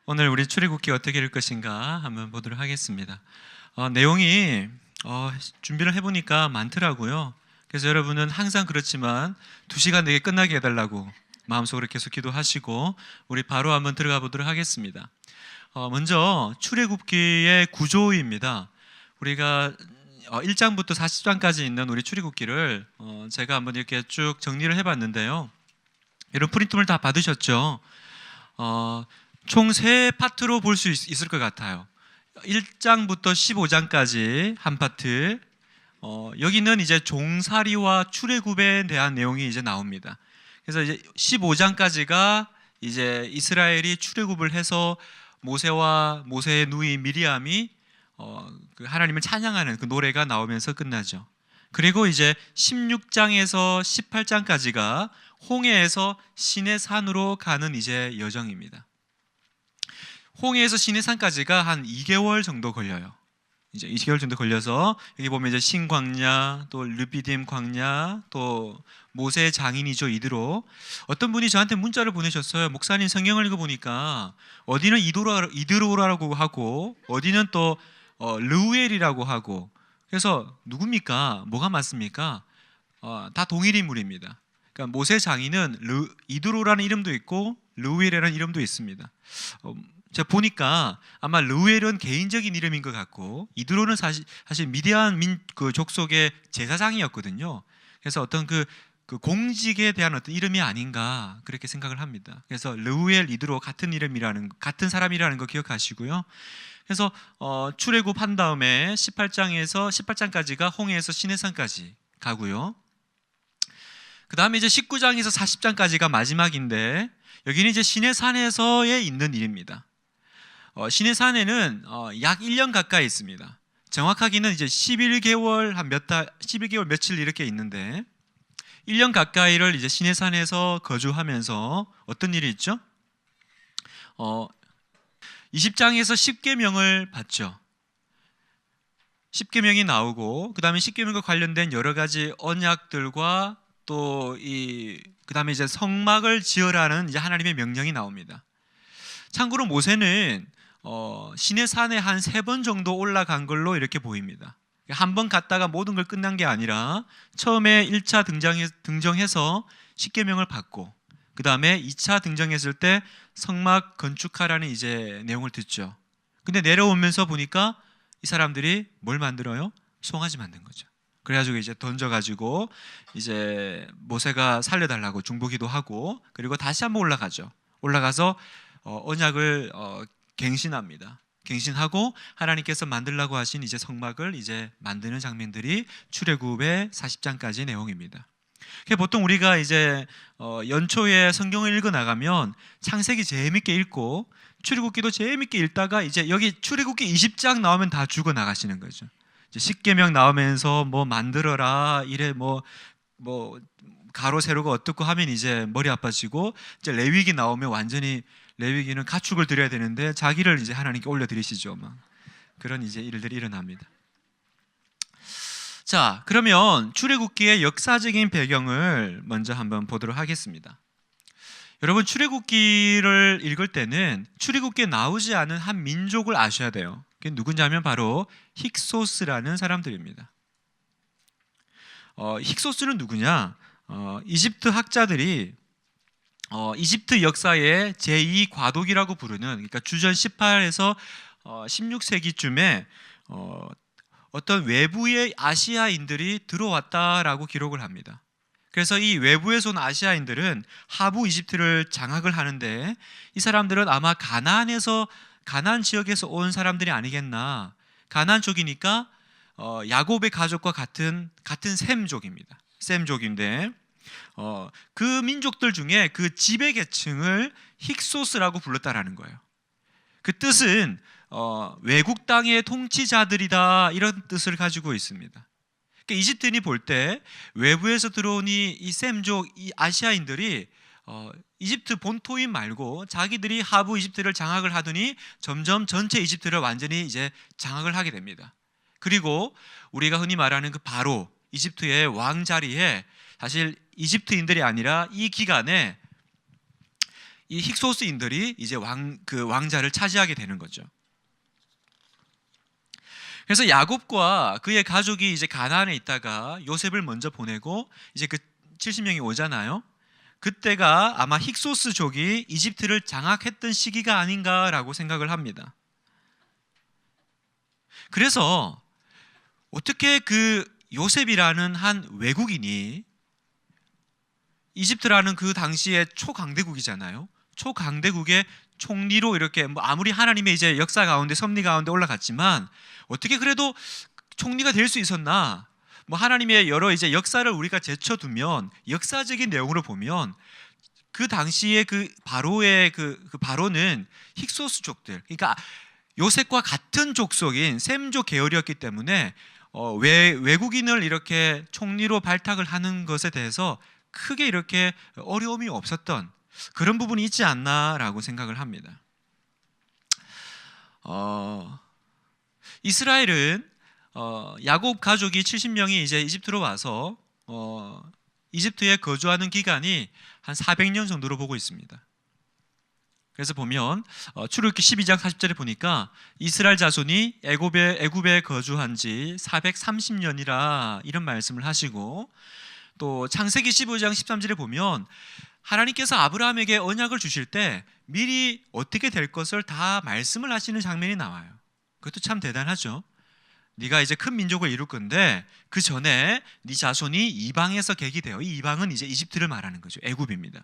오늘 우리 출애굽기 어떻게 읽을 것인가 한번 보도록 하겠습니다. 내용이 준비를 해보니까 많더라고요. 그래서 여러분은 항상 그렇지만 2시간 내게 끝나게 해달라고 마음속으로 계속 기도하시고 우리 바로 한번 들어가 보도록 하겠습니다. 먼저 출애굽기의 구조입니다. 우리가 1장부터 40장까지 있는 우리 출애굽기를 제가 한번 이렇게 쭉 정리를 해봤는데요. 여러분 프린트물 다 받으셨죠? 총 3파트로 볼 수 있을 것 같아요. 1장부터 15장까지 한 파트. 여기는 이제 종살이와 출애굽에 대한 내용이 이제 나옵니다. 그래서 이제 15장까지가 이제 이스라엘이 출애굽을 해서 모세와 모세의 누이 미리암이 그 하나님을 찬양하는 그 노래가 나오면서 끝나죠. 그리고 이제 16장에서 18장까지가 홍해에서 시내산으로 가는 이제 여정입니다. 홍해에서 시내산까지가 한 2개월 정도 걸려요. 이제 2개월 정도 걸려서 여기 보면 이제 신광야, 또 르비딤 광야, 또 모세의 장인이죠 이드로. 어떤 분이 저한테 문자를 보내셨어요. 목사님 성경을 읽어보니까 어디는 이드로라고 하고 어디는 또 르우엘이라고 하고, 그래서 누굽니까? 뭐가 맞습니까? 다 동일 인물입니다. 그러니까 모세 장인은 이드로라는 이름도 있고 르우엘이라는 이름도 있습니다. 제가 보니까 아마 르우엘은 개인적인 이름인 것 같고 이드로는 사실 미디안 그 족속의 제사장이었거든요. 그래서 어떤 그 공직에 대한 어떤 이름이 아닌가 그렇게 생각을 합니다. 그래서 르우엘, 이드로 같은 사람이라는 거 기억하시고요. 그래서 출애굽한 다음에 18장까지가 홍해에서 시내산까지 가고요. 그 다음에 이제 19장에서 40장까지가 마지막인데 여기는 이제 시내산에서에 있는 일입니다. 시내산에는 약 1년 가까이 있습니다. 정확하게는 이제 11개월 며칠 이렇게 있는데 1년 가까이를 이제 시내산에서 거주하면서 어떤 일이 있죠? 20장에서 10계명을 받죠. 10계명이 나오고 그 다음에 10계명과 관련된 여러 가지 언약들과 또 그 다음에 이제 성막을 지으라는 이제 하나님의 명령이 나옵니다. 참고로 모세는 시내산에 한 3번 정도 올라간 걸로 이렇게 보입니다. 한 번 갔다가 모든 걸 끝난 게 아니라 처음에 1차 등정해서 10계명을 받고 그 다음에 2차 등정했을 때 성막 건축하라는 이제 내용을 듣죠. 근데 내려오면서 보니까 이 사람들이 뭘 만들어요? 송아지 만든 거죠. 그래가지고 이제 던져가지고 이제 모세가 살려달라고 중보기도 하고 그리고 다시 한번 올라가죠. 올라가서 언약을 갱신합니다. 갱신하고 하나님께서 만들라고 하신 이제 성막을 이제 만드는 장면들이 출애굽의 40장까지의 내용입니다. 보통 우리가 이제 연초에 성경을 읽어 나가면 창세기 재밌게 읽고 출애굽기도 재밌게 읽다가 이제 여기 출애굽기 20장 나오면 다 죽어 나가시는 거죠. 이제 10계명 나오면서 뭐 만들어라 이래 뭐 가로 세로가 어떻고 하면 이제 머리 아파지고 이제 레위기 나오면 완전히 레위기는 가축을 드려야 되는데 자기를 이제 하나님께 올려드리시죠. 막 그런 이제 일들이 일어납니다. 자, 그러면 출애굽기의 역사적인 배경을 먼저 한번 보도록 하겠습니다. 여러분 출애굽기를 읽을 때는 출애굽기에 나오지 않은 한 민족을 아셔야 돼요. 그게 누구냐면 바로 힉소스라는 사람들입니다. 힉소스는 누구냐? 이집트 학자들이 이집트 역사의 제2과도기라고 부르는, 그러니까 주전 18에서 16세기쯤에 어떤 외부의 아시아인들이 들어왔다라고 기록을 합니다. 그래서 이 외부에서 온 아시아인들은 하부 이집트를 장악을 하는데 이 사람들은 아마 가나안 지역에서 온 사람들이 아니겠나. 가나안 쪽이니까 야곱의 가족과 같은 셈족입니다. 셈족인데 그 민족들 중에 그 지배 계층을 힉소스라고 불렀다라는 거예요. 그 뜻은 외국 땅의 통치자들이다 이런 뜻을 가지고 있습니다. 그러니까 이집트인이 볼 때 외부에서 들어온 이 셈족, 이 아시아인들이 이집트 본토인 말고 자기들이 하부 이집트를 장악을 하더니 점점 전체 이집트를 완전히 이제 장악을 하게 됩니다. 그리고 우리가 흔히 말하는 그 바로 이집트의 왕 자리에 사실 이집트인들이 아니라 이 기간에 이 힉소스인들이 이제 그 왕자를 차지하게 되는 거죠. 그래서 야곱과 그의 가족이 이제 가나안에 있다가 요셉을 먼저 보내고 이제 그 70명이 오잖아요. 그때가 아마 힉소스족이 이집트를 장악했던 시기가 아닌가라고 생각을 합니다. 그래서 어떻게 그 요셉이라는 한 외국인이 이집트라는 그 당시에 초강대국이잖아요. 초강대국의 총리로 이렇게 뭐 아무리 하나님의 이제 역사 가운데 섭리 가운데 올라갔지만 어떻게 그래도 총리가 될 수 있었나? 뭐 하나님의 여러 이제 역사를 우리가 제쳐두면 역사적인 내용으로 보면 그 당시에 그 바로의 그 바로는 힉소스족들, 그러니까 요셉과 같은 족속인 셈족 계열이었기 때문에 외국인을 이렇게 총리로 발탁을 하는 것에 대해서 크게 이렇게 어려움이 없었던 그런 부분이 있지 않나라고 생각을 합니다. 이스라엘은 야곱 가족이 70명이 이제 이집트로 와서 이집트에 거주하는 기간이 한 400년 정도로 보고 있습니다. 그래서 보면 출애굽기 12장 40절에 보니까 이스라엘 자손이 애굽에 거주한 지 430년이라 이런 말씀을 하시고, 또 창세기 15장 13절에 보면 하나님께서 아브라함에게 언약을 주실 때 미리 어떻게 될 것을 다 말씀을 하시는 장면이 나와요. 그것도 참 대단하죠. 네가 이제 큰 민족을 이룰 건데 그 전에 네 자손이 이방에서 계기되어, 이 이방은 이제 이집트를 말하는 거죠. 애굽입니다.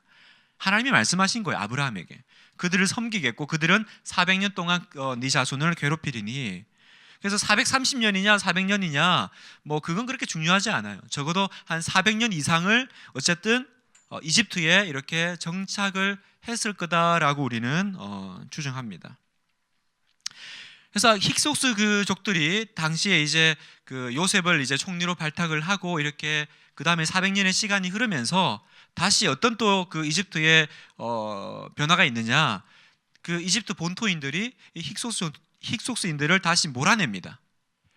하나님이 말씀하신 거예요. 아브라함에게 그들을 섬기겠고 그들은 400년 동안 네 자손을 괴롭히리니. 그래서 430년이냐 400년이냐 뭐 그건 그렇게 중요하지 않아요. 적어도 한 400년 이상을 어쨌든 이집트에 이렇게 정착을 했을 거다라고 우리는 추정합니다. 그래서 힉소스 그 족들이 당시에 이제 그 요셉을 이제 총리로 발탁을 하고 이렇게 그 다음에 400년의 시간이 흐르면서 다시 어떤 또 그 이집트의 변화가 있느냐, 그 이집트 본토인들이 이 힉소스인들을 다시 몰아냅니다.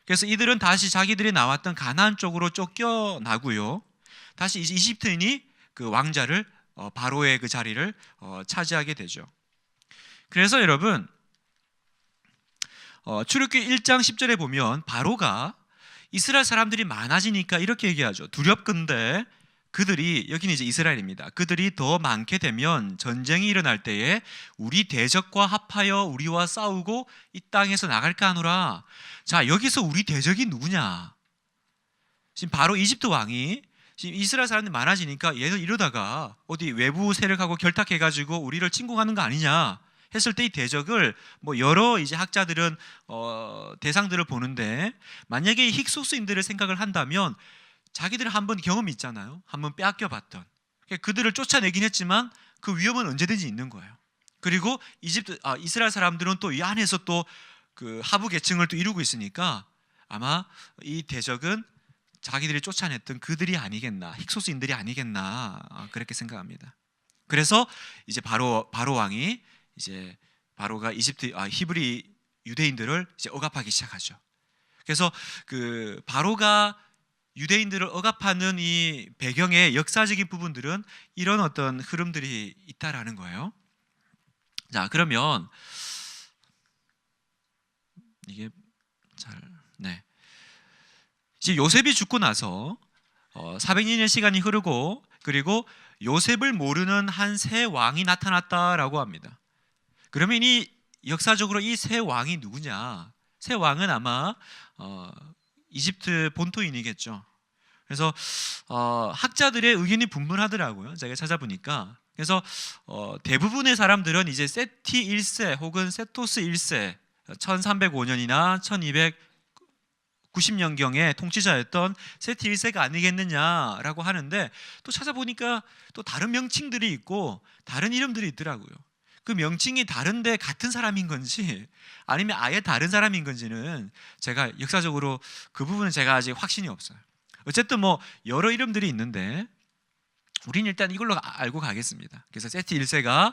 그래서 이들은 다시 자기들이 나왔던 가나안 쪽으로 쫓겨나고요, 다시 이집트인이 그 왕자를 바로의 그 자리를 차지하게 되죠. 그래서 여러분 출애굽기 1장 10절에 보면 바로가 이스라엘 사람들이 많아지니까 이렇게 얘기하죠. 두렵건대 그들이, 여기는 이제 이스라엘입니다, 그들이 더 많게 되면 전쟁이 일어날 때에 우리 대적과 합하여 우리와 싸우고 이 땅에서 나갈까 하노라. 자, 여기서 우리 대적이 누구냐? 지금 바로 이집트 왕이 지금 이스라엘 사람들이 많아지니까 얘들 이러다가 어디 외부 세력하고 결탁해가지고 우리를 침공하는 거 아니냐 했을 때 이 대적을 뭐 여러 이제 학자들은 대상들을 보는데, 만약에 이 힉소스인들을 생각을 한다면 자기들은 한번 경험이 있잖아요. 한번 빼앗겨봤던. 그들을 쫓아내긴 했지만 그 위험은 언제든지 있는 거예요. 그리고 이스라엘 사람들은 또 이 안에서 또 그 하부 계층을 또 이루고 있으니까 아마 이 대적은 자기들이 쫓아냈던 그들이 아니겠나, 힉소스인들이 아니겠나, 그렇게 생각합니다. 그래서 이제 바로 왕이 이제 바로가 히브리 유대인들을 이제 억압하기 시작하죠. 그래서 그 바로가 유대인들을 억압하는 이 배경의 역사적인 부분들은 이런 어떤 흐름들이 있다라는 거예요. 자, 그러면 이게 이제 요셉이 죽고 나서 400년의 시간이 흐르고, 그리고 요셉을 모르는 한 새 왕이 나타났다라고 합니다. 그러면 이 역사적으로 이 새 왕이 누구냐? 새 왕은 아마 이집트 본토인이겠죠. 그래서 학자들의 의견이 분분하더라고요. 제가 찾아보니까. 그래서 대부분의 사람들은 이제 세티 1세 혹은 세토스 1세 1305년이나 1290년경에 통치자였던 세티 1세가 아니겠느냐라고 하는데, 또 찾아보니까 또 다른 명칭들이 있고 다른 이름들이 있더라고요. 그 명칭이 다른데 같은 사람인 건지 아니면 아예 다른 사람인 건지는 제가 역사적으로 그 부분은 제가 아직 확신이 없어요. 어쨌든 뭐 여러 이름들이 있는데 우리는 일단 이걸로 알고 가겠습니다. 그래서 세티 1세가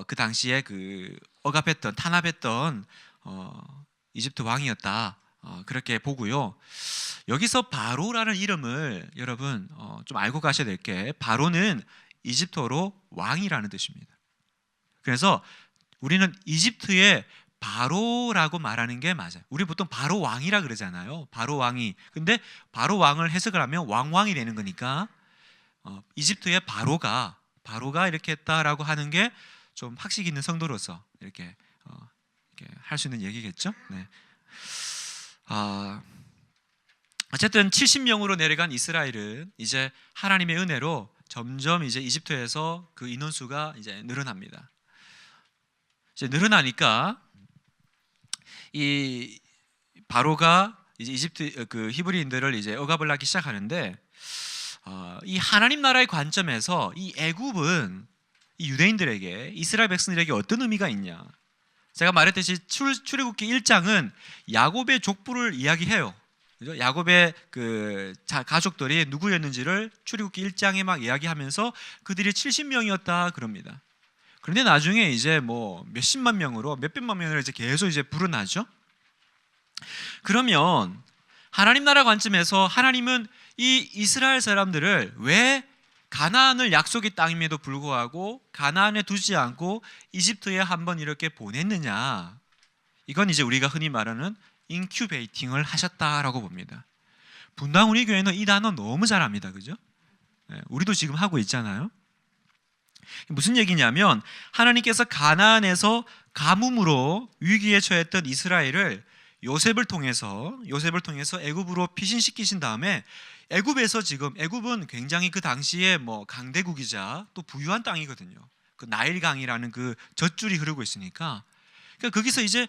그 당시에 그 억압했던, 탄압했던 이집트 왕이었다, 그렇게 보고요. 여기서 바로라는 이름을 여러분 좀 알고 가셔야 될 게, 바로는 이집트어로 왕이라는 뜻입니다. 그래서 우리는 이집트의 바로라고 말하는 게 맞아요. 우리 보통 바로 왕이라 그러잖아요. 바로 왕이. 근데 바로 왕을 해석을 하면 왕왕이 되는 거니까 이집트의 바로가 이렇게 했다라고 하는 게 좀 학식 있는 성도로서 이렇게 할 수 있는 얘기겠죠. 네. 어쨌든 70명으로 내려간 이스라엘은 이제 하나님의 은혜로 점점 이제 이집트에서 그 인원수가 이제 늘어납니다. 이제 늘어나니까 이 바로가 이제 이집트 그 히브리인들을 이제 억압을 하기 시작하는데 이 하나님 나라의 관점에서 이 애굽은 이 유대인들에게 이스라엘 백성들에게 어떤 의미가 있냐? 제가 말했듯이 출애굽기 1장은 야곱의 족보를 이야기해요. 그죠? 야곱의 그 가족들이 누구였는지를 출애굽기 1장에 막 이야기하면서 그들이 70명이었다 그럽니다. 그런데 나중에 이제 뭐 몇십만 명으로 몇백만 명으로 이제 계속 이제 불어나죠. 그러면 하나님 나라 관점에서 하나님은 이 이스라엘 사람들을 왜 가나안을 약속의 땅임에도 불구하고 가나안에 두지 않고 이집트에 한번 이렇게 보냈느냐? 이건 이제 우리가 흔히 말하는 인큐베이팅을 하셨다라고 봅니다. 분당 우리 교회는 이 단어 너무 잘 압니다. 그죠? 네, 우리도 지금 하고 있잖아요. 무슨 얘기냐면 하나님께서 가나안에서 가뭄으로 위기에 처했던 이스라엘을 요셉을 통해서 애굽으로 피신시키신 다음에 애굽에서 지금 애굽은 굉장히 그 당시에 뭐 강대국이자 또 부유한 땅이거든요. 그 나일강이라는 그 젖줄이 흐르고 있으니까 그러니까 거기서 이제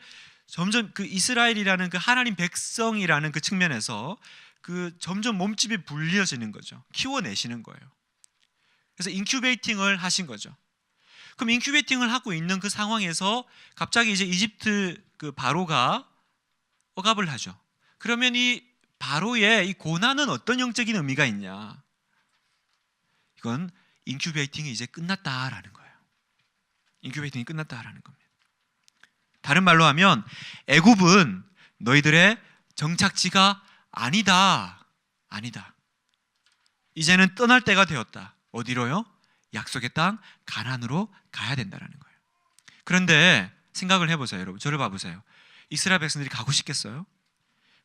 점점 그 이스라엘이라는 그 하나님 백성이라는 그 측면에서 그 점점 몸집이 불려지는 거죠. 키워내시는 거예요. 그래서 인큐베이팅을 하신 거죠. 그럼 인큐베이팅을 하고 있는 그 상황에서 갑자기 이제 이집트 그 바로가 억압을 하죠. 그러면 이 바로의 이 고난은 어떤 영적인 의미가 있냐? 이건 인큐베이팅이 이제 끝났다라는 거예요. 인큐베이팅이 끝났다라는 겁니다. 다른 말로 하면 애굽은 너희들의 정착지가 아니다. 이제는 떠날 때가 되었다. 어디로요? 약속의 땅 가나안으로 가야 된다라는 거예요. 그런데 생각을 해보세요, 여러분. 저를 봐보세요. 이스라엘 백성들이 가고 싶겠어요?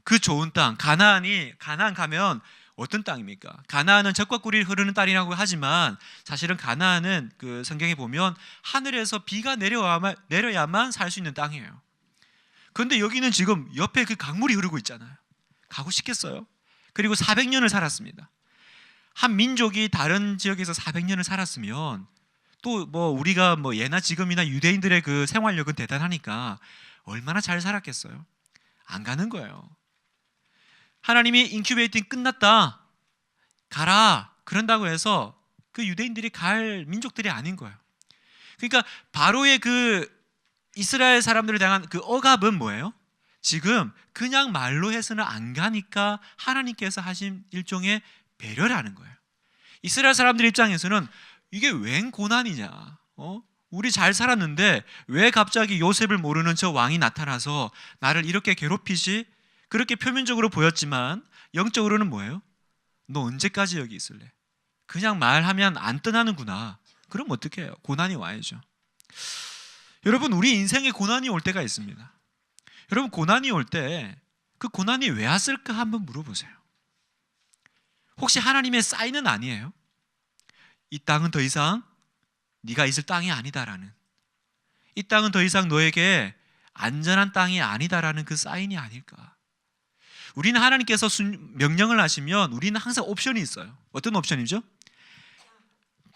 그 좋은 땅 가나안 가면 어떤 땅입니까? 가나안은 젖과 꿀이 흐르는 땅이라고 하지만 사실은 가나안은 그 성경에 보면 하늘에서 비가 내려야만 살 수 있는 땅이에요. 그런데 여기는 지금 옆에 그 강물이 흐르고 있잖아요. 가고 싶겠어요? 그리고 400년을 살았습니다. 한 민족이 다른 지역에서 400년을 살았으면 또 뭐 우리가 뭐 예나 지금이나 유대인들의 그 생활력은 대단하니까 얼마나 잘 살았겠어요? 안 가는 거예요. 하나님이 인큐베이팅 끝났다. 가라. 그런다고 해서 그 유대인들이 갈 민족들이 아닌 거예요. 그러니까 바로의 그 이스라엘 사람들을 향한 그 억압은 뭐예요? 지금 그냥 말로 해서는 안 가니까 하나님께서 하신 일종의 배려라는 거예요. 이스라엘 사람들 입장에서는 이게 웬 고난이냐? 우리 잘 살았는데 왜 갑자기 요셉을 모르는 저 왕이 나타나서 나를 이렇게 괴롭히지? 그렇게 표면적으로 보였지만 영적으로는 뭐예요? 너 언제까지 여기 있을래? 그냥 말하면 안 떠나는구나. 그럼 어떻게 해요? 고난이 와야죠. 여러분, 우리 인생에 고난이 올 때가 있습니다. 여러분, 고난이 올 때 그 고난이 왜 왔을까 한번 물어보세요. 혹시 하나님의 사인은 아니에요? 이 땅은 더 이상 네가 있을 땅이 아니다라는, 이 땅은 더 이상 너에게 안전한 땅이 아니다라는 그 사인이 아닐까? 우리는 하나님께서 명령을 하시면 우리는 항상 옵션이 있어요. 어떤 옵션이죠?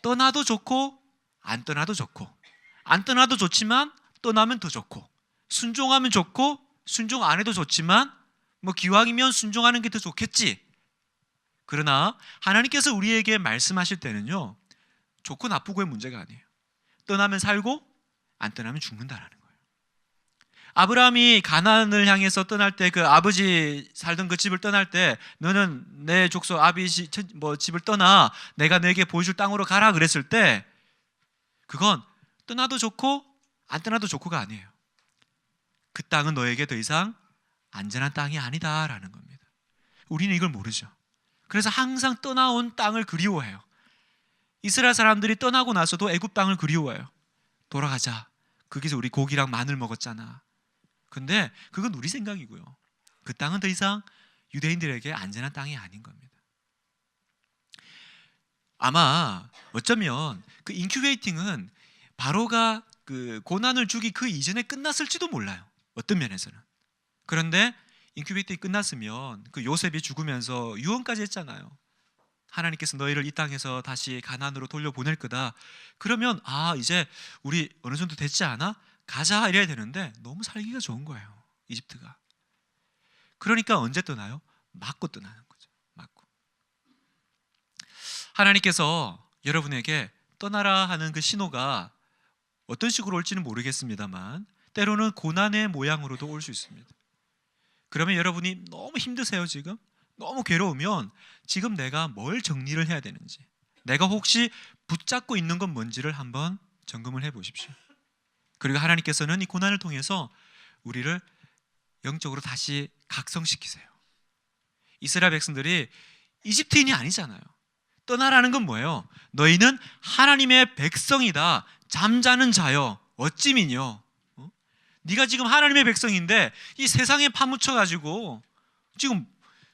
떠나도 좋고 안 떠나도 좋고, 안 떠나도 좋지만 떠나면 더 좋고, 순종하면 좋고 순종 안 해도 좋지만 뭐 기왕이면 순종하는 게 더 좋겠지. 그러나 하나님께서 우리에게 말씀하실 때는요, 좋고 나쁘고의 문제가 아니에요. 떠나면 살고 안 떠나면 죽는다라는 거예요. 아브라함이 가나안을 향해서 떠날 때 그 아버지 살던 그 집을 떠날 때 너는 내 족속 아비시 뭐 집을 떠나 내가 너에게 보여줄 땅으로 가라 그랬을 때 그건 떠나도 좋고 안 떠나도 좋고가 아니에요. 그 땅은 너에게 더 이상 안전한 땅이 아니다라는 겁니다. 우리는 이걸 모르죠. 그래서 항상 떠나온 땅을 그리워해요. 이스라엘 사람들이 떠나고 나서도 애굽 땅을 그리워해요. 돌아가자. 거기서 우리 고기랑 마늘 먹었잖아. 근데 그건 우리 생각이고요. 그 땅은 더 이상 유대인들에게 안전한 땅이 아닌 겁니다. 아마 어쩌면 그 인큐베이팅은 바로가 그 고난을 주기 그 이전에 끝났을지도 몰라요. 어떤 면에서는. 그런데 인큐베이팅이 끝났으면 그 요셉이 죽으면서 유언까지 했잖아요. 하나님께서 너희를 이 땅에서 다시 가나안으로 돌려보낼 거다. 그러면 이제 우리 어느 정도 됐지 않아? 가자 이래야 되는데 너무 살기가 좋은 거예요. 이집트가. 그러니까 언제 떠나요? 맞고 떠나는 거죠. 맞고. 하나님께서 여러분에게 떠나라 하는 그 신호가 어떤 식으로 올지는 모르겠습니다만 때로는 고난의 모양으로도 올 수 있습니다. 그러면 여러분이 너무 힘드세요 지금? 너무 괴로우면 지금 내가 뭘 정리를 해야 되는지, 내가 혹시 붙잡고 있는 건 뭔지를 한번 점검을 해보십시오. 그리고 하나님께서는 이 고난을 통해서 우리를 영적으로 다시 각성시키세요. 이스라엘 백성들이 이집트인이 아니잖아요. 떠나라는 건 뭐예요? 너희는 하나님의 백성이다. 잠자는 자여 어찌미뇨. 네가 지금 하나님의 백성인데 이 세상에 파묻혀가지고 지금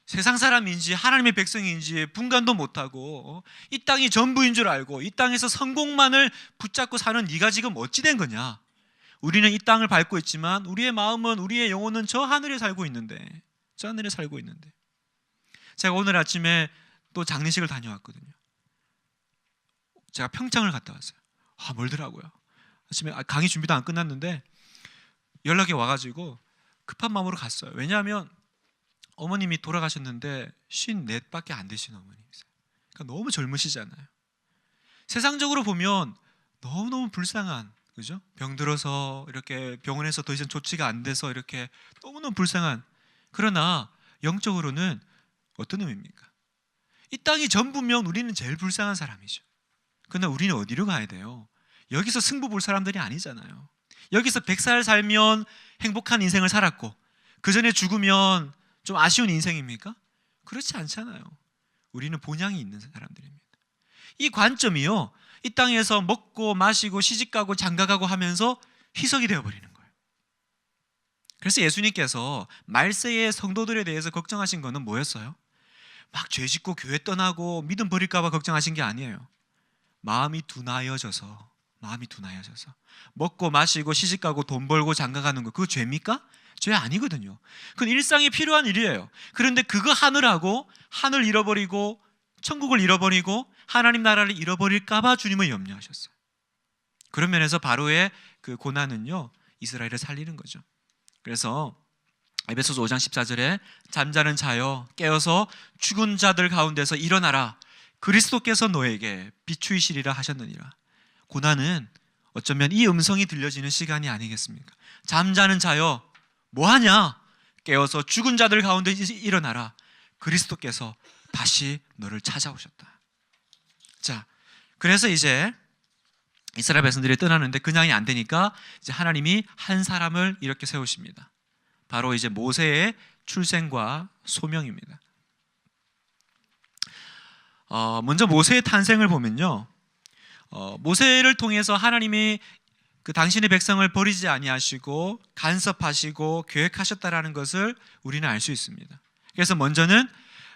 세상 사람인지 하나님의 백성인지 분간도 못하고 이 땅이 전부인 줄 알고 이 땅에서 성공만을 붙잡고 사는 네가 지금 어찌 된 거냐. 우리는 이 땅을 밟고 있지만 우리의 마음은, 우리의 영혼은 저 하늘에 살고 있는데, 저 하늘에 살고 있는데. 제가 오늘 아침에 또 장례식을 다녀왔거든요. 제가 평창을 갔다 왔어요. 멀더라고요. 아침에 강의 준비도 안 끝났는데 연락이 와가지고 급한 마음으로 갔어요. 왜냐하면 어머님이 돌아가셨는데 54밖에 안 되신 어머님이세요. 그러니까 너무 젊으시잖아요. 세상적으로 보면 너무너무 불쌍한, 그죠? 병들어서 이렇게 병원에서 더 이상 조치가 안 돼서 이렇게 너무너무 불쌍한. 그러나 영적으로는 어떤 의미입니까? 이 땅이 전부면 우리는 제일 불쌍한 사람이죠. 그러나 우리는 어디로 가야 돼요? 여기서 승부 볼 사람들이 아니잖아요. 여기서 100살 살면 행복한 인생을 살았고 그 전에 죽으면 좀 아쉬운 인생입니까? 그렇지 않잖아요. 우리는 본향이 있는 사람들입니다. 이 관점이요, 이 땅에서 먹고 마시고 시집가고 장가가고 하면서 희석이 되어버리는 거예요. 그래서 예수님께서 말세의 성도들에 대해서 걱정하신 거는 뭐였어요? 막 죄짓고 교회 떠나고 믿음 버릴까 봐 걱정하신 게 아니에요. 마음이 둔하여져서 먹고 마시고 시집가고 돈 벌고 장가가는 거, 그거 죄입니까? 죄 아니거든요. 그건 일상에 필요한 일이에요. 그런데 그거 하느라고 하늘 잃어버리고 천국을 잃어버리고 하나님 나라를 잃어버릴까 봐 주님은 염려하셨어요. 그런 면에서 바로의 그 고난은요, 이스라엘을 살리는 거죠. 그래서 에베소서 5장 14절에 잠자는 자여 깨어서 죽은 자들 가운데서 일어나라. 그리스도께서 너에게 비추이시리라 하셨느니라. 고난은 어쩌면 이 음성이 들려지는 시간이 아니겠습니까? 잠자는 자여 뭐하냐? 깨어서 죽은 자들 가운데 일어나라. 그리스도께서 다시 너를 찾아오셨다. 자, 그래서 이제 이스라엘 백성들이 떠나는데 그냥이 안 되니까 이제 하나님이 한 사람을 이렇게 세우십니다. 바로 이제 모세의 출생과 소명입니다. 먼저 모세의 탄생을 보면요, 모세를 통해서 하나님이 그 당신의 백성을 버리지 아니하시고 간섭하시고 계획하셨다라는 것을 우리는 알 수 있습니다. 그래서 먼저는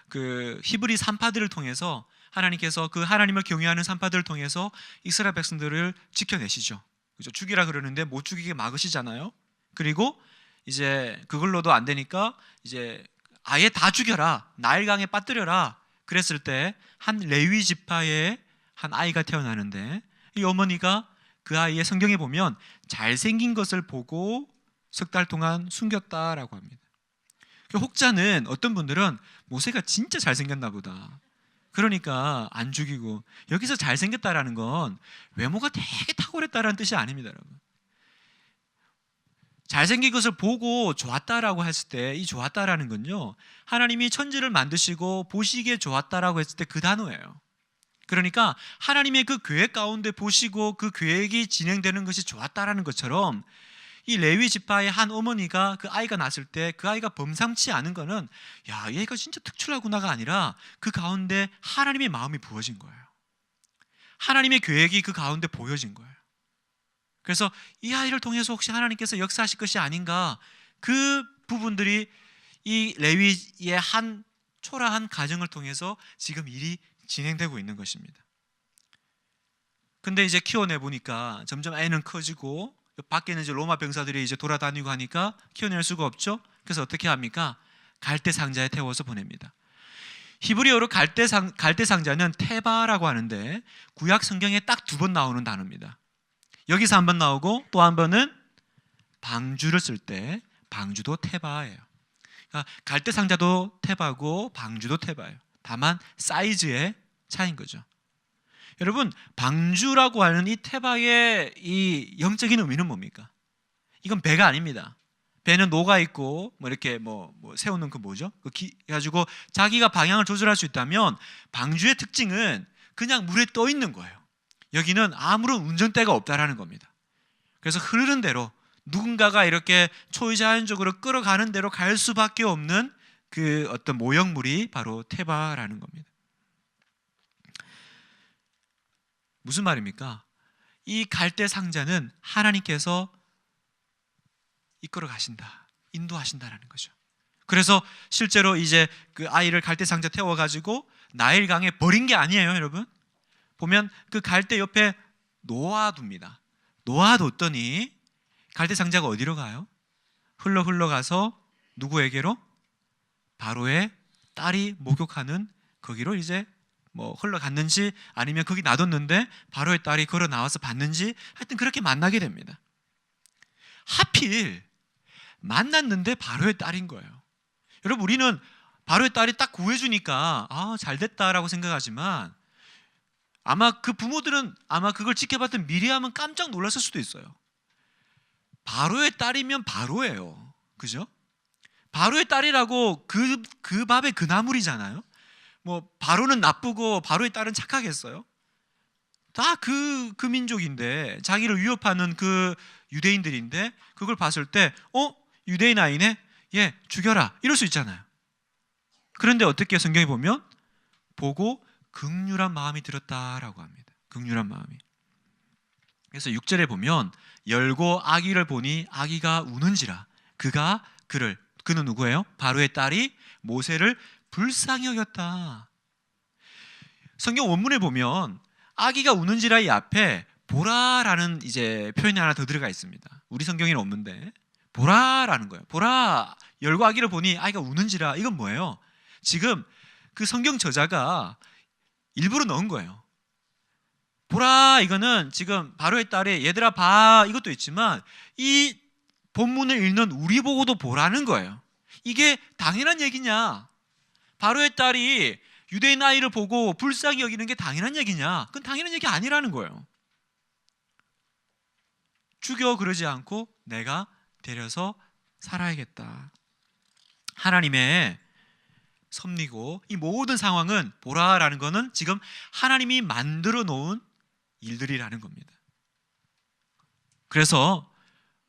그 히브리 산파들을 통해서 하나님께서 그 하나님을 경외하는 산파들을 통해서 이스라엘 백성들을 지켜내시죠. 그죠? 죽이라 그러는데 못 죽이게 막으시잖아요. 그리고 이제 그걸로도 안 되니까 이제 아예 다 죽여라, 나일강에 빠뜨려라. 그랬을 때 한 레위 지파의 한 아이가 태어나는데 이 어머니가 그 아이의 성경에 보면 잘생긴 것을 보고 석 달 동안 숨겼다라고 합니다. 혹자는 어떤 분들은 모세가 진짜 잘생겼나 보다, 그러니까 안 죽이고, 여기서 잘생겼다라는 건 외모가 되게 탁월했다라는 뜻이 아닙니다, 여러분. 잘생긴 것을 보고 좋았다라고 했을 때 이 좋았다라는 건요, 하나님이 천지를 만드시고 보시기에 좋았다라고 했을 때 그 단어예요. 그러니까 하나님의 그 계획 가운데 보시고 그 계획이 진행되는 것이 좋았다라는 것처럼 이 레위 지파의 한 어머니가 그 아이가 낳았을 때 그 아이가 범상치 않은 거는 야, 얘가 진짜 특출나구나가 아니라 그 가운데 하나님의 마음이 부어진 거예요. 하나님의 계획이 그 가운데 보여진 거예요. 그래서 이 아이를 통해서 혹시 하나님께서 역사하실 것이 아닌가, 그 부분들이 이 레위의 한 초라한 가정을 통해서 지금 일이 진행되고 있는 것입니다. 근데 이제 키워내 보니까 점점 애는 커지고 밖에는 이제 로마 병사들이 이제 돌아다니고 하니까 키워낼 수가 없죠. 그래서 어떻게 합니까? 갈대 상자에 태워서 보냅니다. 히브리어로 갈대 상자는 테바라고 하는데 구약 성경에 딱 2번 나오는 단어입니다. 여기서 한 번 나오고 또 한 번은 방주를 쓸 때 방주도 테바예요. 그러니까 갈대 상자도 테바고 방주도 테바예요. 다만 사이즈의 차이인 거죠. 여러분, 방주라고 하는 이 테바의 이 영적인 의미는 뭡니까? 이건 배가 아닙니다. 배는 노가 있고 뭐 이렇게 뭐 세우는 그 뭐죠? 가지고 자기가 방향을 조절할 수 있다면, 방주의 특징은 그냥 물에 떠 있는 거예요. 여기는 아무런 운전대가 없다라는 겁니다. 그래서 흐르는 대로 누군가가 이렇게 초자연적으로 끌어가는 대로 갈 수밖에 없는 그 어떤 모형물이 바로 테바라는 겁니다. 무슨 말입니까? 이 갈대 상자는 하나님께서 이끌어 가신다, 인도하신다라는 거죠. 그래서 실제로 이제 그 아이를 갈대 상자 태워가지고 나일강에 버린 게 아니에요, 여러분. 보면 그 갈대 옆에 놓아둡니다. 놓아뒀더니 갈대 상자가 어디로 가요? 흘러가서 누구에게로? 바로의 딸이 목욕하는 거기로 이제 뭐 흘러갔는지, 아니면 거기 놔뒀는데 바로의 딸이 걸어 나와서 봤는지, 하여튼 그렇게 만나게 됩니다. 하필 만났는데 바로의 딸인 거예요. 여러분, 우리는 바로의 딸이 딱 구해주니까 잘 됐다라고 생각하지만, 아마 그 부모들은 아마 그걸 지켜봤던 미리암은 깜짝 놀랐을 수도 있어요. 바로의 딸이면 바로예요, 그죠? 바로의 딸이라고 그 밥의 그 나물이잖아요. 뭐 바로는 나쁘고 바로의 딸은 착하겠어요? 다 그 민족인데, 자기를 위협하는 그 유대인들인데, 그걸 봤을 때 유대인 아이네? 얘 죽여라, 이럴 수 있잖아요. 그런데 어떻게 성경에 보면 보고 긍휼한 마음이 들었다라고 합니다. 긍휼한 마음이. 그래서 6절에 보면 열고 아기를 보니 아기가 우는지라 그는 누구예요? 바로의 딸이 모세를 불쌍히 여겼다. 성경 원문에 보면 아기가 우는지라의 앞에 보라라는 이제 표현이 하나 더 들어가 있습니다. 우리 성경에는 없는데 보라라는 거예요. 보라, 열고 아기를 보니 아이가 우는지라. 이건 뭐예요? 지금 그 성경 저자가 일부러 넣은 거예요. 보라, 이거는 지금 바로의 딸이 얘들아 봐, 이것도 있지만 이 본문을 읽는 우리 보고도 보라는 거예요. 이게 당연한 얘기냐? 바로의 딸이 유대인 아이를 보고 불쌍히 여기는 게 당연한 얘기냐? 그건 당연한 얘기 아니라는 거예요. 죽여 그러지 않고 내가 데려서 살아야겠다. 하나님의 섭리고, 이 모든 상황은 보라라는 거는 지금 하나님이 만들어 놓은 일들이라는 겁니다. 그래서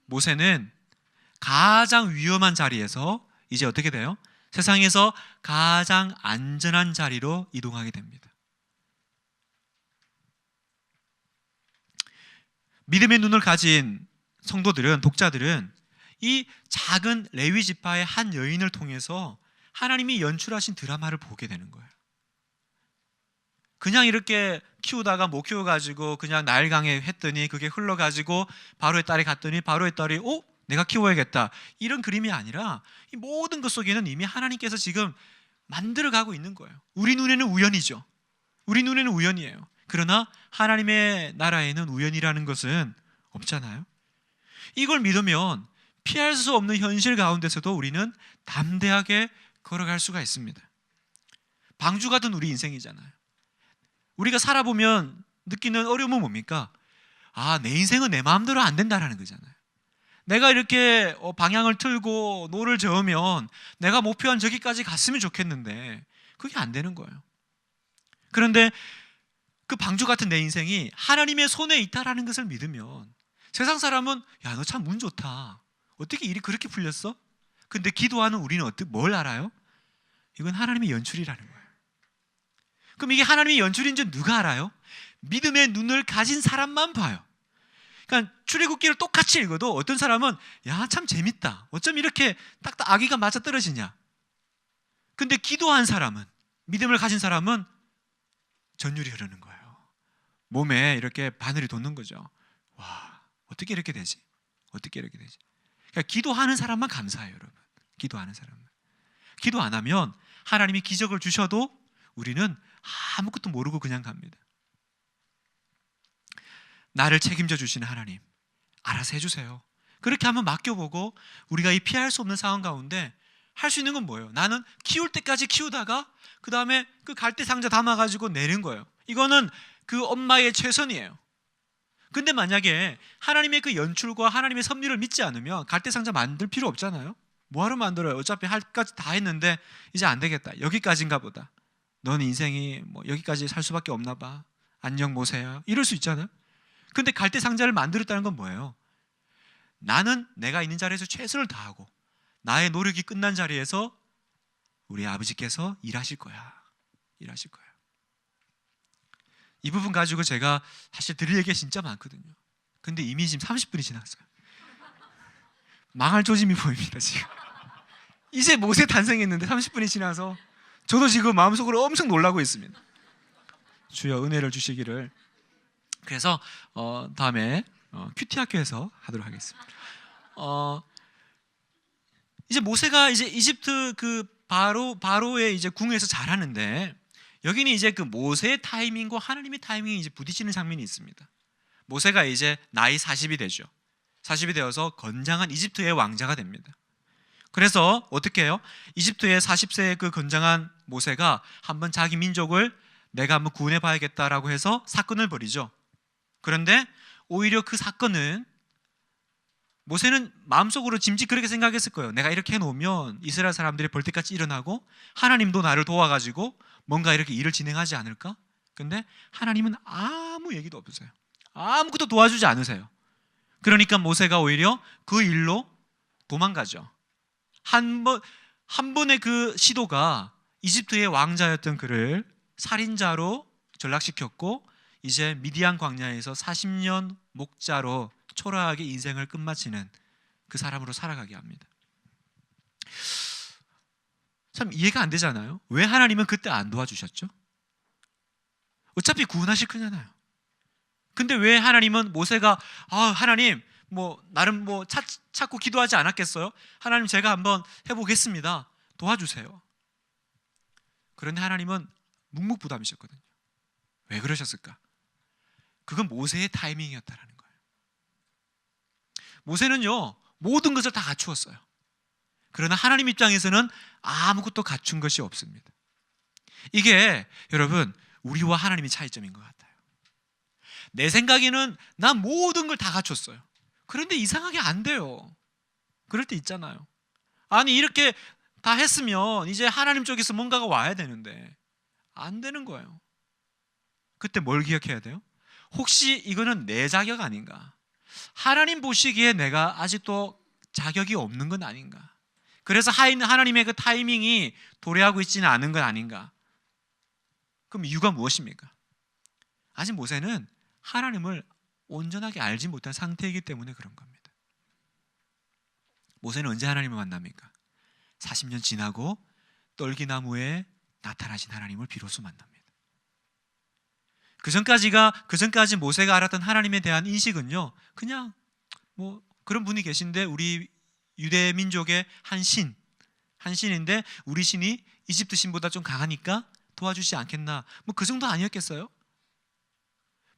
모세는 가장 위험한 자리에서 이제 어떻게 돼요? 세상에서 가장 안전한 자리로 이동하게 됩니다. 믿음의 눈을 가진 성도들은, 독자들은 이 작은 레위 지파의 한 여인을 통해서 하나님이 연출하신 드라마를 보게 되는 거예요. 그냥 이렇게 키우다가 못 키워가지고 그냥 나일강에 했더니 그게 흘러가지고 바로의 딸이 갔더니 바로의 딸이 내가 키워야겠다, 이런 그림이 아니라 이 모든 것 속에는 이미 하나님께서 지금 만들어가고 있는 거예요. 우리 눈에는 우연이죠. 우리 눈에는 우연이에요. 그러나 하나님의 나라에는 우연이라는 것은 없잖아요. 이걸 믿으면 피할 수 없는 현실 가운데서도 우리는 담대하게 걸어갈 수가 있습니다. 방주 같은 우리 인생이잖아요. 우리가 살아보면 느끼는 어려움은 뭡니까? 내 인생은 내 마음대로 안 된다라는 거잖아요. 내가 이렇게 방향을 틀고 노를 저으면 내가 목표한 저기까지 갔으면 좋겠는데 그게 안 되는 거예요. 그런데 그 방주 같은 내 인생이 하나님의 손에 있다라는 것을 믿으면, 세상 사람은 야, 너 참 운 좋다, 어떻게 일이 그렇게 풀렸어? 근데 기도하는 우리는 뭘 알아요? 이건 하나님의 연출이라는 거예요. 그럼 이게 하나님의 연출인지 누가 알아요? 믿음의 눈을 가진 사람만 봐요. 그러니까 출애굽기를 똑같이 읽어도 어떤 사람은 야, 참 재밌다. 어쩜 이렇게 딱딱 아기가 맞아 떨어지냐. 근데 기도한 사람은, 믿음을 가진 사람은 전율이 흐르는 거예요. 몸에 이렇게 바늘이 돋는 거죠. 와, 어떻게 이렇게 되지? 어떻게 이렇게 되지? 그러니까 기도하는 사람만 감사해요, 여러분. 기도하는 사람만. 기도 안 하면 하나님이 기적을 주셔도 우리는 아무것도 모르고 그냥 갑니다. 나를 책임져 주시는 하나님, 알아서 해주세요. 그렇게 한번 맡겨보고 우리가 이 피할 수 없는 상황 가운데 할 수 있는 건 뭐예요? 나는 키울 때까지 키우다가 그 다음에 그 갈대 상자 담아가지고 내는 거예요. 이거는 그 엄마의 최선이에요. 근데 만약에 하나님의 그 연출과 하나님의 섭리를 믿지 않으면 갈대 상자 만들 필요 없잖아요. 뭐하러 만들어요? 어차피 할 까지 다 했는데 이제 안 되겠다. 여기까지인가 보다. 넌 인생이 뭐 여기까지 살 수밖에 없나 봐. 안녕 모세야. 이럴 수 있잖아요. 근데 갈대 상자를 만들었다는 건 뭐예요? 나는 내가 있는 자리에서 최선을 다하고 나의 노력이 끝난 자리에서 우리 아버지께서 일하실 거야. 일하실 거야. 이 부분 가지고 제가 사실 드릴 얘기가 진짜 많거든요. 근데 이미 지금 30분이 지났어요. 망할 조짐이 보입니다, 지금. 이제 모세 탄생했는데 30분이 지나서 저도 지금 마음속으로 엄청 놀라고 있습니다. 주여 은혜를 주시기를. 그래서 다음에 큐티 학교에서 하도록 하겠습니다. 이제 모세가 이제 이집트 그 바로의 이제 궁에서 자라는데 여기는 이제 그 모세의 타이밍과 하나님의 타이밍이 이제 부딪히는 장면이 있습니다. 모세가 이제 나이 40이 되죠. 40이 되어서 건장한 이집트의 왕자가 됩니다. 그래서 어떻게 해요? 이집트의 40세의 그 건장한 모세가 한번 자기 민족을 내가 한번 구원해 봐야겠다라고 해서 사건을 벌이죠. 그런데 오히려 그 사건은 모세는 마음속으로 짐짓 그렇게 생각했을 거예요. 내가 이렇게 해놓으면 이스라엘 사람들이 벌떼같이 일어나고 하나님도 나를 도와가지고 뭔가 이렇게 일을 진행하지 않을까? 근데 하나님은 아무 얘기도 없으세요. 아무것도 도와주지 않으세요. 그러니까 모세가 오히려 그 일로 도망가죠. 한 번의 그 시도가 이집트의 왕자였던 그를 살인자로 전락시켰고 이제 미디안 광야에서 40년 목자로 초라하게 인생을 끝마치는 그 사람으로 살아가게 합니다. 참 이해가 안 되잖아요. 왜 하나님은 그때 안 도와주셨죠? 어차피 구원하실 거잖아요. 근데 왜 하나님은 모세가 하나님 뭐 나름 뭐 찾고 기도하지 않았겠어요? 하나님 제가 한번 해보겠습니다. 도와주세요. 그런데 하나님은 묵묵부담이셨거든요. 왜 그러셨을까? 그건 모세의 타이밍이었다라는 거예요. 모세는요 모든 것을 다 갖추었어요. 그러나 하나님 입장에서는 아무것도 갖춘 것이 없습니다. 이게 여러분 우리와 하나님의 차이점인 것 같아요. 내 생각에는 난 모든 걸 다 갖췄어요. 그런데 이상하게 안 돼요. 그럴 때 있잖아요. 아니 이렇게 다 했으면 이제 하나님 쪽에서 뭔가가 와야 되는데 안 되는 거예요. 그때 뭘 기억해야 돼요? 혹시 이거는 내 자격 아닌가? 하나님 보시기에 내가 아직도 자격이 없는 건 아닌가? 그래서 하나님의 그 타이밍이 도래하고 있지는 않은 건 아닌가? 그럼 이유가 무엇입니까? 아직 모세는 하나님을 온전하게 알지 못한 상태이기 때문에 그런 겁니다. 모세는 언제 하나님을 만납니까? 40년 지나고 떨기나무에 나타나신 하나님을 비로소 만납니다. 그 전까지 모세가 알았던 하나님에 대한 인식은요, 그냥 뭐 그런 분이 계신데 우리 유대 민족의 한 신인데 우리 신이 이집트 신보다 좀 강하니까 도와주지 않겠나? 뭐 그 정도 아니었겠어요?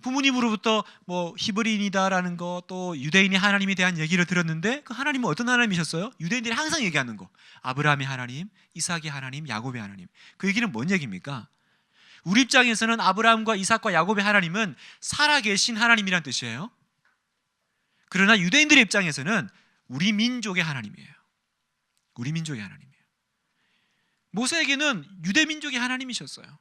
부모님으로부터 뭐 히브리인이다라는 거 또 유대인이 하나님에 대한 얘기를 들었는데 그 하나님은 어떤 하나님이셨어요? 유대인들이 항상 얘기하는 거 아브라함의 하나님, 이삭의 하나님, 야곱의 하나님. 그 얘기는 뭔 얘기입니까? 우리 입장에서는 아브라함과 이삭과 야곱의 하나님은 살아계신 하나님이란 뜻이에요. 그러나 유대인들의 입장에서는 우리 민족의 하나님이에요. 우리 민족의 하나님이에요. 모세에게는 유대 민족의 하나님이셨어요.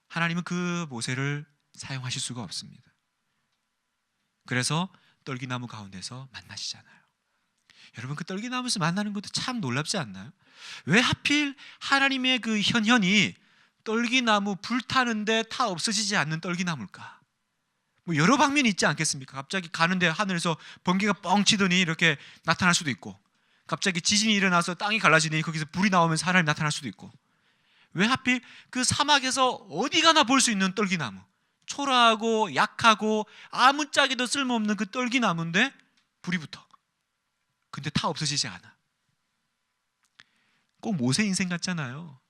하나님은 그 모세를 사용하실 수가 없습니다. 그래서 떨기나무 가운데서 만나시잖아요. 여러분 그 떨기나무에서 만나는 것도 참 놀랍지 않나요? 왜 하필 하나님의 그 현현이 떨기나무 불타는데 타 없어지지 않는 떨기나무일까? 뭐 여러 방면이 있지 않겠습니까? 갑자기 가는데 하늘에서 번개가 뻥 치더니 이렇게 나타날 수도 있고, 갑자기 지진이 일어나서 땅이 갈라지더니 거기서 불이 나오면서 하나님 나타날 수도 있고. 왜 하필 그 사막에서 어디 가나 볼 수 있는 떨기나무, 초라하고 약하고 아무짝에도 쓸모없는 그 떨기나무인데 불이 붙어. 근데 다 없어지지 않아. 꼭 모세 인생 같잖아요.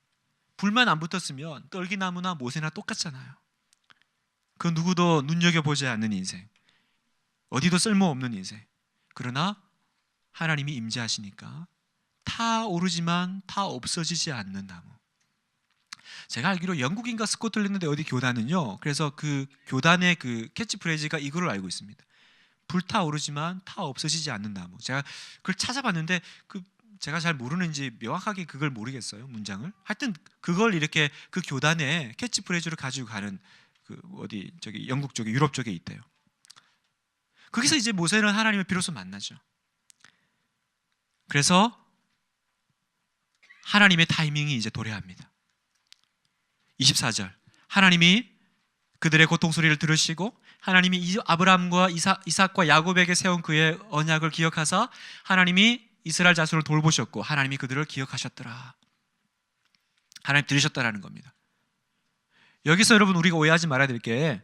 불만 안 붙었으면 떨기나무나 모세나 똑같잖아요. 그 누구도 눈여겨보지 않는 인생, 어디도 쓸모없는 인생. 그러나 하나님이 임재하시니까 타오르지만 타 없어지지 않는 나무. 제가 알기로 영국인가 스코틀랜드인데 어디 교단은요, 그래서 그 교단의 그 캐치프레이즈가 이거를 알고 있습니다. 불타오르지만 타 없어지지 않는 나무. 제가 그걸 찾아봤는데 제가 잘 모르는지 명확하게 그걸 모르겠어요, 문장을. 하여튼 그걸 이렇게 그 교단의 캐치프레이즈를 가지고 가는 그 어디 저기 영국 쪽에, 유럽 쪽에 있대요. 거기서 이제 모세는 하나님을 비로소 만나죠. 그래서 하나님의 타이밍이 이제 도래합니다. 24절, 하나님이 그들의 고통 소리를 들으시고 하나님이 아브라함과 이삭과 야곱에게 세운 그의 언약을 기억하사 하나님이 이스라엘 자손을 돌보셨고 하나님이 그들을 기억하셨더라. 하나님 들으셨다라는 겁니다. 여기서 여러분 우리가 오해하지 말아야 될 게,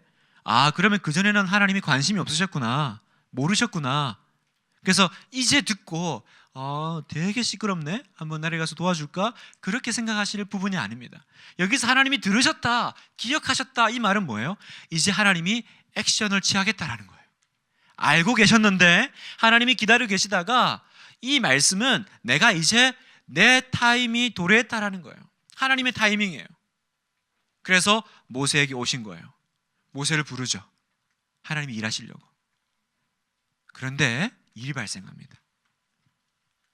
그러면 그전에는 하나님이 관심이 없으셨구나, 모르셨구나, 그래서 이제 듣고 되게 시끄럽네, 한번 나를 가서 도와줄까, 그렇게 생각하실 부분이 아닙니다. 여기서 하나님이 들으셨다, 기억하셨다, 이 말은 뭐예요? 이제 하나님이 액션을 취하겠다라는 거예요. 알고 계셨는데 하나님이 기다리고 계시다가 이 말씀은 내가 이제 내 타임이 도래했다라는 거예요. 하나님의 타이밍이에요. 그래서 모세에게 오신 거예요. 모세를 부르죠. 하나님이 일하시려고. 그런데 일이 발생합니다.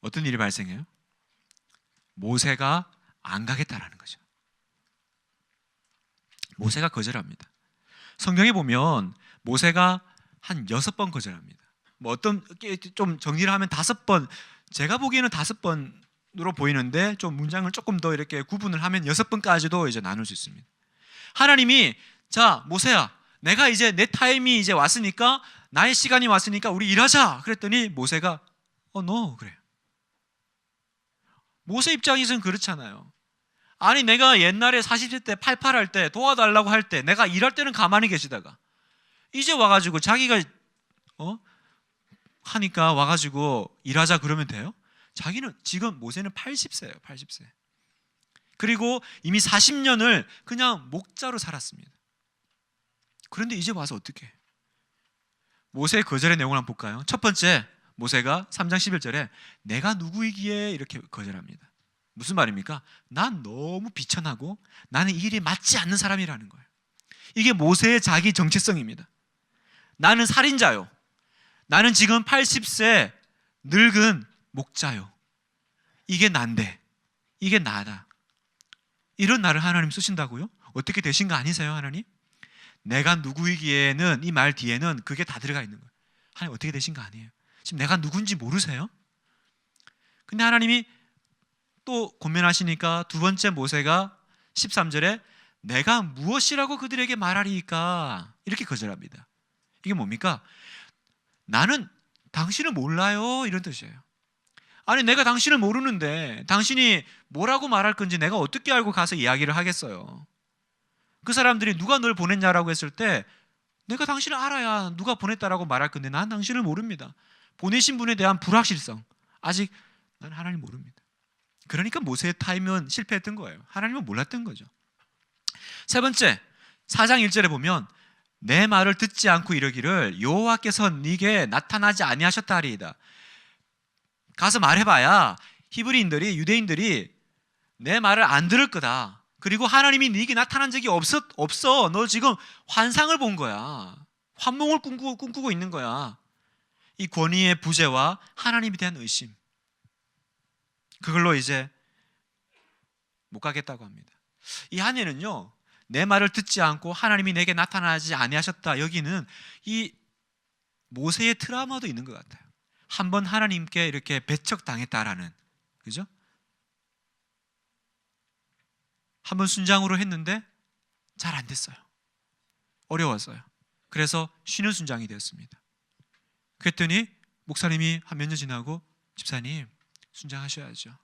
어떤 일이 발생해요? 모세가 안 가겠다라는 거죠. 모세가 거절합니다. 성경에 보면 모세가 한 6번 거절합니다. 뭐 어떤 좀 정리를 하면 5번, 제가 보기에는 5번으로 보이는데 좀 문장을 조금 더 이렇게 구분을 하면 6번까지도 이제 나눌 수 있습니다. 하나님이, 자 모세야, 내가 이제 내 타임이 이제 왔으니까, 나의 시간이 왔으니까 우리 일하자 그랬더니 모세가 no 그래요. 모세 입장에서는 그렇잖아요. 아니 내가 옛날에 40세 때 팔팔할 때 도와달라고 할 때 내가 일할 때는 가만히 계시다가 이제 와가지고 자기가 하니까 와가지고 일하자 그러면 돼요? 자기는 지금 모세는 80세예요 80세. 그리고 이미 40년을 그냥 목자로 살았습니다. 그런데 이제 와서 어떻게? 모세의 거절의 내용을 한번 볼까요? 첫 번째, 모세가 3장 11절에 내가 누구이기에 이렇게 거절합니다. 무슨 말입니까? 난 너무 비천하고 나는 이 일이 맞지 않는 사람이라는 거예요. 이게 모세의 자기 정체성입니다. 나는 살인자요, 나는 지금 80세 늙은 목자요, 이게 난데, 이게 나다. 이런 나를 하나님 쓰신다고요? 어떻게 되신 거 아니세요 하나님? 내가 누구이기에는 이 말 뒤에는 그게 다 들어가 있는 거예요. 하나님 어떻게 되신 거 아니에요? 지금 내가 누군지 모르세요? 근데 하나님이 또 권면하시니까 두 번째 모세가 13절에 내가 무엇이라고 그들에게 말하리이까 이렇게 거절합니다. 이게 뭡니까? 나는 당신을 몰라요 이런 뜻이에요. 아니 내가 당신을 모르는데 당신이 뭐라고 말할 건지 내가 어떻게 알고 가서 이야기를 하겠어요? 그 사람들이 누가 널 보냈냐라고 했을 때 내가 당신을 알아야 누가 보냈다라고 말할 건데 난 당신을 모릅니다. 보내신 분에 대한 불확실성, 아직 난 하나님 모릅니다. 그러니까 모세의 타임은 실패했던 거예요. 하나님은 몰랐던 거죠. 세 번째, 4장 1절에 보면 내 말을 듣지 않고 이르기를 여호와께서 네게 나타나지 아니하셨다 하리이다. 가서 말해봐야 히브리인들이, 유대인들이 내 말을 안 들을 거다. 그리고 하나님이 네게 나타난 적이 없어. 너 지금 환상을 본 거야. 환몽을 꿈꾸고 있는 거야. 이 권위의 부재와 하나님에 대한 의심, 그걸로 이제 못 가겠다고 합니다. 이 안에는요, 내 말을 듣지 않고 하나님이 내게 나타나지 아니하셨다, 여기는 이 모세의 트라우마도 있는 것 같아요. 한번 하나님께 이렇게 배척당했다라는, 그죠? 한번 순장으로 했는데 잘 안 됐어요. 어려웠어요. 그래서 쉬는 순장이 되었습니다. 그랬더니 목사님이 한 몇 년 지나고 집사님 순장하셔야죠.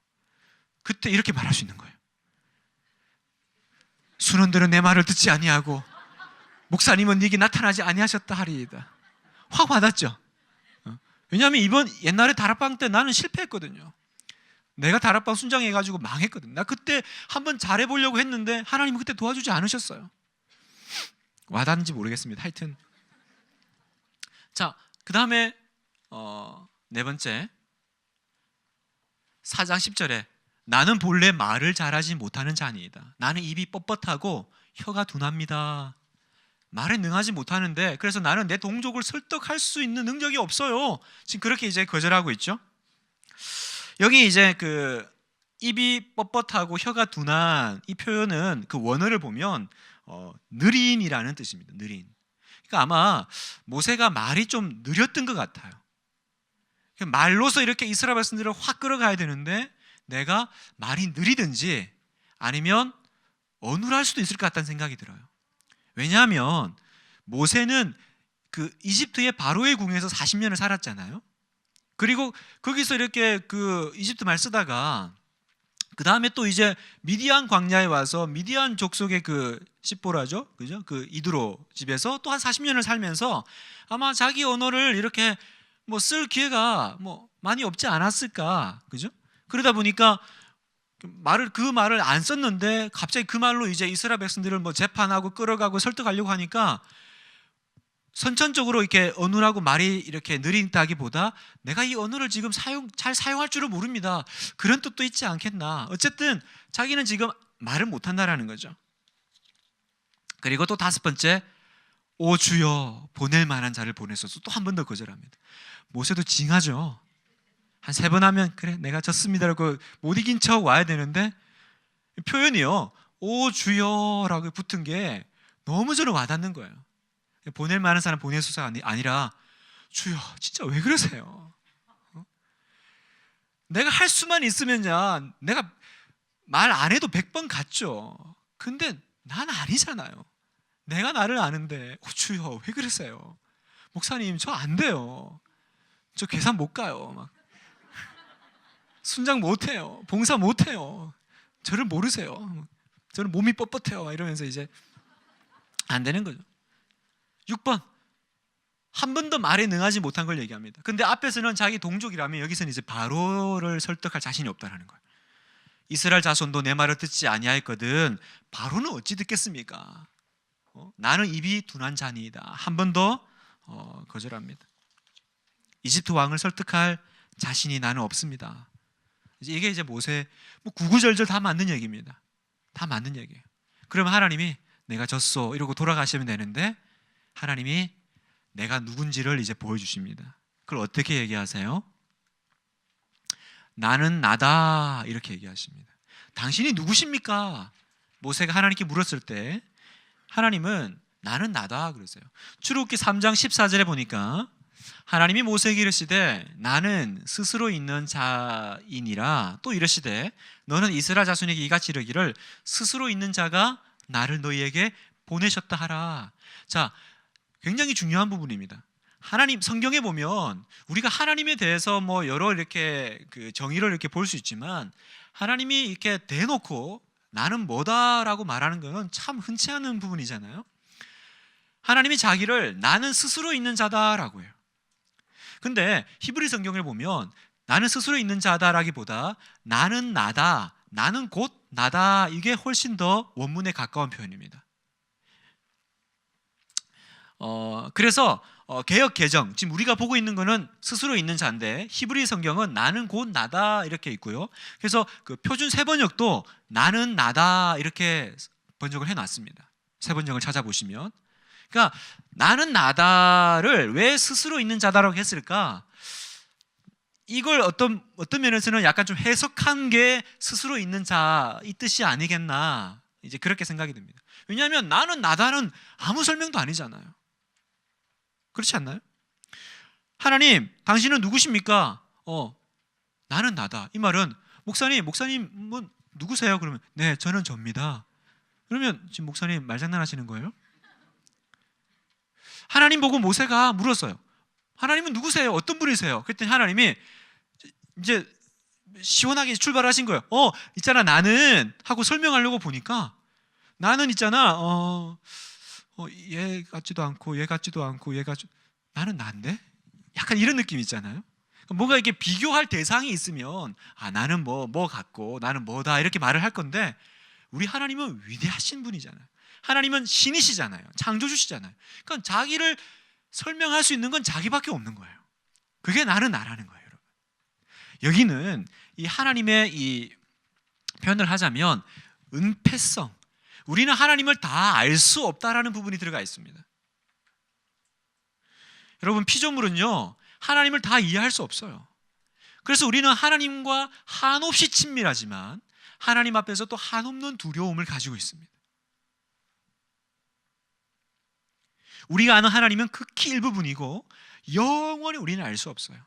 그때 이렇게 말할 수 있는 거예요. 순원들은 내 말을 듣지 아니하고 목사님은 네게 나타나지 아니하셨다 하리이다. 확 와닿죠. 왜냐하면 이번 옛날에 다락방 때 나는 실패했거든요. 내가 다락방 순장해가지고 망했거든. 나 그때 한번 잘해보려고 했는데 하나님은 그때 도와주지 않으셨어요. 와닿는지 모르겠습니다. 하여튼 자, 그 다음에 네 번째 4장 10절에 나는 본래 말을 잘하지 못하는 자니이다. 나는 입이 뻣뻣하고 혀가 둔합니다. 말에 능하지 못하는데 그래서 나는 내 동족을 설득할 수 있는 능력이 없어요. 지금 그렇게 이제 거절하고 있죠. 여기 이제 그 입이 뻣뻣하고 혀가 둔한 이 표현은 그 원어를 보면 느린이라는 뜻입니다. 느린. 그러니까 아마 모세가 말이 좀 느렸던 것 같아요. 말로서 이렇게 이스라엘 백성들을 확 끌어가야 되는데 내가 말이 느리든지 아니면 어눌할 수도 있을 것 같다는 생각이 들어요. 왜냐하면 모세는 그 이집트의 바로의 궁에서 40년을 살았잖아요. 그리고 거기서 이렇게 그 이집트 말 쓰다가 그 다음에 또 이제 미디안 광야에 와서 미디안 족속의 그 십보라죠, 그죠? 그 이드로 집에서 또 한 40년을 살면서 아마 자기 언어를 이렇게 뭐 쓸 기회가 뭐 많이 없지 않았을까, 그죠? 그러다 보니까 그 말을 안 썼는데 갑자기 그 말로 이제 이스라엘 백성들을 뭐 재판하고 끌어가고 설득하려고 하니까 선천적으로 이렇게 어눌하고 말이 이렇게 느린다기보다 내가 이 언어를 지금 잘 사용할 줄을 모릅니다. 그런 뜻도 있지 않겠나. 어쨌든 자기는 지금 말을 못한다라는 거죠. 그리고 또 다섯 번째, 오 주여 보낼 만한 자를 보내소서. 또 한 번 더 거절합니다. 모세도 징하죠. 한 3번 하면 그래 내가 졌습니다라고 못 이긴 척 와야 되는데 표현이요, 오 주여라고 붙은 게 너무 저는 와닿는 거예요. 보낼 만한 사람 보내소서가 아니라 주여 진짜 왜 그러세요? 내가 할 수만 있으면야 내가 말 안 해도 100번 갔죠. 근데 난 아니잖아요. 내가 나를 아는데 주여 왜 그러세요? 목사님 저 안 돼요. 저 계산 못 가요. 막 순장 못 해요. 봉사 못 해요. 저를 모르세요. 저는 몸이 뻣뻣해요. 막 이러면서 이제 안 되는 거죠. 6번 한 번도 말에 능하지 못한 걸 얘기합니다. 근데 앞에서는 자기 동족이라면 여기서는 이제 바로를 설득할 자신이 없다는 거예요. 이스라엘 자손도 내 말을 듣지 아니하였거든 바로는 어찌 듣겠습니까? 나는 입이 둔한 자니이다. 한 번 더 거절합니다. 이집트 왕을 설득할 자신이 나는 없습니다. 이게 이제 모세 뭐 구구절절 다 맞는 얘기입니다. 다 맞는 얘기예요. 그러면 하나님이 내가 졌소 이러고 돌아가시면 되는데 하나님이 내가 누군지를 이제 보여주십니다. 그걸 어떻게 얘기하세요? 나는 나다 이렇게 얘기하십니다. 당신이 누구십니까? 모세가 하나님께 물었을 때 하나님은 나는 나다 그러세요. 출애굽기 3장 14절에 보니까 하나님이 모세에게 이르시되 나는 스스로 있는 자이니라 또 이르시되 너는 이스라엘 자손에게 이같이 이르기를 스스로 있는 자가 나를 너희에게 보내셨다 하라. 자, 굉장히 중요한 부분입니다. 하나님 성경에 보면 우리가 하나님에 대해서 뭐 여러 이렇게 그 정의를 이렇게 볼 수 있지만 하나님이 이렇게 대놓고 나는 뭐다라고 말하는 것은 참 흔치 않은 부분이잖아요. 하나님이 자기를 나는 스스로 있는 자다라고 해요. 근데 히브리 성경을 보면 나는 스스로 있는 자다라기보다 나는 나다, 나는 곧 나다 이게 훨씬 더 원문에 가까운 표현입니다. 그래서 개역 개정 지금 우리가 보고 있는 거는 스스로 있는 자인데 히브리 성경은 나는 곧 나다 이렇게 있고요. 그래서 그 표준 세번역도 나는 나다 이렇게 번역을 해놨습니다. 세번역을 찾아보시면, 그러니까 나는 나다를 왜 스스로 있는 자다라고 했을까? 이걸 어떤 면에서는 약간 좀 해석한 게 스스로 있는 자 이 뜻이 아니겠나 이제 그렇게 생각이 듭니다. 왜냐하면 나는 나다는 아무 설명도 아니잖아요. 그렇지 않나요? 하나님, 당신은 누구십니까? 나는 나다. 이 말은 목사님은 누구세요? 그러면 네, 저는 접니다. 그러면 지금 목사님 말장난하시는 거예요? 하나님 보고 모세가 물었어요. 하나님은 누구세요? 어떤 분이세요? 그랬더니 하나님이 이제 시원하게 출발하신 거예요. 있잖아, 나는 하고 설명하려고 보니까 나는 있잖아, 얘 같지도 않고 얘 같지도 않고 얘 같지, 나는 난데? 약간 이런 느낌 있잖아요. 뭔가 이렇게 비교할 대상이 있으면 나는 뭐 같고 나는 뭐다 이렇게 말을 할 건데, 우리 하나님은 위대하신 분이잖아요. 하나님은 신이시잖아요. 창조주시잖아요. 그러니까 자기를 설명할 수 있는 건 자기밖에 없는 거예요. 그게 나는 나라는 거예요, 여러분. 여기는 이 하나님의 이 표현을 하자면 은폐성, 우리는 하나님을 다 알 수 없다라는 부분이 들어가 있습니다. 여러분, 피조물은요 하나님을 다 이해할 수 없어요. 그래서 우리는 하나님과 한없이 친밀하지만 하나님 앞에서 또 한없는 두려움을 가지고 있습니다. 우리가 아는 하나님은 극히 일부분이고 영원히 우리는 알 수 없어요.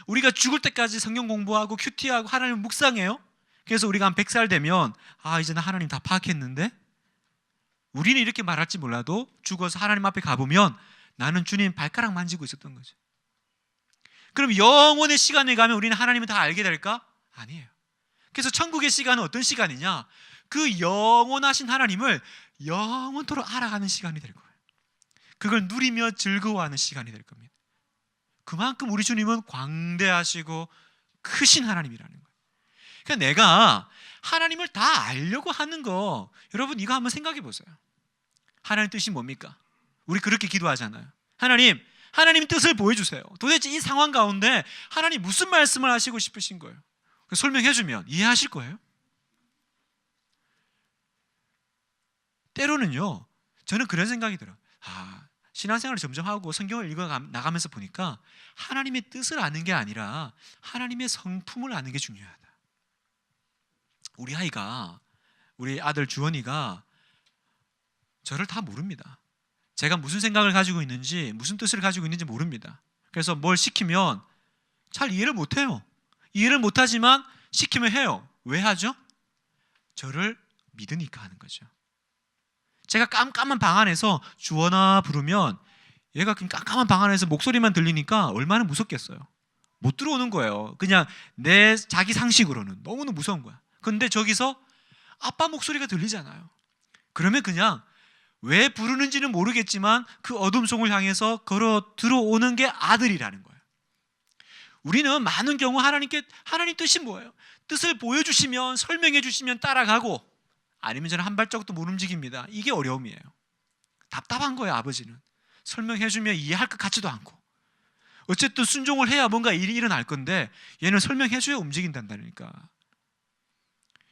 우리가 죽을 때까지 성경 공부하고 큐티하고 하나님을 묵상해요. 그래서 우리가 한 100살 되면 이제 나 하나님 다 파악했는데, 우리는 이렇게 말할지 몰라도 죽어서 하나님 앞에 가보면 나는 주님 발가락 만지고 있었던 거죠. 그럼 영원의 시간에 가면 우리는 하나님을 다 알게 될까? 아니에요. 그래서 천국의 시간은 어떤 시간이냐? 그 영원하신 하나님을 영원토록 알아가는 시간이 될 거예요. 그걸 누리며 즐거워하는 시간이 될 겁니다. 그만큼 우리 주님은 광대하시고 크신 하나님이라는 거예요. 그러니까 내가 하나님을 다 알려고 하는 거, 여러분 이거 한번 생각해 보세요. 하나님 뜻이 뭡니까? 우리 그렇게 기도하잖아요. 하나님 뜻을 보여주세요. 도대체 이 상황 가운데 하나님 무슨 말씀을 하시고 싶으신 거예요? 설명해 주면 이해하실 거예요. 때로는요 저는 그런 생각이 들어요. 신앙생활을 점점 하고 성경을 읽어 나가면서 보니까 하나님의 뜻을 아는 게 아니라 하나님의 성품을 아는 게 중요하다. 우리 아들 주원이가 저를 다 모릅니다. 제가 무슨 생각을 가지고 있는지, 무슨 뜻을 가지고 있는지 모릅니다. 그래서 뭘 시키면 잘 이해를 못해요. 이해를 못하지만 시키면 해요. 왜 하죠? 저를 믿으니까 하는 거죠. 제가 깜깜한 방 안에서 주원아 부르면 얘가 그냥 깜깜한 방 안에서 목소리만 들리니까 얼마나 무섭겠어요. 못 들어오는 거예요. 그냥 내 자기 상식으로는 너무나 무서운 거야. 근데 저기서 아빠 목소리가 들리잖아요. 그러면 그냥 왜 부르는지는 모르겠지만 그 어둠 속을 향해서 걸어 들어오는 게 아들이라는 거예요. 우리는 많은 경우 하나님 뜻이 뭐예요? 뜻을 보여주시면, 설명해 주시면 따라가고, 아니면 저는 한 발짝도 못 움직입니다. 이게 어려움이에요. 답답한 거예요. 아버지는 설명해 주면 이해할 것 같지도 않고, 어쨌든 순종을 해야 뭔가 일이 일어날 건데 얘는 설명해 줘야 움직인단다니까.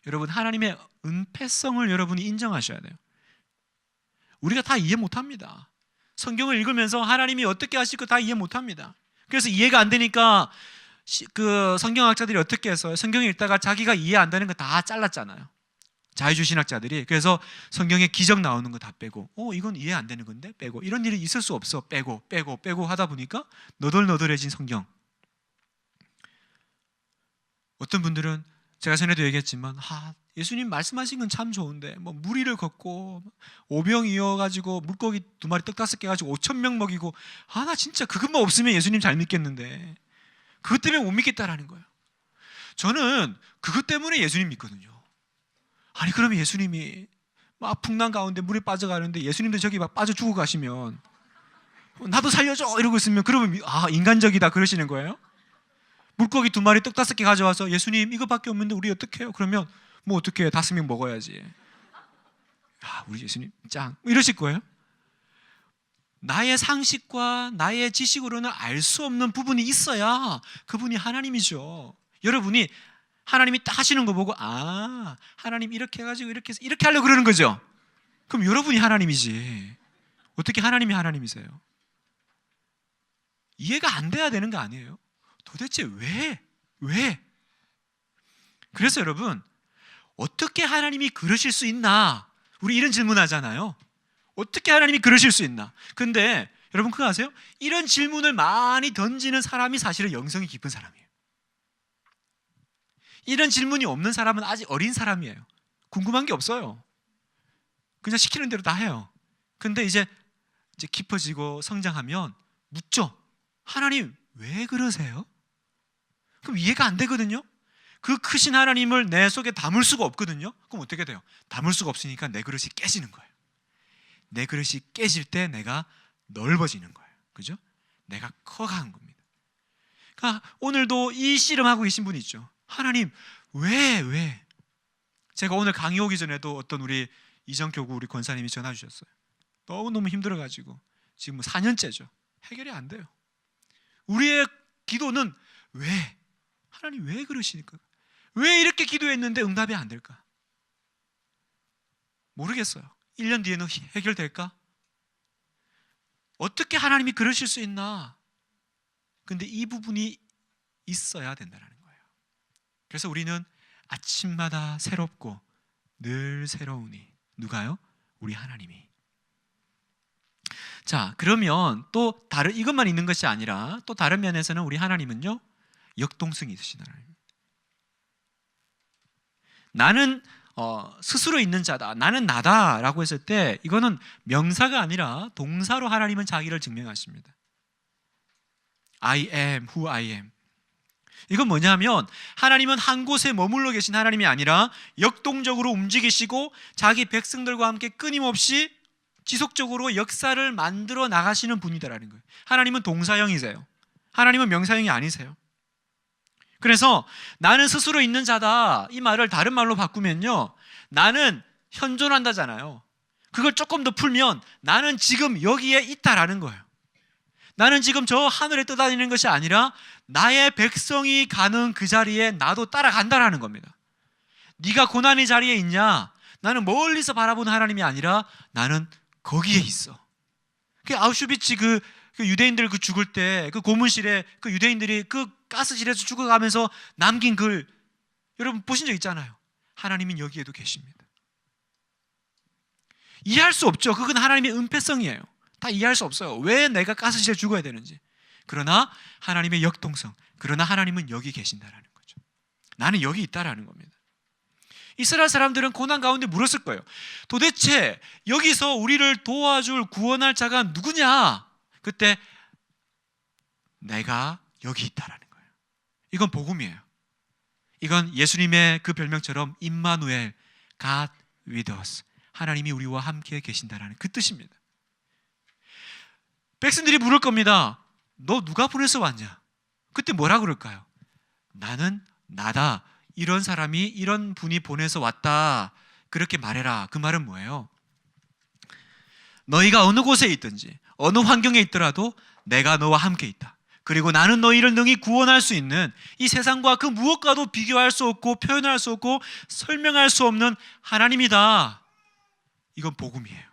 여러분, 하나님의 은폐성을 여러분이 인정하셔야 돼요. 우리가 다 이해 못합니다. 성경을 읽으면서 하나님이 어떻게 하실 거 다 이해 못합니다. 그래서 이해가 안 되니까 그 성경학자들이 어떻게 해서 성경을 읽다가 자기가 이해 안 되는 거 다 잘랐잖아요. 자유주신학자들이. 그래서 성경에 기적 나오는 거 다 빼고, 이건 이해 안 되는 건데 빼고, 이런 일이 있을 수 없어 빼고 하다 보니까 너덜너덜해진 성경. 어떤 분들은 제가 전에도 얘기했지만 예수님 말씀하신 건 참 좋은데 뭐 무리를 걷고 오병 이어가지고 물고기 2마리 떡 5개 가지고 5,000명 먹이고, 나 진짜 그것만 없으면 예수님 잘 믿겠는데 그것 때문에 못 믿겠다라는 거예요. 저는 그것 때문에 예수님 믿거든요. 그러면 예수님이 막 풍랑 가운데 물에 빠져가는데 예수님도 저기 막 빠져 죽어 가시면 나도 살려줘 이러고 있으면, 그러면 인간적이다 그러시는 거예요? 물고기 2마리 떡 5개 가져와서 예수님 이거밖에 없는데 우리 어떡해요? 그러면 뭐 어떡해, 5명 먹어야지. 우리 예수님 짱 이러실 거예요? 나의 상식과 나의 지식으로는 알 수 없는 부분이 있어야 그분이 하나님이죠. 여러분이 하나님이 딱 하시는 거 보고 하나님 이렇게 해가지고 이렇게 해서 이렇게 하려고 그러는 거죠. 그럼 여러분이 하나님이지 어떻게 하나님이 하나님이세요? 이해가 안 돼야 되는 거 아니에요? 도대체 왜? 그래서 여러분, 어떻게 하나님이 그러실 수 있나? 우리 이런 질문하잖아요. 어떻게 하나님이 그러실 수 있나? 근데 여러분 그거 아세요? 이런 질문을 많이 던지는 사람이 사실은 영성이 깊은 사람이에요. 이런 질문이 없는 사람은 아직 어린 사람이에요. 궁금한 게 없어요. 그냥 시키는 대로 다 해요. 근데 이제 이제 깊어지고 성장하면 묻죠. 하나님 왜 그러세요? 그럼 이해가 안 되거든요. 그 크신 하나님을 내 속에 담을 수가 없거든요. 그럼 어떻게 돼요? 담을 수가 없으니까 내 그릇이 깨지는 거예요. 내 그릇이 깨질 때 내가 넓어지는 거예요. 그죠? 내가 커가는 겁니다. 그러니까 오늘도 이 씨름하고 계신 분이 있죠. 하나님 왜? 제가 오늘 강의 오기 전에도 어떤 우리 이정교구 우리 권사님이 전화 주셨어요. 너무너무 힘들어가지고 지금 4년째죠. 해결이 안 돼요. 우리의 기도는 왜? 하나님 왜 그러시니까? 왜 이렇게 기도했는데 응답이 안 될까? 모르겠어요. 1년 뒤에는 해결될까? 어떻게 하나님이 그러실 수 있나? 근데 이 부분이 있어야 된다는 거예요. 그래서 우리는 아침마다 새롭고 늘 새로우니 누가요? 우리 하나님이. 자, 그러면 또 다른 이것만 있는 것이 아니라 또 다른 면에서는 우리 하나님은요 역동성이 있으신 하나님. 나는 스스로 있는 자다, 나는 나다라고 했을 때 이거는 명사가 아니라 동사로 하나님은 자기를 증명하십니다. I am who I am. 이건 뭐냐면 하나님은 한 곳에 머물러 계신 하나님이 아니라 역동적으로 움직이시고 자기 백성들과 함께 끊임없이 지속적으로 역사를 만들어 나가시는 분이다라는 거예요. 하나님은 동사형이세요. 하나님은 명사형이 아니세요. 그래서 나는 스스로 있는 자다 이 말을 다른 말로 바꾸면요, 나는 현존한다잖아요. 그걸 조금 더 풀면 나는 지금 여기에 있다라는 거예요. 나는 지금 저 하늘에 떠다니는 것이 아니라 나의 백성이 가는 그 자리에 나도 따라간다라는 겁니다. 네가 고난의 자리에 있냐? 나는 멀리서 바라보는 하나님이 아니라 나는 거기에 있어. 그 아우슈비츠 그 유대인들 그 죽을 때 그 고문실에 그 유대인들이 그 가스실에서 죽어가면서 남긴 글 여러분 보신 적 있잖아요. 하나님은 여기에도 계십니다. 이해할 수 없죠. 그건 하나님의 은폐성이에요. 다 이해할 수 없어요. 왜 내가 가스실에 죽어야 되는지. 그러나 하나님의 역동성, 그러나 하나님은 여기 계신다라는 거죠. 나는 여기 있다라는 겁니다. 이스라엘 사람들은 고난 가운데 물었을 거예요. 도대체 여기서 우리를 도와줄 구원할 자가 누구냐? 그때 내가 여기 있다라는 거예요. 이건 복음이에요. 이건 예수님의 그 별명처럼 임마누엘, God with us, 하나님이 우리와 함께 계신다라는 그 뜻입니다. 백성들이 물을 겁니다. 너 누가 보내서 왔냐? 그때 뭐라 그럴까요? 나는 나다. 이런 사람이 이런 분이 보내서 왔다. 그렇게 말해라. 그 말은 뭐예요? 너희가 어느 곳에 있든지 어느 환경에 있더라도 내가 너와 함께 있다. 그리고 나는 너희를 능히 구원할 수 있는 이 세상과 그 무엇과도 비교할 수 없고 표현할 수 없고 설명할 수 없는 하나님이다. 이건 복음이에요.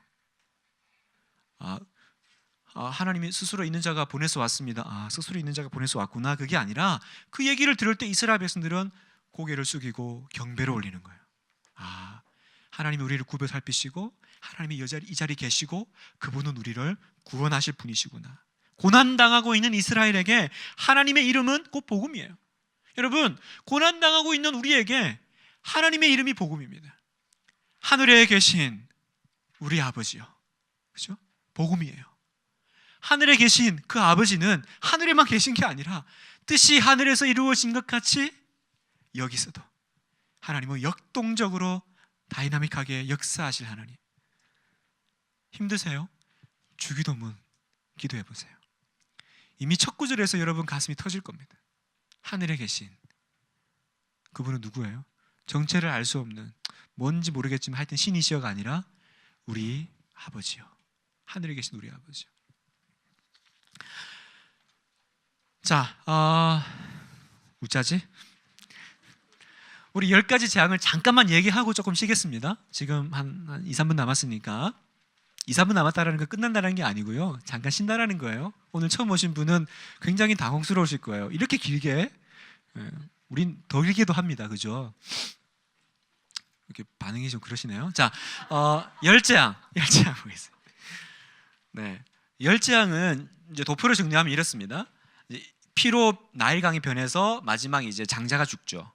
하나님이 스스로 있는 자가 보내서 왔습니다. 스스로 있는 자가 보내서 왔구나. 그게 아니라 그 얘기를 들을 때 이스라엘 백성들은 고개를 숙이고 경배를 올리는 거예요. 하나님이 우리를 굽어 살피시고 하나님이 이 자리에 계시고 그분은 우리를 구원하실 분이시구나. 고난당하고 있는 이스라엘에게 하나님의 이름은 곧 복음이에요. 여러분, 고난당하고 있는 우리에게 하나님의 이름이 복음입니다. 하늘에 계신 우리 아버지요, 그렇죠? 복음이에요. 하늘에 계신 그 아버지는 하늘에만 계신 게 아니라 뜻이 하늘에서 이루어진 것 같이 여기서도 하나님은 역동적으로 다이나믹하게 역사하실 하나님. 힘드세요? 주기도문 기도해 보세요. 이미 첫 구절에서 여러분 가슴이 터질 겁니다. 하늘에 계신 그분은 누구예요? 정체를 알 수 없는, 뭔지 모르겠지만 하여튼 신이시여가 아니라 우리 아버지요. 하늘에 계신 우리 아버지요. 자, 우짜지? 우리 10가지 재앙을 잠깐만 얘기하고 조금 쉬겠습니다. 지금 한 2, 3분 남았으니까. 2, 3분 남았다라는 건 끝난다는 게 아니고요, 잠깐 쉰다라는 거예요. 오늘 처음 오신 분은 굉장히 당혹스러우실 거예요. 이렇게 길게, 우린 더 길게도 합니다. 그죠? 이렇게 반응이 좀 그러시네요. 자, 열재앙 보겠습니다. 네, 열재앙은 이제 도표를 정리하면 이렇습니다. 피로 나일강이 변해서 마지막 이제 장자가 죽죠.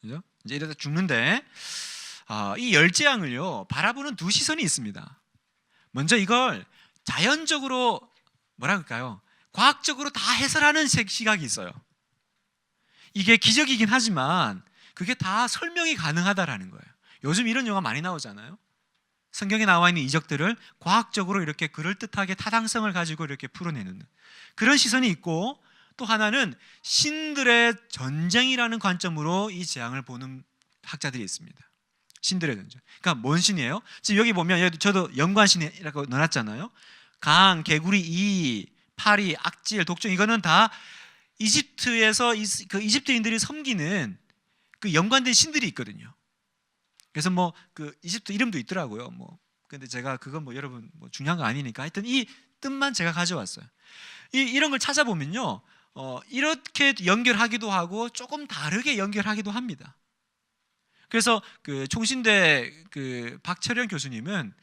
그죠? 이제 이러다 죽는데, 이 열재앙을요 바라보는 두 시선이 있습니다. 먼저 이걸 자연적으로 뭐라 그럴까요? 과학적으로 다 해설하는 시각이 있어요. 이게 기적이긴 하지만 그게 다 설명이 가능하다라는 거예요. 요즘 이런 영화 많이 나오잖아요. 성경에 나와 있는 이적들을 과학적으로 이렇게 그럴듯하게 타당성을 가지고 이렇게 풀어내는 그런 시선이 있고, 또 하나는 신들의 전쟁이라는 관점으로 이 재앙을 보는 학자들이 있습니다. 신들의 전쟁. 그러니까 뭔 신이에요? 지금 여기 보면 저도 연관신이라고 넣어놨잖아요. 강, 개구리, 이, 파리, 악질, 독종, 이거는 다 이집트에서 그 이집트인들이 섬기는 그 연관된 신들이 있거든요. 그래서 뭐 그 이집트 이름도 있더라고요. 뭐 근데 제가 그건 뭐 여러분 뭐 중요한 거 아니니까 하여튼 이 뜻만 제가 가져왔어요. 이런 걸 찾아보면요, 이렇게 연결하기도 하고 조금 다르게 연결하기도 합니다. 그래서 그 총신대 그 박철현 교수님은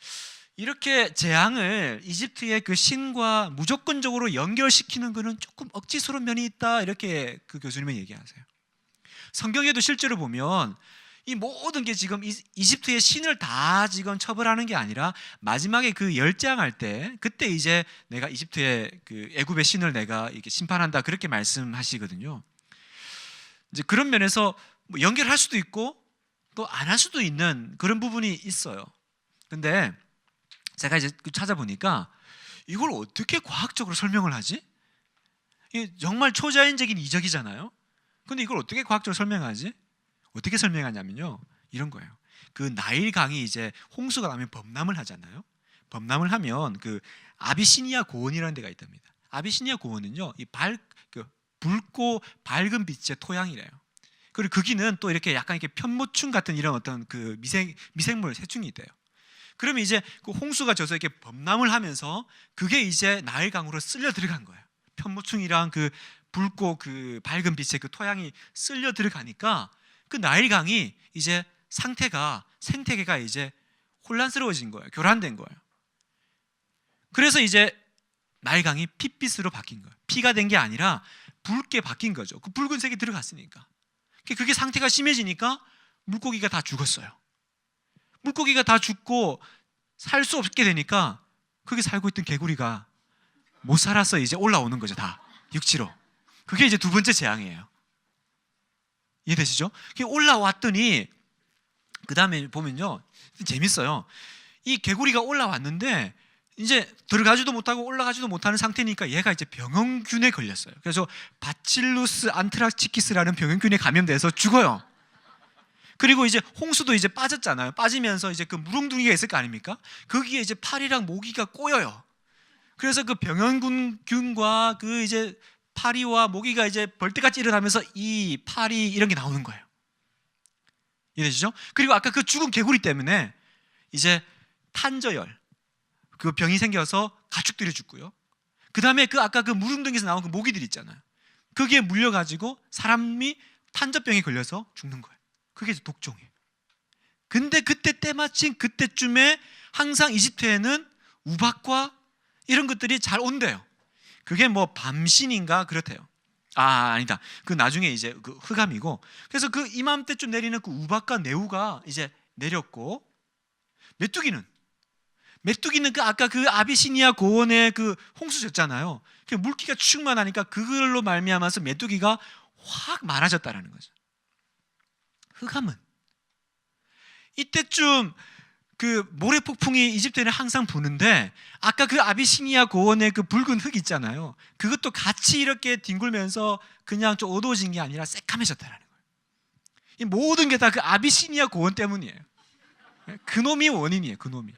이렇게 재앙을 이집트의 그 신과 무조건적으로 연결시키는 것은 조금 억지스러운 면이 있다, 이렇게 그 교수님은 얘기하세요. 성경에도 실제로 보면 이 모든 게 지금 이집트의 신을 다 지금 처벌하는 게 아니라 마지막에 그 열재앙할 때 그때 이제 내가 이집트의 그 애굽의 신을 내가 이렇게 심판한다, 그렇게 말씀하시거든요. 이제 그런 면에서 뭐 연결할 수도 있고 또 안 할 수도 있는 그런 부분이 있어요. 근데 제가 이제 찾아보니까 이걸 어떻게 과학적으로 설명을 하지? 이게 정말 초자연적인 이적이잖아요. 근데 이걸 어떻게 과학적으로 설명하지? 어떻게 설명하냐면요, 이런 거예요. 그 나일 강이 이제 홍수가 나면 범람을 하잖아요. 범람을 하면 그 아비시니아 고원이라는 데가 있답니다. 아비시니아 고원은요, 그 붉고 밝은 빛의 토양이래요. 그리고 거기는 또 이렇게 약간 이렇게 편모충 같은 이런 어떤 그 미생물 세충이 있대요. 그러면 이제 그 홍수가 져서 이렇게 범람을 하면서 그게 이제 나일 강으로 쓸려 들어간 거예요. 편모충이랑 그 붉고 그 밝은 빛의 그 토양이 쓸려 들어가니까 그 나일 강이 이제 생태계가 이제 혼란스러워진 거예요. 교란된 거예요. 그래서 이제 나일 강이 핏빛으로 바뀐 거예요. 피가 된 게 아니라 붉게 바뀐 거죠. 그 붉은색이 들어갔으니까. 그게 상태가 심해지니까 물고기가 다 죽었어요. 물고기가 다 죽고 살 수 없게 되니까 거기 살고 있던 개구리가 못 살아서 이제 올라오는 거죠. 다 육지로. 그게 이제 두 번째 재앙이에요. 이해되시죠? 올라왔더니 그 다음에 보면요, 재밌어요. 이 개구리가 올라왔는데 이제 들어가지도 못하고 올라가지도 못하는 상태니까 얘가 이제 병원균에 걸렸어요. 그래서 바칠루스 안트라치키스라는 병원균에 감염돼서 죽어요. 그리고 이제 홍수도 이제 빠졌잖아요. 빠지면서 이제 그 무릉둥이가 있을 거 아닙니까? 거기에 이제 파리랑 모기가 꼬여요. 그래서 그 병원균과 그 이제 파리와 모기가 이제 벌떼같이 일어나면서 이 파리 이런 게 나오는 거예요. 이해되시죠? 그리고 아까 그 죽은 개구리 때문에 이제 탄저열, 그 병이 생겨서 가축들이 죽고요. 그 다음에 그 아까 그 무릉둥이에서 나온 그 모기들 있잖아요. 거기에 물려가지고 사람이 탄저병에 걸려서 죽는 거예요. 그게 이제 독종이에요. 근데 그때 때마침 그때쯤에 항상 이집트에는 우박과 이런 것들이 잘 온대요. 그게 뭐 밤신인가 그렇대요. 아니다. 그 나중에 이제 그 흑암이고. 그래서 그 이맘때쯤 내리는 그 우박과 네우가 이제 내렸고, 메뚜기는 그 아까 그 아비시니아 고원에 그 홍수졌잖아요. 그 물기가 충만하니까 그걸로 말미암아서 메뚜기가 확 많아졌다라는 거죠. 흑암은 이때쯤 그 모래 폭풍이 이집트에는 항상 부는데 아까 그 아비시니아 고원의 그 붉은 흙 있잖아요. 그것도 같이 이렇게 뒹굴면서 그냥 좀 어두워진 게 아니라 새카매졌다라는 거예요. 이 모든 게 다 그 아비시니아 고원 때문이에요. 그놈이 원인이에요. 그놈이.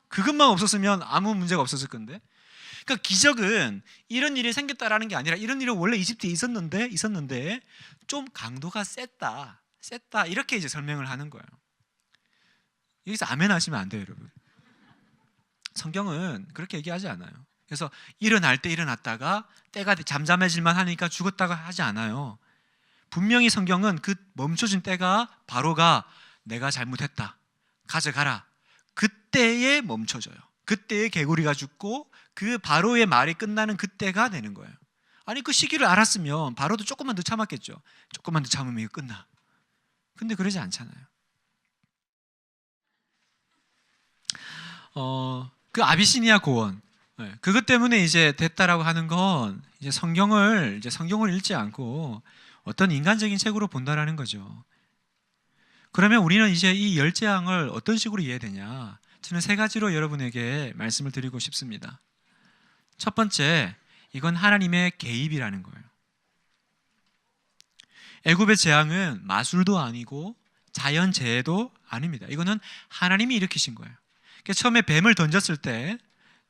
그것만 없었으면 아무 문제가 없었을 건데. 그러니까 기적은 이런 일이 생겼다라는 게 아니라 이런 일은 원래 이집트에 있었는데 좀 강도가 셌다 이렇게 이제 설명을 하는 거예요. 여기서 아멘 하시면 안 돼요, 여러분. 성경은 그렇게 얘기하지 않아요. 그래서 일어날 때 일어났다가 때가 잠잠해질만 하니까 죽었다가 하지 않아요. 분명히 성경은 그 멈춰진 때가 바로가 내가 잘못했다, 가져가라, 그때에 멈춰져요. 그때에 개구리가 죽고 그 바로의 말이 끝나는 그때가 되는 거예요. 아니 그 시기를 알았으면 바로도 조금만 더 참았겠죠. 조금만 더 참으면 이거 끝나. 근데 그러지 않잖아요. 그 아비시니아 고원, 네, 그것 때문에 이제 됐다라고 하는 건 이제 성경을 읽지 않고 어떤 인간적인 책으로 본다라는 거죠. 그러면 우리는 이제 이 열 재앙을 어떤 식으로 이해되냐? 저는 세 가지로 여러분에게 말씀을 드리고 싶습니다. 첫 번째, 이건 하나님의 개입이라는 거예요. 애굽의 재앙은 마술도 아니고 자연재해도 아닙니다. 이거는 하나님이 일으키신 거예요. 그러니까 처음에 뱀을 던졌을 때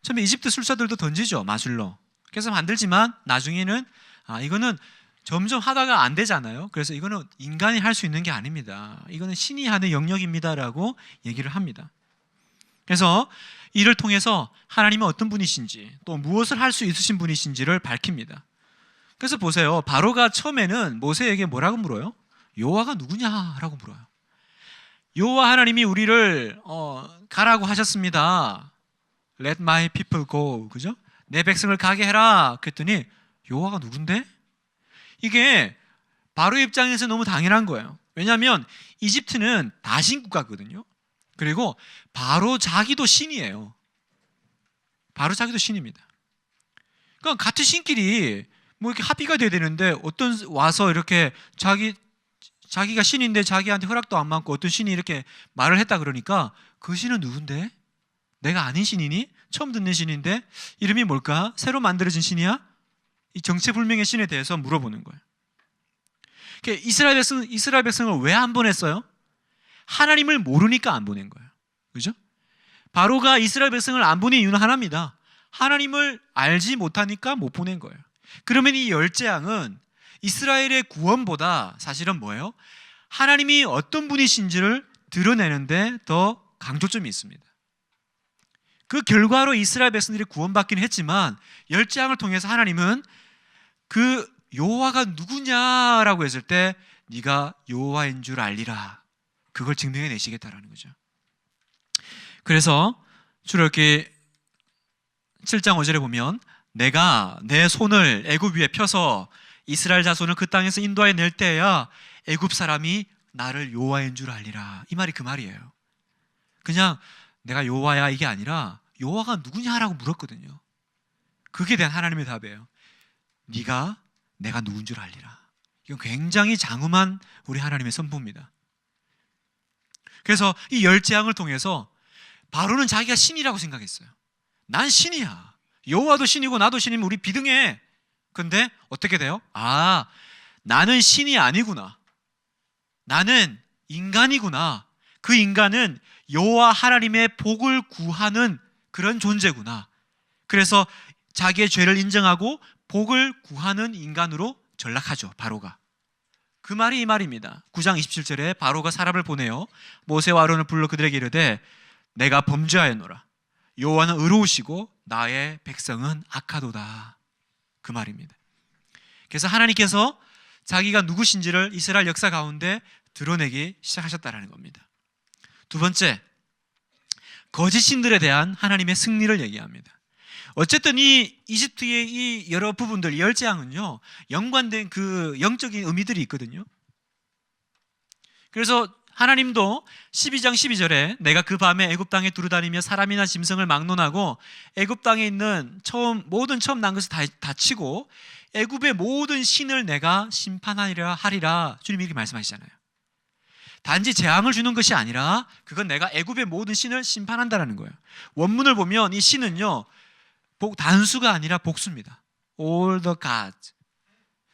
처음에 이집트 술사들도 던지죠, 마술로. 그래서 만들지만 나중에는 이거는 점점 하다가 안 되잖아요. 그래서 이거는 인간이 할 수 있는 게 아닙니다. 이거는 신이 하는 영역입니다라고 얘기를 합니다. 그래서 이를 통해서 하나님은 어떤 분이신지 또 무엇을 할 수 있으신 분이신지를 밝힙니다. 그래서 보세요. 바로가 처음에는 모세에게 뭐라고 물어요? 여호와가 누구냐라고 물어요. 여호와 하나님이 우리를 가라고 하셨습니다. Let my people go. 그죠? 내 백성을 가게 해라. 그랬더니 여호와가 누군데? 이게 바로 입장에서 너무 당연한 거예요. 왜냐하면 이집트는 다신 국가거든요. 그리고 바로 자기도 신이에요. 바로 자기도 신입니다. 그러니까 같은 신끼리 뭐 이렇게 합의가 돼야 되는데 어떤 와서 이렇게 자기가 신인데 자기한테 허락도 안 받고 어떤 신이 이렇게 말을 했다 그러니까 그 신은 누군데? 내가 아닌 신이니? 처음 듣는 신인데 이름이 뭘까? 새로 만들어진 신이야? 이 정체불명의 신에 대해서 물어보는 거예요. 그러니까 이스라엘 백성을 왜 안 보냈어요? 하나님을 모르니까 안 보낸 거예요. 그죠? 바로가 이스라엘 백성을 안 보낸 이유는 하나입니다. 하나님을 알지 못하니까 못 보낸 거예요. 그러면 이 열 재앙은 이스라엘의 구원보다 사실은 뭐예요? 하나님이 어떤 분이신지를 드러내는데 더 강조점이 있습니다. 그 결과로 이스라엘 백성들이 구원받긴 했지만 열 재앙을 통해서 하나님은 그 여호와가 누구냐라고 했을 때 네가 여호와인 줄 알리라. 그걸 증명해 내시겠다라는 거죠. 그래서 출애굽기 7장 5절에 보면 내가 내 손을 애굽 위에 펴서 이스라엘 자손을 그 땅에서 인도하여 낼 때야 애굽 사람이 나를 여호와인 줄 알리라. 이 말이 그 말이에요. 그냥 내가 여호와야 이게 아니라 여호와가 누구냐라고 물었거든요. 그게 대한 하나님의 답이에요. 네가 내가 누군 줄 알리라. 이건 굉장히 장엄한 우리 하나님의 선포입니다. 그래서 이 열 재앙을 통해서 바로는 자기가 신이라고 생각했어요. 난 신이야. 여호와도 신이고 나도 신이면 우리 비등해. 근데 어떻게 돼요? 나는 신이 아니구나. 나는 인간이구나. 그 인간은 여호와 하나님의 복을 구하는 그런 존재구나. 그래서 자기의 죄를 인정하고 복을 구하는 인간으로 전락하죠. 바로가. 그 말이 이 말입니다. 9장 27절에 바로가 사람을 보내어 모세와 아론을 불러 그들에게 이르되 내가 범죄하였노라. 여호와는 의로우시고 나의 백성은 악하도다. 그 말입니다. 그래서 하나님께서 자기가 누구신지를 이스라엘 역사 가운데 드러내기 시작하셨다는 겁니다. 두 번째, 거짓 신들에 대한 하나님의 승리를 얘기합니다. 어쨌든 이 이집트의 이 여러 부분들, 열 재앙은요, 연관된 그 영적인 의미들이 있거든요. 그래서 하나님도 12장 12절에 내가 그 밤에 애굽 땅에 두루다니며 사람이나 짐승을 막론하고 애굽 땅에 있는 모든 처음 난 것을 다 치고 애굽의 모든 신을 내가 심판하리라 주님이 이렇게 말씀하시잖아요. 단지 재앙을 주는 것이 아니라 그건 내가 애굽의 모든 신을 심판한다라는 거예요. 원문을 보면 이 신은요, 단수가 아니라 복수입니다. All the gods.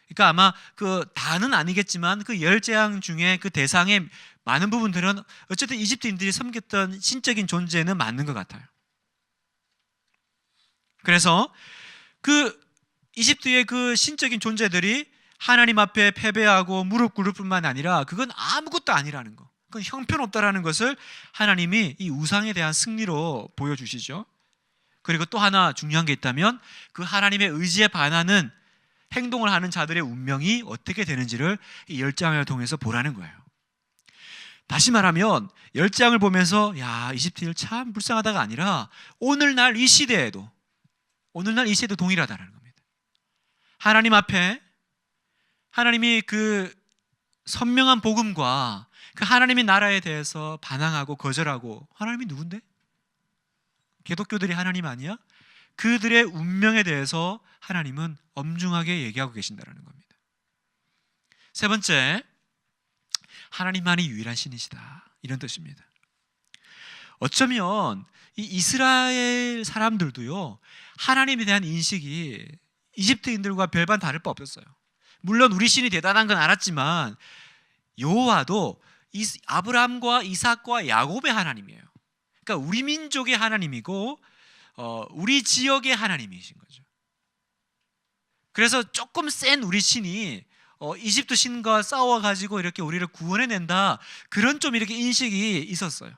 그러니까 아마 그 다는 아니겠지만 그 열 재앙 중에 그 대상의 많은 부분들은 어쨌든 이집트인들이 섬겼던 신적인 존재는 맞는 것 같아요. 그래서 그 이집트의 그 신적인 존재들이 하나님 앞에 패배하고 무릎 꿇을 뿐만 아니라 그건 아무것도 아니라는 거, 그건 형편없다라는 것을 하나님이 이 우상에 대한 승리로 보여주시죠. 그리고 또 하나 중요한 게 있다면 그 하나님의 의지에 반하는 행동을 하는 자들의 운명이 어떻게 되는지를 이 열 재앙을 통해서 보라는 거예요. 다시 말하면 열 재앙을 보면서 이집트인들 참 불쌍하다가 아니라 오늘날 이 시대에도 동일하다는 겁니다. 하나님 앞에 하나님이 그 선명한 복음과 그 하나님의 나라에 대해서 반항하고 거절하고 하나님이 누군데? 기독교들이 하나님 아니야? 그들의 운명에 대해서 하나님은 엄중하게 얘기하고 계신다는 겁니다. 세 번째, 하나님만이 유일한 신이시다, 이런 뜻입니다. 어쩌면 이 이스라엘 사람들도요, 하나님에 대한 인식이 이집트인들과 별반 다를 바 없었어요. 물론 우리 신이 대단한 건 알았지만 여호와도 아브라함과 이삭과 야곱의 하나님이에요. 그러니까 우리 민족의 하나님이고 우리 지역의 하나님이신 거죠. 그래서 조금 센 우리 신이 이집트 신과 싸워가지고 이렇게 우리를 구원해낸다, 그런 좀 이렇게 인식이 있었어요.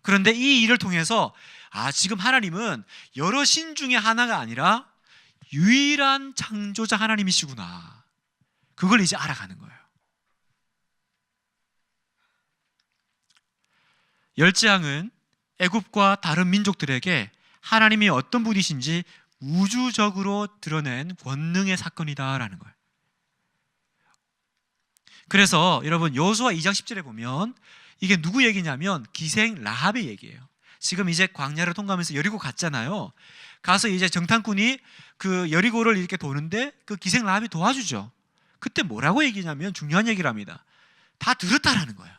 그런데 이 일을 통해서 지금 하나님은 여러 신 중에 하나가 아니라 유일한 창조자 하나님이시구나, 그걸 이제 알아가는 거예요. 열재앙은 애굽과 다른 민족들에게 하나님이 어떤 분이신지 우주적으로 드러낸 권능의 사건이다라는 거예요. 그래서 여러분, 여호수아 2장 10절에 보면 이게 누구 얘기냐면 기생 라합의 얘기예요. 지금 이제 광야를 통과하면서 여리고 갔잖아요. 가서 이제 정탐꾼이 그 여리고를 이렇게 도는데 그 기생 라합이 도와주죠. 그때 뭐라고 얘기냐면 중요한 얘기를 합니다. 다 들었다라는 거예요.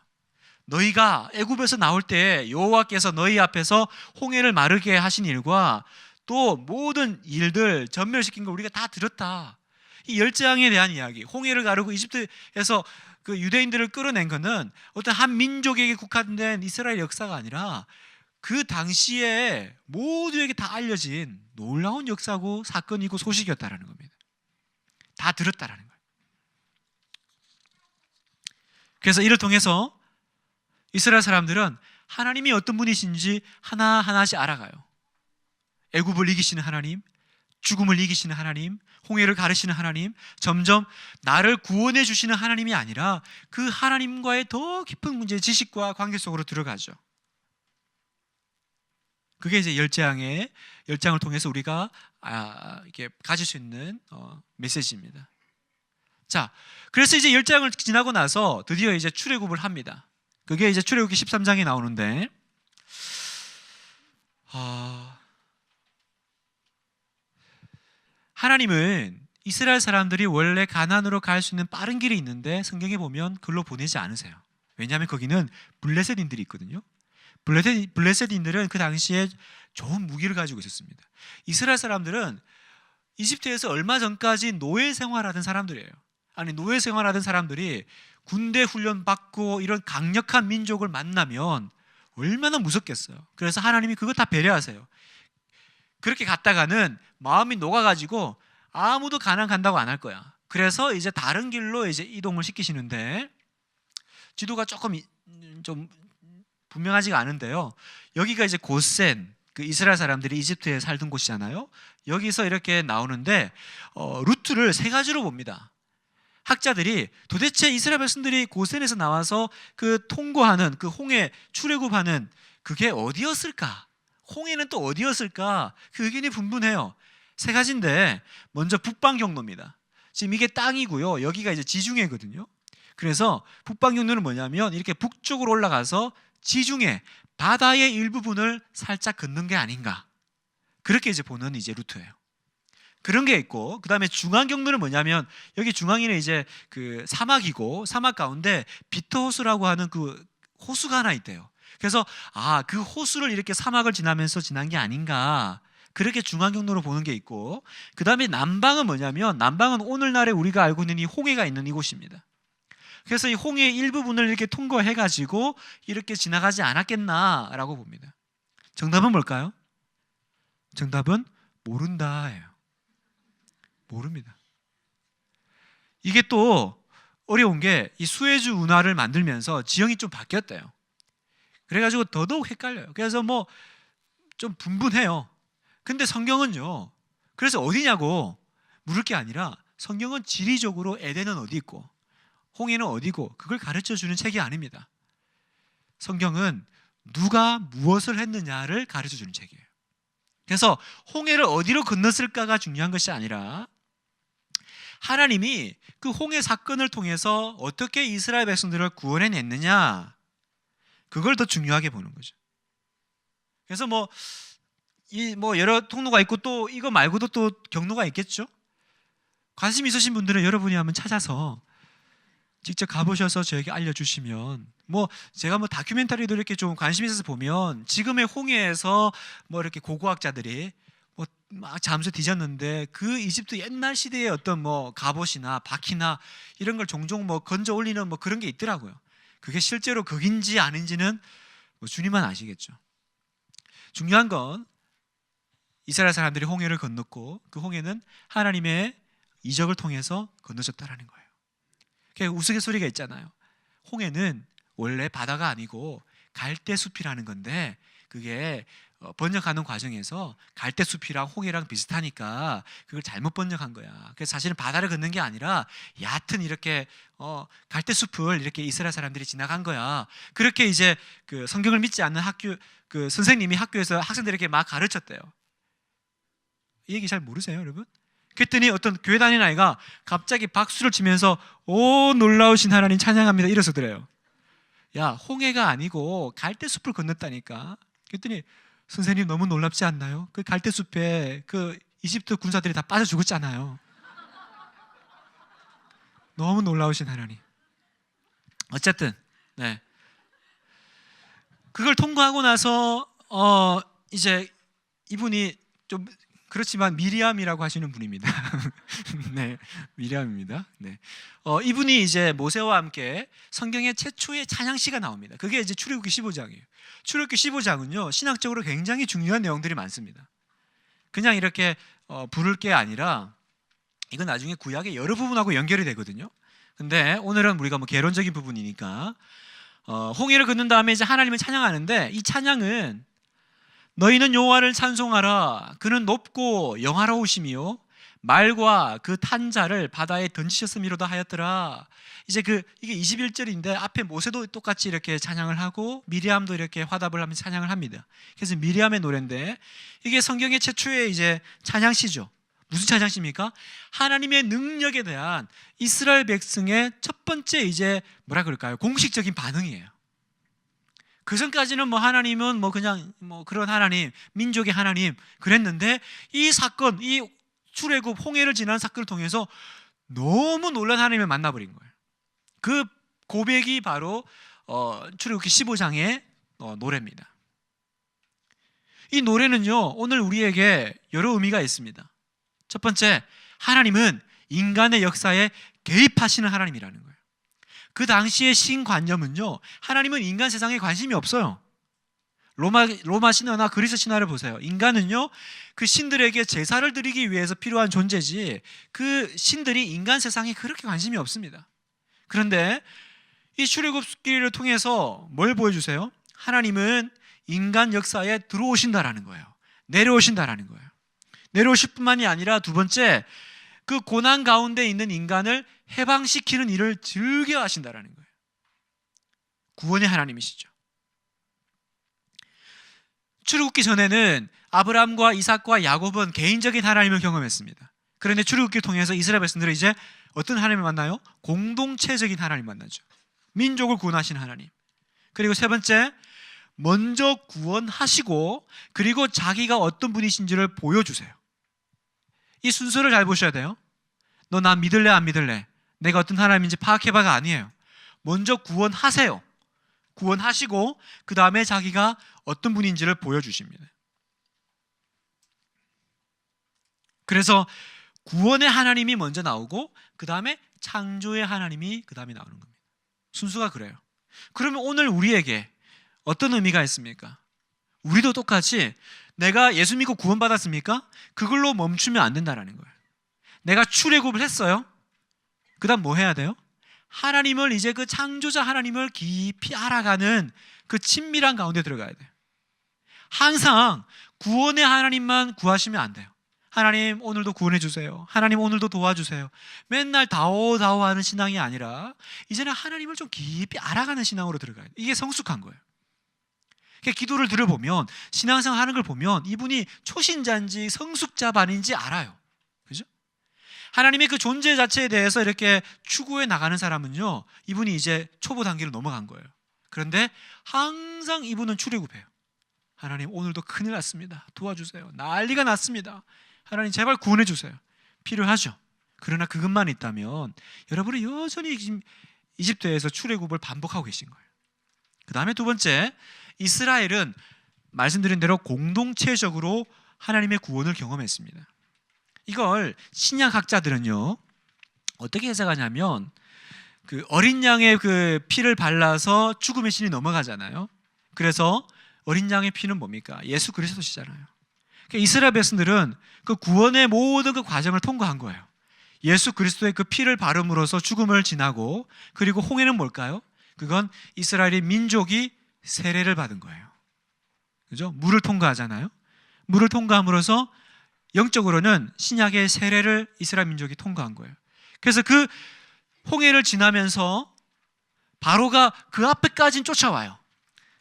너희가 애굽에서 나올 때 여호와께서 너희 앞에서 홍해를 마르게 하신 일과 또 모든 일들 전멸시킨 걸 우리가 다 들었다. 이 열재앙에 대한 이야기, 홍해를 가르고 이집트에서 그 유대인들을 끌어낸 것은 어떤 한 민족에게 국한된 이스라엘 역사가 아니라 그 당시에 모두에게 다 알려진 놀라운 역사고 사건이고 소식이었다라는 겁니다. 다 들었다라는 거예요. 그래서 이를 통해서 이스라엘 사람들은 하나님이 어떤 분이신지 하나하나씩 알아가요. 애굽을 이기시는 하나님, 죽음을 이기시는 하나님, 홍해를 가르시는 하나님, 점점 나를 구원해 주시는 하나님이 아니라 그 하나님과의 더 깊은 문제, 지식과 관계 속으로 들어가죠. 그게 이제 열재앙을 통해서 우리가 이렇게 가질 수 있는 메시지입니다. 자, 그래서 이제 열재앙을 지나고 나서 드디어 이제 출애굽을 합니다. 그게 이제 출애굽기 13장에 나오는데 하나님은 이스라엘 사람들이 원래 가나안으로 갈 수 있는 빠른 길이 있는데 성경에 보면 글로 보내지 않으세요. 왜냐하면 거기는 블레셋인들이 있거든요. 블레셋인들은 그 당시에 좋은 무기를 가지고 있었습니다. 이스라엘 사람들은 이집트에서 얼마 전까지 노예 생활하던 사람들이에요. 아니, 노예 생활하던 사람들이 군대 훈련 받고 이런 강력한 민족을 만나면 얼마나 무섭겠어요. 그래서 하나님이 그거 다 배려하세요. 그렇게 갔다가는 마음이 녹아가지고 아무도 가나안 간다고 안 할 거야. 그래서 이제 다른 길로 이제 이동을 시키시는데 지도가 조금 좀 분명하지가 않은데요. 여기가 이제 고센, 그 이스라엘 사람들이 이집트에 살던 곳이잖아요. 여기서 이렇게 나오는데 루트를 세 가지로 봅니다. 학자들이 도대체 이스라엘 백성들이 고센에서 나와서 그 통과하는 그 홍해 출애굽하는 그게 어디였을까? 홍해는 또 어디였을까? 그 의견이 분분해요. 세 가지인데 먼저 북방 경로입니다. 지금 이게 땅이고요. 여기가 이제 지중해거든요. 그래서 북방 경로는 뭐냐면 이렇게 북쪽으로 올라가서 지중해 바다의 일부분을 살짝 걷는 게 아닌가. 그렇게 이제 보는 이제 루트예요. 그런 게 있고, 그 다음에 중앙 경로는 뭐냐면 여기 중앙에는 이제 그 사막이고 사막 가운데 비터 호수라고 하는 그 호수가 하나 있대요. 그래서 그 호수를 이렇게 사막을 지나면서 지난 게 아닌가, 그렇게 중앙 경로로 보는 게 있고, 그 다음에 남방은 뭐냐면 남방은 오늘날에 우리가 알고 있는 이 홍해가 있는 이곳입니다. 그래서 이 홍해의 일부분을 이렇게 통과해가지고 이렇게 지나가지 않았겠나라고 봅니다. 정답은 뭘까요? 정답은 모른다예요. 모릅니다. 이게 또 어려운 게 이 수에즈 운하를 만들면서 지형이 좀 바뀌었대요. 그래가지고 더더욱 헷갈려요. 그래서 뭐 좀 분분해요. 근데 성경은요, 그래서 어디냐고 물을 게 아니라 성경은 지리적으로 에덴은 어디 있고 홍해는 어디고 그걸 가르쳐주는 책이 아닙니다. 성경은 누가 무엇을 했느냐를 가르쳐주는 책이에요. 그래서 홍해를 어디로 건넜을까가 중요한 것이 아니라 하나님이 그 홍해 사건을 통해서 어떻게 이스라엘 백성들을 구원해냈느냐, 그걸 더 중요하게 보는 거죠. 그래서 뭐 이 뭐 여러 통로가 있고 또 이거 말고도 또 경로가 있겠죠. 관심 있으신 분들은 여러분이 한번 찾아서 직접 가보셔서 저에게 알려주시면, 뭐 제가 뭐 다큐멘터리도 이렇게 좀 관심 있어서 보면 지금의 홍해에서 뭐 이렇게 고고학자들이 뭐 막 잠수 뒤졌는데 그 이집트 옛날 시대의 어떤 뭐 갑옷이나 바퀴나 이런 걸 종종 뭐 건져 올리는 뭐 그런 게 있더라고요. 그게 실제로 극인지 아닌지는 뭐 주님만 아시겠죠. 중요한 건 이스라엘 사람들이 홍해를 건넜고 그 홍해는 하나님의 이적을 통해서 건너졌다라는 거예요. 그러니까 우스갯소리가 있잖아요. 홍해는 원래 바다가 아니고 갈대숲이라는 건데 그게 번역하는 과정에서 갈대숲이랑 홍해랑 비슷하니까 그걸 잘못 번역한 거야. 그래서 사실은 바다를 걷는 게 아니라 얕은 이렇게 갈대숲을 이렇게 이스라엘 사람들이 지나간 거야. 그렇게 이제 그 성경을 믿지 않는 학교 그 선생님이 학교에서 학생들에게 막 가르쳤대요. 이 얘기 잘 모르세요, 여러분? 그랬더니 어떤 교회 다니는 아이가 갑자기 박수를 치면서 오 놀라우신 하나님 찬양합니다 이러서더래요. 야, 홍해가 아니고 갈대숲을 건넜다니까. 그랬더니 선생님 너무 놀랍지 않나요? 그 갈대숲에 그 이집트 군사들이 다 빠져 죽었잖아요. 너무 놀라우신 하나님. 어쨌든 네, 그걸 통과하고 나서 이제 이분이 좀 그렇지만 미리암이라고 하시는 분입니다. 네, 미리암입니다. 네, 이분이 이제 모세와 함께 성경의 최초의 찬양시가 나옵니다. 그게 이제 출애굽기 15장이에요. 출애굽기 15장은요 신학적으로 굉장히 중요한 내용들이 많습니다. 그냥 이렇게 부를 게 아니라 이건 나중에 구약의 여러 부분하고 연결이 되거든요. 근데 오늘은 우리가 뭐 개론적인 부분이니까 홍해를 걷는 다음에 이제 하나님을 찬양하는데 이 찬양은 너희는 여호와를 찬송하라. 그는 높고 영화로우시며 말과 그 탄 자를 바다에 던지셨음이로다 하였더라. 이제 이게 21절인데 앞에 모세도 똑같이 이렇게 찬양을 하고 미리암도 이렇게 화답을 하면서 찬양을 합니다. 그래서 미리암의 노래인데 이게 성경의 최초의 이제 찬양시죠. 무슨 찬양시입니까? 하나님의 능력에 대한 이스라엘 백성의 첫 번째 이제 뭐라 그럴까요? 공식적인 반응이에요. 그 전까지는 뭐 하나님은 뭐 그냥 뭐 그런 하나님, 민족의 하나님 그랬는데 이 사건, 이 출애굽 홍해를 지난 사건을 통해서 너무 놀란 하나님을 만나버린 거예요. 그 고백이 바로 출애굽기 15장의 노래입니다. 이 노래는요 오늘 우리에게 여러 의미가 있습니다. 첫 번째, 하나님은 인간의 역사에 개입하시는 하나님이라는 거예요. 그 당시의 신관념은요 하나님은 인간 세상에 관심이 없어요. 로마 신화나 그리스 신화를 보세요. 인간은요 그 신들에게 제사를 드리기 위해서 필요한 존재지 그 신들이 인간 세상에 그렇게 관심이 없습니다. 그런데 이 출애굽기를 통해서 뭘 보여주세요? 하나님은 인간 역사에 들어오신다라는 거예요. 내려오신다라는 거예요. 내려오실 뿐만이 아니라 두 번째, 그 고난 가운데 있는 인간을 해방시키는 일을 즐겨 하신다라는 거예요. 구원의 하나님이시죠. 출애굽기 전에는 아브라함과 이삭과 야곱은 개인적인 하나님을 경험했습니다. 그런데 출애굽기를 통해서 이스라엘 백성들은 이제 어떤 하나님을 만나요? 공동체적인 하나님을 만나죠. 민족을 구원하시는 하나님. 그리고 세 번째, 먼저 구원하시고 그리고 자기가 어떤 분이신지를 보여주세요. 이 순서를 잘 보셔야 돼요. 너 나 믿을래 안 믿을래? 내가 어떤 하나님인지 파악해봐가 아니에요. 먼저 구원하세요. 구원하시고 그 다음에 자기가 어떤 분인지를 보여주십니다. 그래서 구원의 하나님이 먼저 나오고 그 다음에 창조의 하나님이 그 다음에 나오는 겁니다. 순서가 그래요. 그러면 오늘 우리에게 어떤 의미가 있습니까? 우리도 똑같이 내가 예수 믿고 구원받았습니까? 그걸로 멈추면 안 된다는 거예요. 내가 출애굽을 했어요. 그 다음 뭐 해야 돼요? 하나님을 이제 그 창조자 하나님을 깊이 알아가는 그 친밀한 가운데 들어가야 돼요. 항상 구원의 하나님만 구하시면 안 돼요. 하나님 오늘도 구원해 주세요. 하나님 오늘도 도와주세요. 맨날 다오다오 하는 신앙이 아니라 이제는 하나님을 좀 깊이 알아가는 신앙으로 들어가야 돼요. 이게 성숙한 거예요. 기도를 들어보면 신앙생활 하는 걸 보면 이분이 초신자인지 성숙자 반인지 알아요. 그죠? 하나님의 그 존재 자체에 대해서 이렇게 추구해 나가는 사람은요 이분이 이제 초보 단계로 넘어간 거예요. 그런데 항상 이분은 출애굽해요. 하나님 오늘도 큰일 났습니다. 도와주세요. 난리가 났습니다. 하나님 제발 구원해 주세요. 필요하죠. 그러나 그것만 있다면 여러분은 여전히 지금 이집트에서 출애굽을 반복하고 계신 거예요. 그 다음에 두 번째, 이스라엘은 말씀드린 대로 공동체적으로 하나님의 구원을 경험했습니다. 이걸 신약학자들은요 어떻게 해석하냐면 그 어린 양의 그 피를 발라서 죽음의 신이 넘어가잖아요. 그래서 어린 양의 피는 뭡니까? 예수 그리스도시잖아요. 그러니까 이스라엘 백성들은 그 구원의 모든 그 과정을 통과한 거예요. 예수 그리스도의 그 피를 바름으로써 죽음을 지나고, 그리고 홍해는 뭘까요? 그건 이스라엘의 민족이 세례를 받은 거예요. 그죠? 물을 통과하잖아요. 물을 통과함으로써 영적으로는 신약의 세례를 이스라엘 민족이 통과한 거예요. 그래서 그 홍해를 지나면서 바로가 그 앞에까지는 쫓아와요.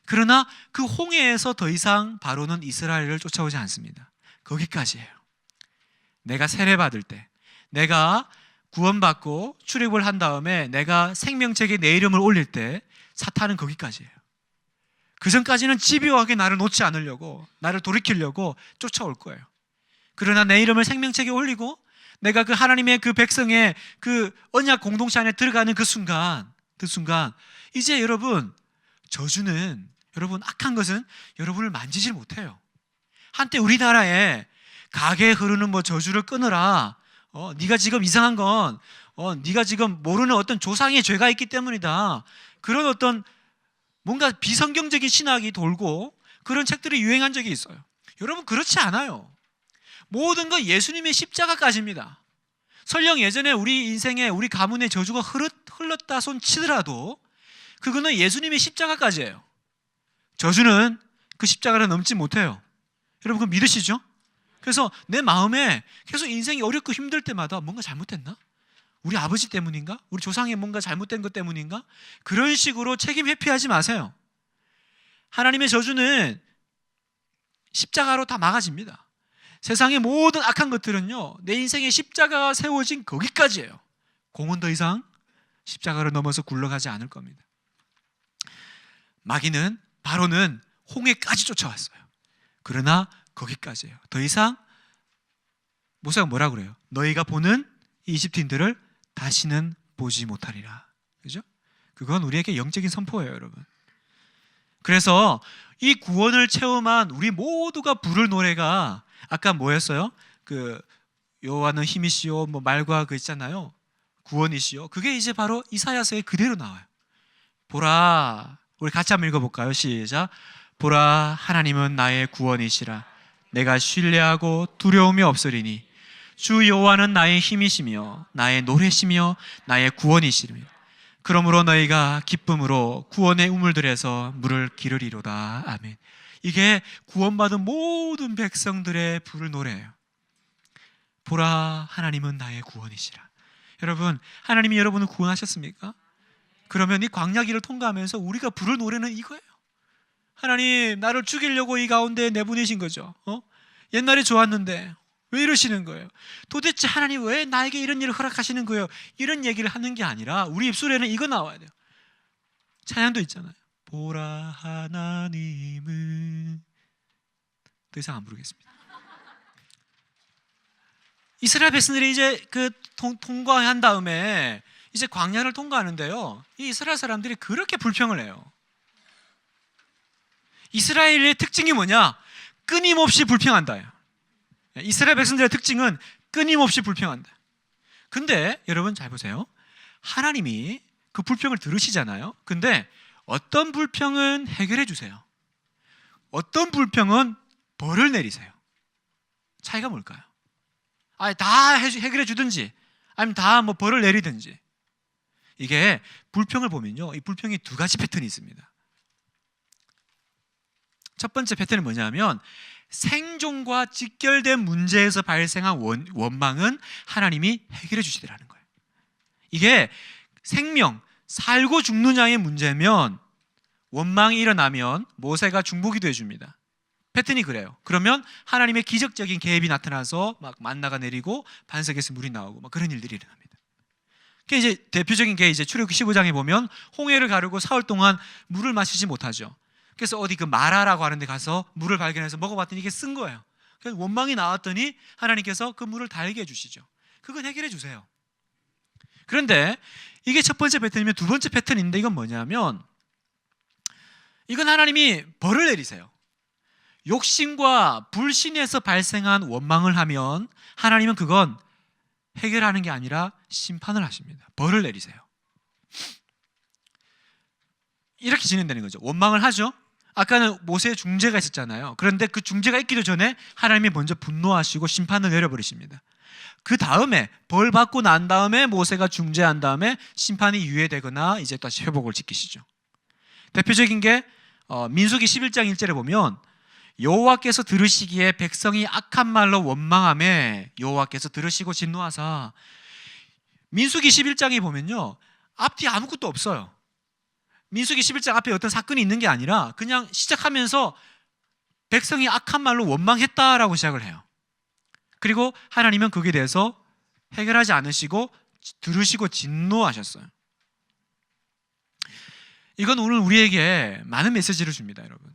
그러나 그 홍해에서 더 이상 바로는 이스라엘을 쫓아오지 않습니다. 거기까지예요. 내가 세례받을 때, 내가 구원받고 출애굽을 한 다음에 내가 생명책에 내 이름을 올릴 때 사탄은 거기까지예요. 그 전까지는 집요하게 나를 놓지 않으려고, 나를 돌이키려고 쫓아올 거예요. 그러나 내 이름을 생명책에 올리고 내가 그 하나님의 그 백성의 그 언약 공동체 안에 들어가는 그 순간 이제 여러분, 저주는, 여러분 악한 것은 여러분을 만지질 못해요. 한때 우리나라에 가게에 흐르는 뭐 저주를 끊으라, 네가 지금 이상한 건 네가 지금 모르는 어떤 조상의 죄가 있기 때문이다, 그런 어떤 뭔가 비성경적인 신학이 돌고 그런 책들이 유행한 적이 있어요. 여러분 그렇지 않아요. 모든 건 예수님의 십자가까지입니다. 설령 예전에 우리 인생에 우리 가문의 저주가 흘렀다 손 치더라도 그거는 예수님의 십자가까지예요. 저주는 그 십자가를 넘지 못해요. 여러분 그거 믿으시죠? 그래서 내 마음에 계속 인생이 어렵고 힘들 때마다 뭔가 잘못했나? 우리 아버지 때문인가? 우리 조상의 뭔가 잘못된 것 때문인가? 그런 식으로 책임 회피하지 마세요. 하나님의 저주는 십자가로 다 막아집니다. 세상의 모든 악한 것들은요, 내 인생에 십자가가 세워진 거기까지예요. 공은 더 이상 십자가를 넘어서 굴러가지 않을 겁니다. 마귀는, 바로는 홍해까지 쫓아왔어요. 그러나 거기까지예요. 더 이상 모세가 뭐라 그래요? 너희가 보는 이집트인들을 다시는 보지 못하리라. 그죠? 그건 우리에게 영적인 선포예요, 여러분. 그래서 이 구원을 체험한 우리 모두가 부를 노래가 아까 뭐였어요? 그 여호와는 힘이시오, 뭐 말과 그 있잖아요. 구원이시오. 그게 이제 바로 이사야서에 그대로 나와요. 보라, 우리 같이 한번 읽어볼까요? 시작. 보라, 하나님은 나의 구원이시라. 내가 신뢰하고 두려움이 없으리니 주 여호와는 나의 힘이시며 나의 노래시며 나의 구원이시며 그러므로 너희가 기쁨으로 구원의 우물들에서 물을 기르리로다. 아멘. 이게 구원받은 모든 백성들의 부를 노래예요. 보라, 하나님은 나의 구원이시라. 여러분, 하나님이 여러분을 구원하셨습니까? 그러면 이 광야길을 통과하면서 우리가 부를 노래는 이거예요. 하나님, 나를 죽이려고 이 가운데 내보내신 거죠. 옛날에 좋았는데 왜 이러시는 거예요? 도대체 하나님 왜 나에게 이런 일을 허락하시는 거예요? 이런 얘기를 하는 게 아니라 우리 입술에는 이거 나와야 돼요. 찬양도 있잖아요. 보라, 하나님은. 더 이상 안 부르겠습니다. 이스라엘 백성들이 이제 그 통과한 다음에 이제 광야를 통과하는데요, 이 이스라엘 사람들이 그렇게 불평을 해요. 이스라엘의 특징이 뭐냐? 끊임없이 불평한다. 이스라엘 백성들의 특징은 끊임없이 불평한다. 근데 여러분 잘 보세요. 하나님이 그 불평을 들으시잖아요. 근데 어떤 불평은 해결해 주세요. 어떤 불평은 벌을 내리세요. 차이가 뭘까요? 다 해결해 주든지 아니면 다 뭐 벌을 내리든지. 이게 불평을 보면요, 이 불평이 두 가지 패턴이 있습니다. 첫 번째 패턴은 뭐냐면 생존과 직결된 문제에서 발생한 원망은 하나님이 해결해 주시더라는 거예요. 이게 생명, 살고 죽느냐의 문제면 원망이 일어나면 모세가 중보기도 해줍니다. 패턴이 그래요. 그러면 하나님의 기적적인 계획이 나타나서 막 만나가 내리고 반석에서 물이 나오고 막 그런 일들이 일어납니다. 그게 이제 대표적인 게 이제 출애굽기 15장에 보면 홍해를 가르고 사흘 동안 물을 마시지 못하죠. 그래서 어디 그 마라라고 하는 데 가서 물을 발견해서 먹어봤더니 이게 쓴 거예요. 그래서 원망이 나왔더니 하나님께서 그 물을 달게 해주시죠. 그건 해결해 주세요. 그런데 이게 첫 번째 패턴이면 두 번째 패턴인데 이건 뭐냐면 이건 하나님이 벌을 내리세요. 욕심과 불신에서 발생한 원망을 하면 하나님은 그건 해결하는 게 아니라 심판을 하십니다. 벌을 내리세요. 이렇게 진행되는 거죠. 원망을 하죠. 아까는 모세의 중재가 있었잖아요. 그런데 그 중재가 있기도 전에 하나님이 먼저 분노하시고 심판을 내려버리십니다. 그 다음에 벌 받고 난 다음에 모세가 중재한 다음에 심판이 유예되거나 이제 다시 회복을 지키시죠. 대표적인 게 민수기 11장 1절에 보면 여호와께서 들으시기에 백성이 악한 말로 원망하매 여호와께서 들으시고 진노하사. 민수기 11장에 보면요 앞뒤 아무것도 없어요. 민수기 11장 앞에 어떤 사건이 있는 게 아니라 그냥 시작하면서 백성이 악한 말로 원망했다라고 시작을 해요. 그리고 하나님은 거기에 대해서 해결하지 않으시고 들으시고 진노하셨어요. 이건 오늘 우리에게 많은 메시지를 줍니다, 여러분.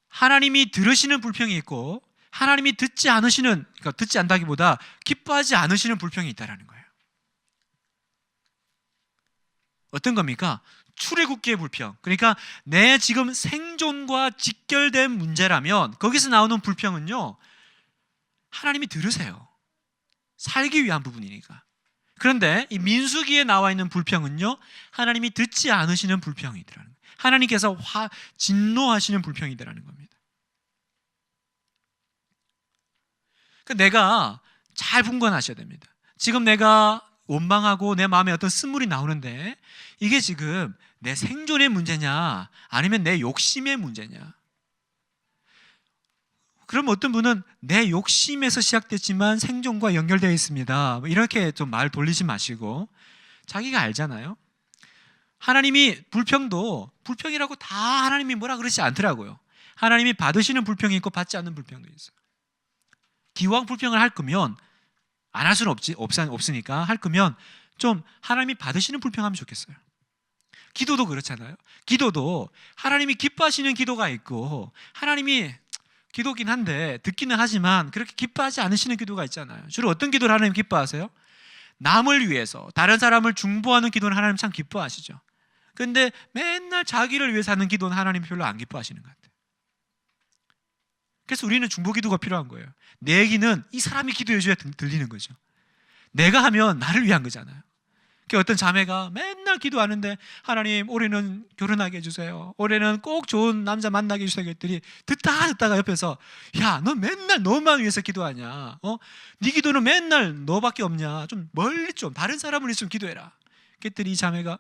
하나님이 들으시는 불평이 있고 하나님이 듣지 않으시는, 그러니까 듣지 않다기보다 기뻐하지 않으시는 불평이 있다라는 거예요. 어떤 겁니까? 출애굽기의 불평. 그러니까 내 지금 생존과 직결된 문제라면 거기서 나오는 불평은요 하나님이 들으세요. 살기 위한 부분이니까. 그런데 이 민수기에 나와 있는 불평은요 하나님이 듣지 않으시는 불평이더라는 거예요. 하나님께서 진노하시는 불평이더라는 겁니다. 그러니까 내가 잘 분간하셔야 됩니다. 지금 내가 원망하고 내 마음에 어떤 쓴물이 나오는데 이게 지금 내 생존의 문제냐 아니면 내 욕심의 문제냐. 그럼 어떤 분은 내 욕심에서 시작됐지만 생존과 연결되어 있습니다, 이렇게 좀 말 돌리지 마시고 자기가 알잖아요. 하나님이 불평이라고 다 하나님이 뭐라 그러지 않더라고요. 하나님이 받으시는 불평이 있고 받지 않는 불평도 있어요. 기왕 불평을 할 거면 안 할 수는 없으니까 할 거면 좀 하나님이 받으시는 불평하면 좋겠어요. 기도도 그렇잖아요. 기도도 하나님이 기뻐하시는 기도가 있고 하나님이 기도긴 한데 듣기는 하지만 그렇게 기뻐하지 않으시는 기도가 있잖아요. 주로 어떤 기도를 하나님 기뻐하세요? 남을 위해서 다른 사람을 중보하는 기도는 하나님 참 기뻐하시죠. 그런데 맨날 자기를 위해서 하는 기도는 하나님 별로 안 기뻐하시는 것 같아요. 그래서 우리는 중보 기도가 필요한 거예요. 내 얘기는 이 사람이 기도해 줘야 들리는 거죠. 내가 하면 나를 위한 거잖아요. 어떤 자매가 맨날 기도하는데 하나님 올해는 결혼하게 해주세요, 올해는 꼭 좋은 남자 만나게 해주세요 했더니 듣다가 옆에서 야, 너 맨날 너만 위해서 기도하냐, 네 기도는 맨날 너밖에 없냐, 좀 멀리 좀 다른 사람을 위해서 좀 기도해라. 그랬더니 이 자매가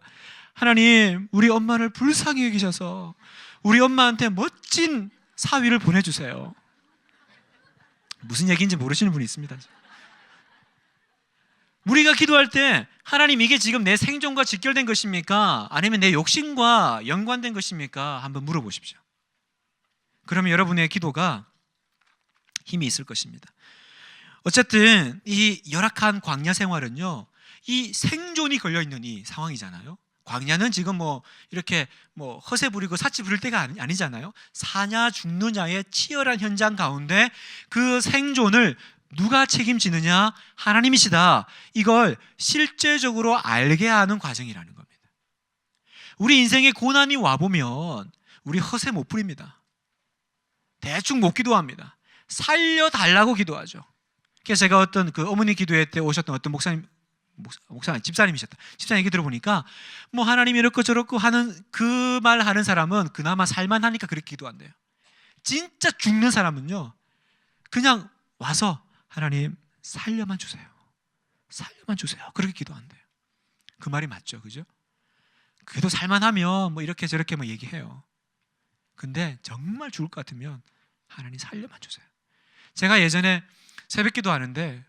하나님 우리 엄마를 불쌍히 여기셔서 우리 엄마한테 멋진 사위를 보내주세요. 무슨 얘기인지 모르시는 분이 있습니다. 우리가 기도할 때 하나님 이게 지금 내 생존과 직결된 것입니까? 아니면 내 욕심과 연관된 것입니까? 한번 물어보십시오. 그러면 여러분의 기도가 힘이 있을 것입니다. 어쨌든 이 열악한 광야 생활은요 이 생존이 걸려있는 이 상황이잖아요. 광야는 지금 이렇게 허세 부리고 사치 부릴 때가 아니잖아요. 사냐 죽느냐의 치열한 현장 가운데 그 생존을 누가 책임지느냐? 하나님이시다. 이걸 실제적으로 알게 하는 과정이라는 겁니다. 우리 인생에 고난이 와보면 우리 허세 못 부립니다. 대충 못 기도합니다. 살려달라고 기도하죠. 그래서 제가 어떤 그 어머니 기도회 때 오셨던 어떤 집사님이셨다. 집사님 얘기 들어보니까 하나님 이렇고 저렇고 하는 그 말 하는 사람은 그나마 살만하니까 그렇게 기도한대요. 진짜 죽는 사람은요 그냥 와서 하나님 살려만 주세요, 살려만 주세요, 그렇게 기도한대요. 그 말이 맞죠, 그죠? 그래도 살만하면 이렇게 저렇게 얘기해요. 근데 정말 죽을 것 같으면 하나님 살려만 주세요. 제가 예전에 새벽 기도하는데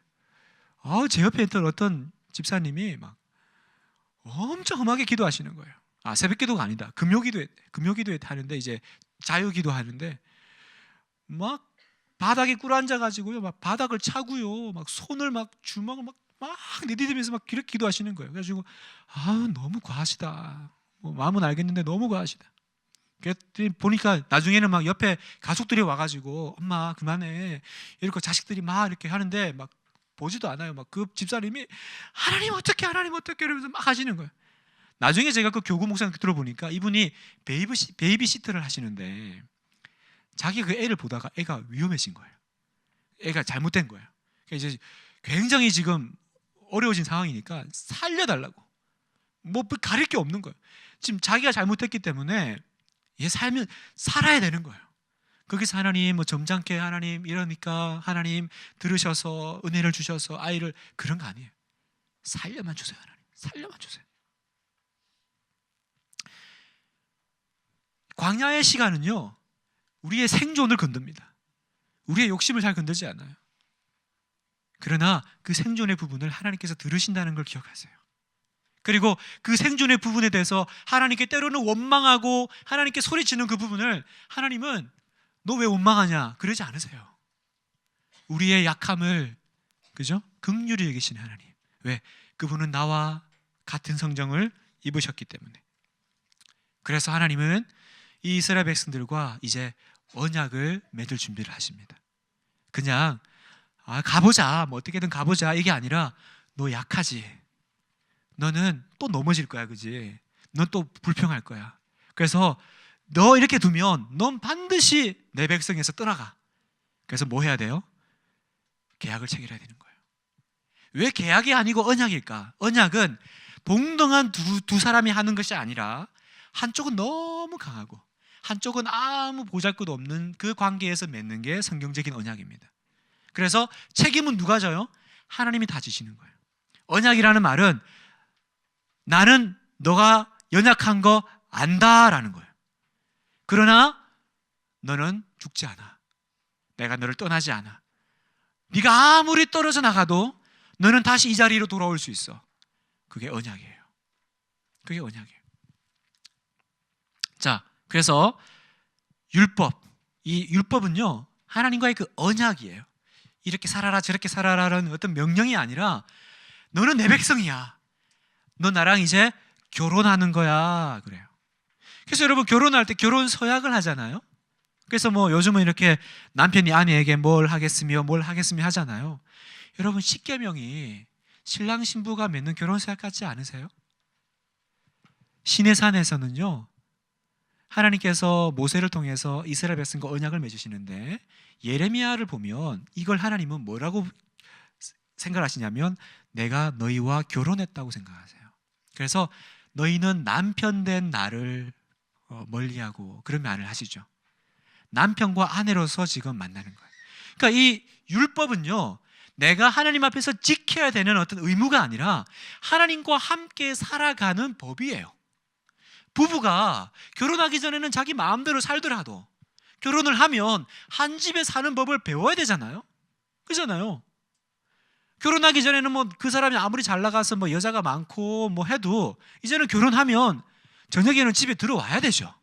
제 옆에 있던 어떤 집사님이 막 엄청 험하게 기도하시는 거예요. 새벽 기도가 아니다. 금요 기도회 하는데 이제 자유 기도하는데 막 바닥에 꿇어앉아가지고요, 막 바닥을 차고요, 막 손을 막 주먹을 막 내디디면서 막 기도하시는 거예요. 그래가지고 너무 과하시다. 마음은 알겠는데 너무 과하시다. 그랬더니 보니까 나중에는 막 옆에 가족들이 와가지고 엄마 그만해 이렇게 자식들이 막 이렇게 하는데 막 보지도 않아요. 막 그 집사님이 하나님 어떻게 이러면서 막 하시는 거예요. 나중에 제가 그 교구 목사님 들어보니까 이분이 베이비시터를 하시는데 자기 그 애를 보다가 애가 위험해진 거예요. 애가 잘못된 거예요. 그러니까 이제 굉장히 지금 어려워진 상황이니까 살려달라고 뭐 가릴 게 없는 거예요. 지금 자기가 잘못했기 때문에 얘 살면 살아야 되는 거예요. 거기서 하나님 뭐 점잖게 하나님 이러니까 하나님 들으셔서 은혜를 주셔서 아이를 그런 거 아니에요. 살려만 주세요. 하나님 살려만 주세요. 광야의 시간은요 우리의 생존을 건듭니다. 우리의 욕심을 잘 건들지 않아요. 그러나 그 생존의 부분을 하나님께서 들으신다는 걸 기억하세요. 그리고 그 생존의 부분에 대해서 하나님께 때로는 원망하고 하나님께 소리치는 그 부분을 하나님은 너 왜 원망하냐 그러지 않으세요. 우리의 약함을 그죠? 긍휼히 여기시는 하나님. 왜? 그분은 나와 같은 성정을 입으셨기 때문에. 그래서 하나님은 이 이스라엘 백성들과 이제 언약을 맺을 준비를 하십니다. 그냥 가보자 뭐 어떻게든 가보자 이게 아니라 너 약하지. 너는 또 넘어질 거야, 그지? 넌 또 불평할 거야. 그래서 너 이렇게 두면 넌 반드시 내 백성에서 떠나가. 그래서 뭐 해야 돼요? 계약을 체결해야 되는 거예요. 왜 계약이 아니고 언약일까? 언약은 동등한 두 사람이 하는 것이 아니라 한쪽은 너무 강하고 한쪽은 아무 보잘것 없는 그 관계에서 맺는 게 성경적인 언약입니다. 그래서 책임은 누가 져요? 하나님이 다 지시는 거예요. 언약이라는 말은 나는 너가 연약한 거 안다라는 거예요. 그러나 너는 죽지 않아. 내가 너를 떠나지 않아. 네가 아무리 떨어져 나가도 너는 다시 이 자리로 돌아올 수 있어. 그게 언약이에요. 그게 언약이에요. 자, 그래서 율법, 이 율법은요 하나님과의 그 언약이에요. 이렇게 살아라 저렇게 살아라라는 어떤 명령이 아니라 너는 내 백성이야. 너 나랑 이제 결혼하는 거야. 그래요. 그래서 여러분 결혼할 때 결혼 서약을 하잖아요. 그래서 뭐 요즘은 이렇게 남편이 아내에게 뭘 하겠으며 하잖아요. 여러분 십계명이 신랑 신부가 맺는 결혼 서약 같지 않으세요? 시내산에서는요 하나님께서 모세를 통해서 이스라엘 백성과 언약을 맺으시는데 예레미야를 보면 이걸 하나님은 뭐라고 생각하시냐면 내가 너희와 결혼했다고 생각하세요. 그래서 너희는 남편 된 나를 멀리하고 그런 말을 하시죠. 남편과 아내로서 지금 만나는 거예요. 그러니까 이 율법은요 내가 하나님 앞에서 지켜야 되는 어떤 의무가 아니라 하나님과 함께 살아가는 법이에요. 부부가 결혼하기 전에는 자기 마음대로 살더라도 결혼을 하면 한 집에 사는 법을 배워야 되잖아요. 그렇잖아요. 결혼하기 전에는 뭐 그 사람이 아무리 잘 나가서 뭐 여자가 많고 뭐 해도 이제는 결혼하면 저녁에는 집에 들어와야 되죠.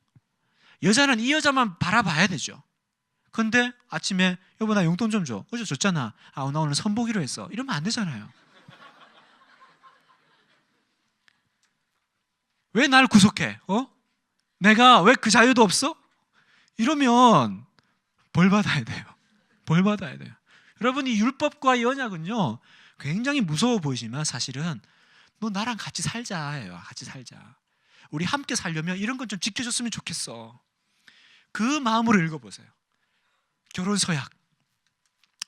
여자는 이 여자만 바라봐야 되죠. 근데 아침에 여보 나 용돈 좀 줘. 어제 줬잖아. 나 오늘 선보기로 했어. 이러면 안 되잖아요. 왜 날 구속해? 내가 왜 그 자유도 없어? 이러면 벌 받아야 돼요. 벌 받아야 돼요. 여러분 이 율법과 이 언약은요 굉장히 무서워 보이지만 사실은 너 나랑 같이 살자예요. 같이 살자. 우리 함께 살려면 이런 건 좀 지켜줬으면 좋겠어. 그 마음으로 읽어보세요. 결혼 서약.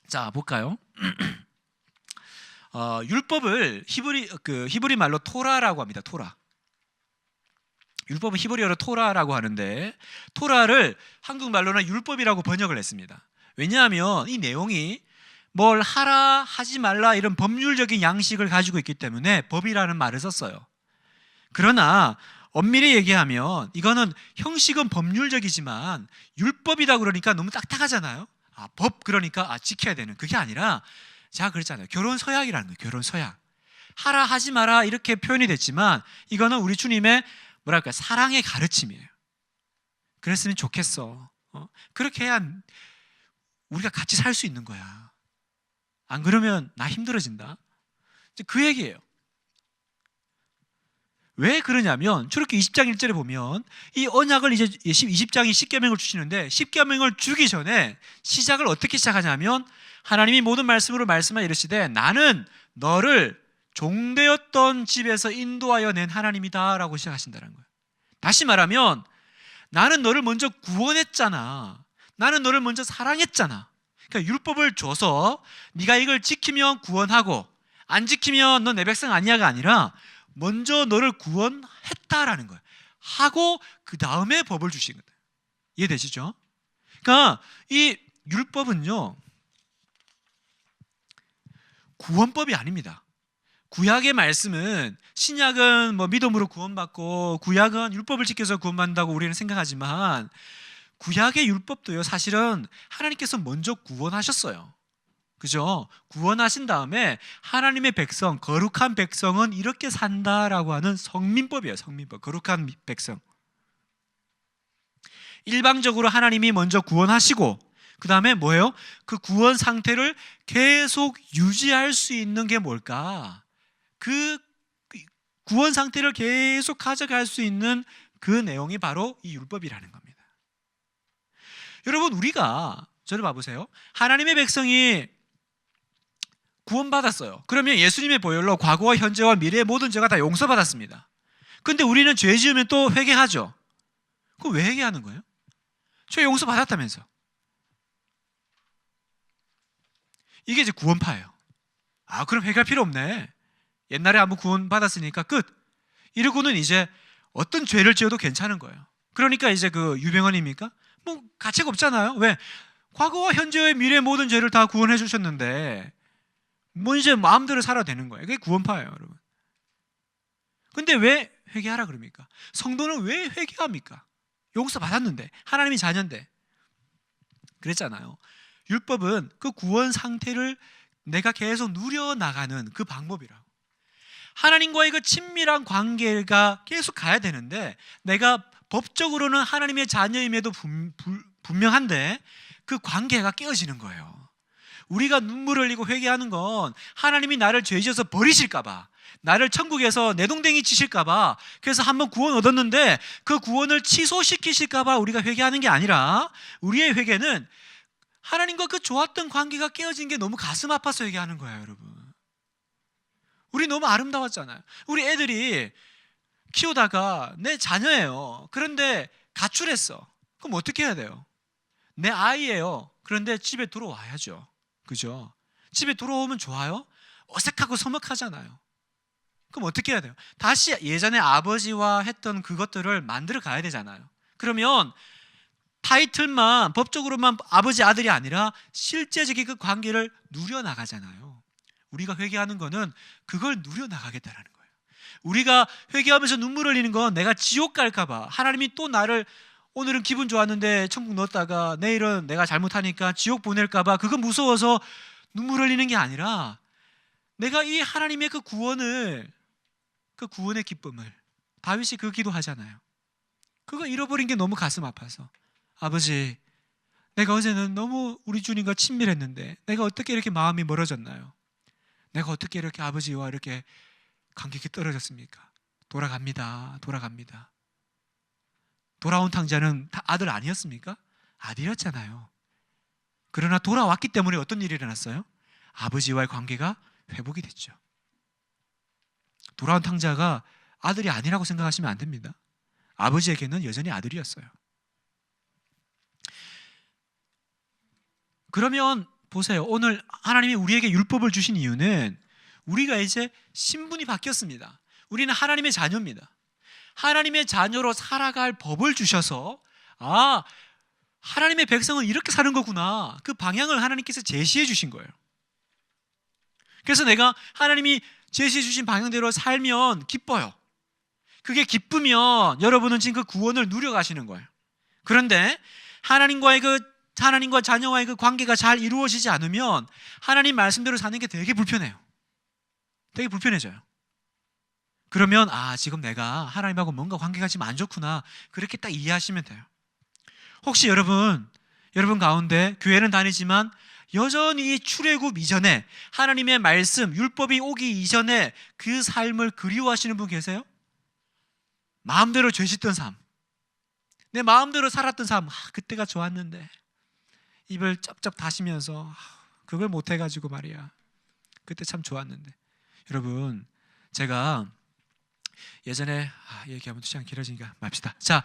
자 볼까요? 율법을 히브리 말로 토라라고 합니다. 토라. 율법은 히브리어로 토라라고 하는데 토라를 한국말로는 율법이라고 번역을 했습니다. 왜냐하면 이 내용이 뭘 하라 하지 말라 이런 법률적인 양식을 가지고 있기 때문에 법이라는 말을 썼어요. 그러나 엄밀히 얘기하면 이거는 형식은 법률적이지만 율법이다 그러니까 너무 딱딱하잖아요. 법 그러니까 지켜야 되는 그게 아니라 제가 그랬잖아요. 결혼 서약이라는 거예요. 결혼 서약. 하라 하지 마라 이렇게 표현이 됐지만 이거는 우리 주님의 뭐랄까 사랑의 가르침이에요. 그랬으면 좋겠어. 그렇게 해야 우리가 같이 살 수 있는 거야. 안 그러면 나 힘들어진다. 그 얘기예요. 왜 그러냐면 출애굽기 20장 1절에 보면 이 언약을 이제 20장이 십계명을 주시는데 십계명을 주기 전에 시작을 어떻게 시작하냐면 하나님이 모든 말씀으로 말씀하여 이르시되 나는 너를 종되었던 집에서 인도하여 낸 하나님이다 라고 시작하신다는 거예요. 다시 말하면 나는 너를 먼저 구원했잖아. 나는 너를 먼저 사랑했잖아. 그러니까 율법을 줘서 네가 이걸 지키면 구원하고 안 지키면 너 내 백성 아니야가 아니라 먼저 너를 구원했다라는 거예요. 하고 그 다음에 법을 주신 거예요. 이해되시죠? 그러니까 이 율법은요 구원법이 아닙니다. 구약의 말씀은 신약은 뭐 믿음으로 구원받고 구약은 율법을 지켜서 구원받는다고 우리는 생각하지만 구약의 율법도요 사실은 하나님께서 먼저 구원하셨어요. 그죠? 구원하신 다음에 하나님의 백성, 거룩한 백성은 이렇게 산다라고 하는 성민법이에요. 성민법, 거룩한 백성. 일방적으로 하나님이 먼저 구원하시고 그 다음에 뭐예요? 그 구원 상태를 계속 유지할 수 있는 게 뭘까? 그 구원 상태를 계속 가져갈 수 있는 그 내용이 바로 이 율법이라는 겁니다. 여러분 우리가 저를 봐보세요. 하나님의 백성이 구원받았어요. 그러면 예수님의 보혈로 과거와 현재와 미래의 모든 죄가 다 용서받았습니다. 근데 우리는 죄 지으면 또 회개하죠. 그거 왜 회개하는 거예요? 죄 용서받았다면서. 이게 이제 구원파예요. 아 그럼 회개할 필요 없네. 옛날에 한번 구원받았으니까 끝. 이러고는 이제 어떤 죄를 지어도 괜찮은 거예요. 그러니까 이제 그 유병헌입니까? 뭐 가치가 없잖아요. 왜? 과거와 현재의 미래의 모든 죄를 다 구원해 주셨는데 뭐 이제 마음대로 살아도 되는 거예요. 그게 구원파예요, 여러분. 근데 왜 회개하라 그럽니까? 성도는 왜 회개합니까? 용서 받았는데, 하나님이 자녀인데. 그랬잖아요. 율법은 그 구원 상태를 내가 계속 누려나가는 그 방법이라고. 하나님과의 그 친밀한 관계가 계속 가야 되는데 내가 법적으로는 하나님의 자녀임에도 분명한데 그 관계가 깨어지는 거예요. 우리가 눈물을 흘리고 회개하는 건 하나님이 나를 죄 지어서 버리실까 봐, 나를 천국에서 내동댕이 치실까 봐, 그래서 한번 구원 얻었는데 그 구원을 취소시키실까 봐 우리가 회개하는 게 아니라 우리의 회개는 하나님과 그 좋았던 관계가 깨어진 게 너무 가슴 아파서 회개하는 거예요, 여러분. 우리 너무 아름다웠잖아요. 우리 애들이 키우다가 내 자녀예요. 그런데 가출했어. 그럼 어떻게 해야 돼요? 내 아이예요. 그런데 집에 들어와야죠. 그죠? 집에 들어오면 좋아요? 어색하고 서먹하잖아요. 그럼 어떻게 해야 돼요? 다시 예전에 아버지와 했던 그것들을 만들어 가야 되잖아요. 그러면 타이틀만 법적으로만 아버지 아들이 아니라 실제적인 그 관계를 누려나가잖아요. 우리가 회개하는 거는 그걸 누려나가겠다라는 거예요. 우리가 회개하면서 눈물 흘리는 건 내가 지옥 갈까 봐, 하나님이 또 나를 오늘은 기분 좋았는데 천국 넣었다가 내일은 내가 잘못하니까 지옥 보낼까 봐 그거 무서워서 눈물 흘리는 게 아니라 내가 이 하나님의 그 구원의 기쁨을, 다윗이 그 기도하잖아요. 그거 잃어버린 게 너무 가슴 아파서, 아버지 내가 어제는 너무 우리 주님과 친밀했는데 내가 어떻게 이렇게 마음이 멀어졌나요? 내가 어떻게 이렇게 아버지와 이렇게 관계가 떨어졌습니까? 돌아갑니다. 돌아온 탕자는 다 아들 아니었습니까? 아들이었잖아요. 그러나 돌아왔기 때문에 어떤 일이 일어났어요? 아버지와의 관계가 회복이 됐죠. 돌아온 탕자가 아들이 아니라고 생각하시면 안 됩니다. 아버지에게는 여전히 아들이었어요. 그러면 보세요. 오늘 하나님이 우리에게 율법을 주신 이유는 우리가 이제 신분이 바뀌었습니다. 우리는 하나님의 자녀입니다. 하나님의 자녀로 살아갈 법을 주셔서 하나님의 백성은 이렇게 사는 거구나, 그 방향을 하나님께서 제시해 주신 거예요. 그래서 내가 하나님이 제시해 주신 방향대로 살면 기뻐요. 그게 기쁘면 여러분은 지금 그 구원을 누려가시는 거예요. 그런데 하나님과 자녀와의 그 관계가 잘 이루어지지 않으면 하나님 말씀대로 사는 게 되게 불편해요. 되게 불편해져요. 그러면 지금 내가 하나님하고 뭔가 관계가 지금 안 좋구나, 그렇게 딱 이해하시면 돼요. 혹시 여러분 가운데 교회는 다니지만 여전히 이 출애굽 이전에 하나님의 말씀, 율법이 오기 이전에 그 삶을 그리워하시는 분 계세요? 마음대로 죄 짓던 삶, 내 마음대로 살았던 삶, 그때가 좋았는데 입을 쩝쩝 다시면서 그걸 못해가지고 말이야, 그때 참 좋았는데. 여러분, 제가 예전에 얘기하면 또 시간 길어지니까 맙시다. 자,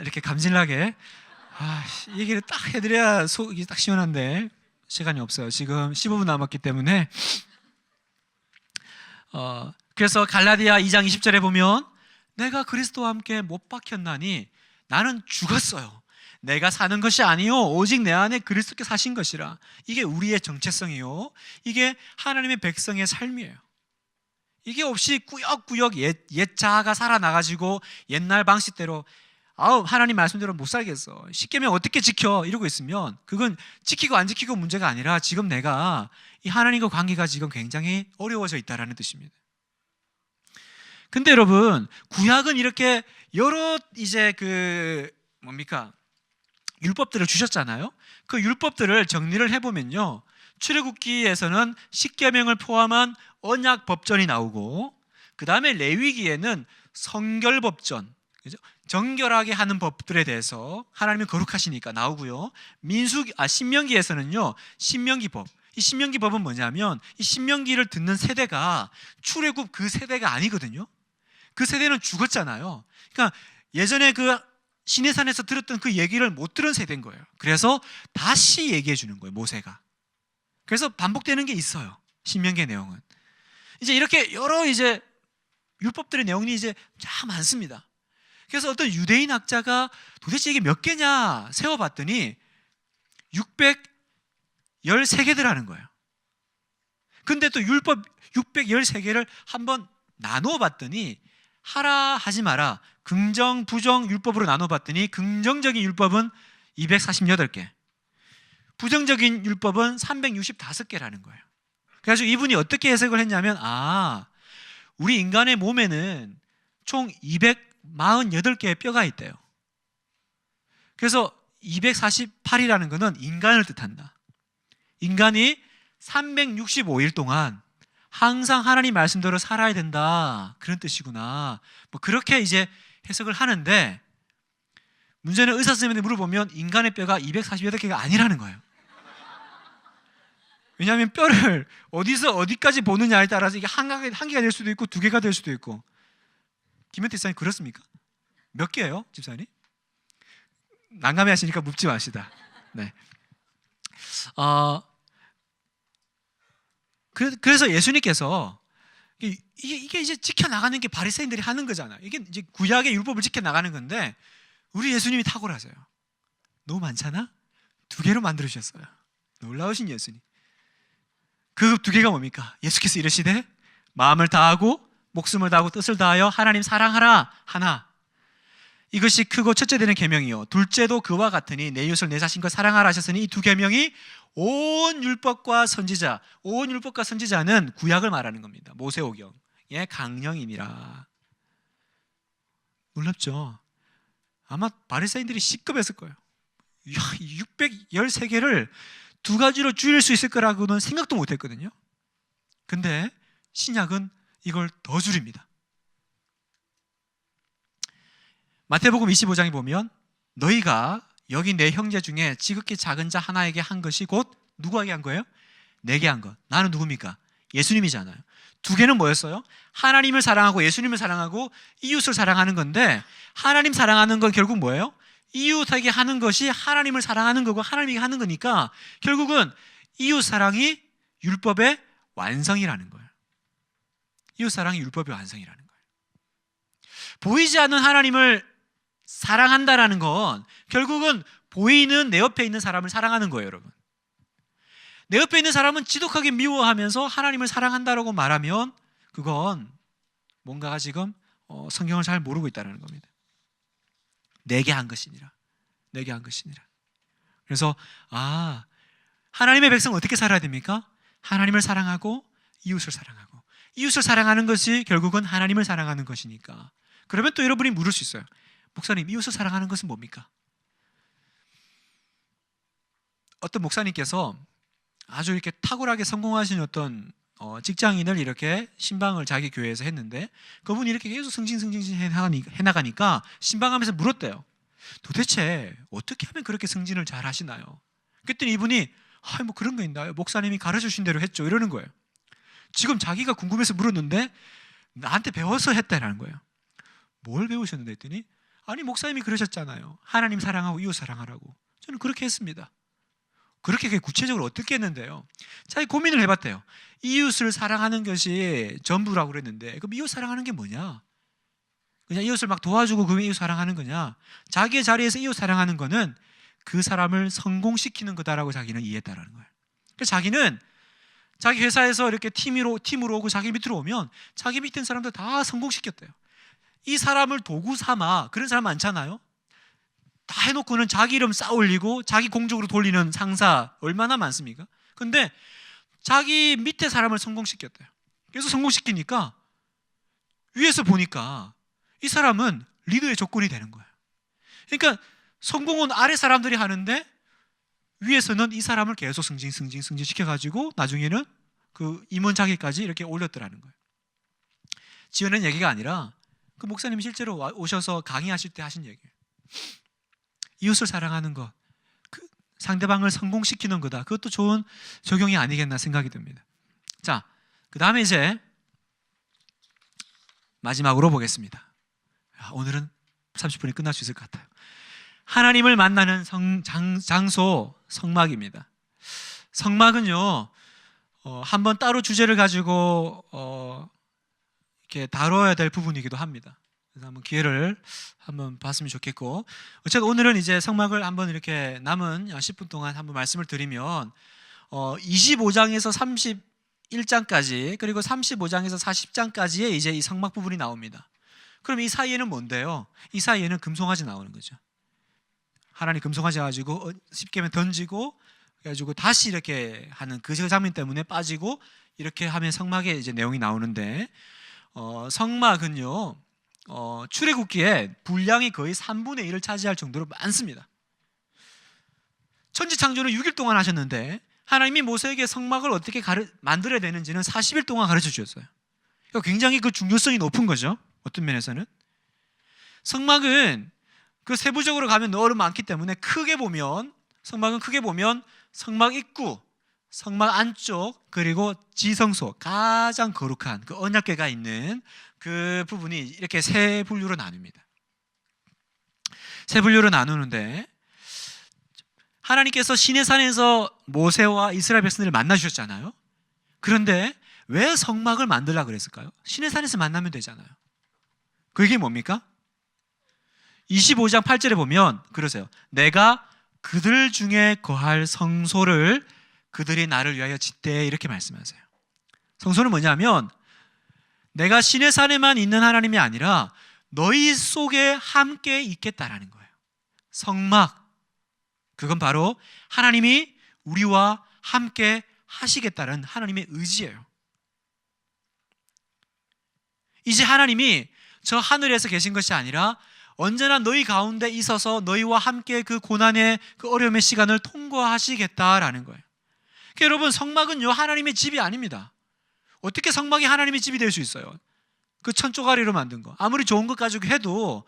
이렇게 감질나게 얘기를 딱 해드려야 속이 딱 시원한데 시간이 없어요. 지금 15분 남았기 때문에. 그래서 갈라디아 2장 20절에 보면 내가 그리스도와 함께 못 박혔나니 나는 죽었어요. 내가 사는 것이 아니요 오직 내 안에 그리스도께 사신 것이라. 이게 우리의 정체성이요, 이게 하나님의 백성의 삶이에요. 이게 없이 꾸역꾸역 옛 자아가 살아나가지고 옛날 방식대로 하나님 말씀대로 못 살겠어, 십계명 어떻게 지켜, 이러고 있으면 그건 지키고 안 지키고 문제가 아니라 지금 내가 이 하나님과 관계가 지금 굉장히 어려워져 있다라는 뜻입니다. 근데 여러분, 구약은 이렇게 여러 이제 율법들을 주셨잖아요. 그 율법들을 정리를 해보면요, 출애굽기에서는 십계명을 포함한 언약 법전이 나오고, 그 다음에 레위기에는 성결법전, 그죠? 정결하게 하는 법들에 대해서 하나님이 거룩하시니까 나오고요. 신명기에서는요, 신명기법. 이 신명기법은 뭐냐면 이 신명기를 듣는 세대가 출애굽 그 세대가 아니거든요. 그 세대는 죽었잖아요. 그러니까 예전에 그 시내산에서 들었던 그 얘기를 못 들은 세대인 거예요. 그래서 다시 얘기해 주는 거예요, 모세가. 그래서 반복되는 게 있어요, 신명기의 내용은. 이제 이렇게 여러 이제 율법들의 내용이 이제 참 많습니다. 그래서 어떤 유대인 학자가 도대체 이게 몇 개냐 세어봤더니 613개더라는 거예요. 근데 또 율법 613개를 한번 나누어 봤더니 하라 하지 마라, 긍정 부정 율법으로 나눠 봤더니 긍정적인 율법은 248개, 부정적인 율법은 365개라는 거예요. 그래서 이분이 어떻게 해석을 했냐면 우리 인간의 몸에는 총 248개의 뼈가 있대요. 그래서 248이라는 것은 인간을 뜻한다. 인간이 365일 동안 항상 하나님 말씀대로 살아야 된다, 그런 뜻이구나, 뭐 그렇게 이제 해석을 하는데, 문제는 의사 선생님한테 물어보면 인간의 뼈가 248개가 아니라는 거예요. 왜냐하면 뼈를 어디서 어디까지 보느냐에 따라서 이게 한 개가 될 수도 있고 두 개가 될 수도 있고. 김현태 집사님 그렇습니까? 몇 개예요, 집사님? 난감해 하시니까 묻지 마시다. 네. 그래서 예수님께서 이게 이제 지켜나가는 게 바리새인들이 하는 거잖아요. 이게 이제 구약의 율법을 지켜나가는 건데 우리 예수님이 탁월하세요. 너무 많잖아? 2개로 만들어 주셨어요. 놀라우신 예수님. 그 2개가 뭡니까? 예수께서 이르시되 마음을 다하고 목숨을 다하고 뜻을 다하여 하나님 사랑하라 하나, 이것이 크고 첫째 되는 계명이요 둘째도 그와 같으니 내 이웃을 내 자신과 사랑하라 하셨으니 이 2 계명이 온 율법과 선지자, 온 율법과 선지자는 구약을 말하는 겁니다. 모세오경의 강령이니라. 놀랍죠? 아마 바리새인들이 시급했을 거예요. 613개를 2가지로 줄일 수 있을 거라고는 생각도 못 했거든요. 근데 신약은 이걸 더 줄입니다. 마태복음 25장에 보면 너희가 여기 내 형제 중에 지극히 작은 자 하나에게 한 것이 곧 누구에게 한 거예요? 내게 한 것. 나는 누굽니까? 예수님이잖아요. 2개는 뭐였어요? 하나님을 사랑하고 예수님을 사랑하고 이웃을 사랑하는 건데, 하나님 사랑하는 건 결국 뭐예요? 이웃에게 하는 것이 하나님을 사랑하는 거고 하나님에게 하는 거니까 결국은 이웃 사랑이 율법의 완성이라는 거예요. 이웃 사랑이 율법의 완성이라는 거예요. 보이지 않는 하나님을 사랑한다라는 건 결국은 보이는 내 옆에 있는 사람을 사랑하는 거예요, 여러분. 내 옆에 있는 사람은 지독하게 미워하면서 하나님을 사랑한다라고 말하면 그건 뭔가가 지금 성경을 잘 모르고 있다는 겁니다. 내게 한 것이니라. 내게 한 것이니라. 그래서 하나님의 백성은 어떻게 살아야 됩니까? 하나님을 사랑하고 이웃을 사랑하고, 이웃을 사랑하는 것이 결국은 하나님을 사랑하는 것이니까. 그러면 또 여러분이 물을 수 있어요. 목사님, 이웃을 사랑하는 것은 뭡니까? 어떤 목사님께서 아주 이렇게 탁월하게 성공하신 어떤 직장인을 이렇게 신방을 자기 교회에서 했는데 그분이 이렇게 계속 승진 해나가니까 신방하면서 물었대요. 도대체 어떻게 하면 그렇게 승진을 잘 하시나요? 그랬더니 이분이 뭐 그런 거 있나요? 목사님이 가르쳐주신 대로 했죠. 이러는 거예요. 지금 자기가 궁금해서 물었는데 나한테 배워서 했다라는 거예요. 뭘 배우셨는데 했더니 아니 목사님이 그러셨잖아요. 하나님 사랑하고 이웃 사랑하라고. 저는 그렇게 했습니다. 그렇게 구체적으로 어떻게 했는데요? 자기 고민을 해봤대요. 이웃을 사랑하는 것이 전부라고 그랬는데 그럼 이웃 사랑하는 게 뭐냐? 그냥 이웃을 막 도와주고 그 이웃 사랑하는 거냐? 자기의 자리에서 이웃 사랑하는 거는 그 사람을 성공시키는 거다라고 자기는 이해했다라는 거예요. 그래서 자기는 자기 회사에서 이렇게 팀으로 오고 자기 밑으로 오면 자기 밑에 있는 사람들 다 성공시켰대요. 이 사람을 도구 삼아, 그런 사람 많잖아요. 다 해놓고는 자기 이름 쌓아올리고 자기 공적으로 돌리는 상사 얼마나 많습니까? 근데 자기 밑에 사람을 성공시켰대요. 그래서 성공시키니까 위에서 보니까 이 사람은 리더의 조건이 되는 거예요. 그러니까 성공은 아래 사람들이 하는데 위에서는 이 사람을 계속 승진 시켜가지고 나중에는 그 임원 자기까지 이렇게 올렸더라는 거예요. 지어낸 얘기가 아니라 그 목사님이 실제로 오셔서 강의하실 때 하신 얘기예요. 이웃을 사랑하는 것, 그 상대방을 성공시키는 거다. 그것도 좋은 적용이 아니겠나 생각이 듭니다. 자, 그 다음에 이제 마지막으로 보겠습니다. 오늘은 30분이 끝날 수 있을 것 같아요. 하나님을 만나는 장소, 성막입니다. 성막은요, 한번 따로 주제를 가지고 이렇게 다뤄야 될 부분이기도 합니다. 그래서 한번 기회를 한번 봤으면 좋겠고, 어쨌든 오늘은 이제 성막을 한번 이렇게 남은 10분 동안 한번 말씀을 드리면 25장에서 31장까지 그리고 35장에서 40장까지의 이제 이 성막 부분이 나옵니다. 그럼 이 사이에는 뭔데요? 이 사이에는 금송아지 나오는 거죠. 하나님 금송아지 가지고 쉽게 하면 던지고 그래가지고 다시 이렇게 하는 그 장면 때문에 빠지고 이렇게 하면 성막에 이제 내용이 나오는데 성막은요 출애굽기에 분량이 거의 3분의 1을 차지할 정도로 많습니다. 천지창조는 6일 동안 하셨는데 하나님이 모세에게 성막을 어떻게 만들어야 되는지는 40일 동안 가르쳐 주셨어요. 그러니까 굉장히 그 중요성이 높은 거죠. 어떤 면에서는 성막은 그 세부적으로 가면 너무 많기 때문에 성막은 크게 보면 성막 입구, 성막 안쪽, 그리고 지성소, 가장 거룩한 그 언약궤가 있는 그 부분이 이렇게 세 분류로 나눕니다. 세 분류로 나누는데 하나님께서 시내산에서 모세와 이스라엘 백성들을 만나 주셨잖아요. 그런데 왜 성막을 만들려고 그랬을까요? 시내산에서 만나면 되잖아요. 그게 뭡니까? 25장 8절에 보면 그러세요. 내가 그들 중에 거할 성소를 그들이 나를 위하여 짓되, 이렇게 말씀하세요. 성소는 뭐냐면 내가 시내산에만 있는 하나님이 아니라 너희 속에 함께 있겠다라는 거예요. 성막, 그건 바로 하나님이 우리와 함께 하시겠다는 하나님의 의지예요. 이제 하나님이 저 하늘에서 계신 것이 아니라 언제나 너희 가운데 있어서 너희와 함께 그 고난의 그 어려움의 시간을 통과하시겠다라는 거예요. 그러니까 여러분, 성막은요 하나님의 집이 아닙니다. 어떻게 성막이 하나님의 집이 될 수 있어요? 그 천조가리로 만든 거 아무리 좋은 것 가지고 해도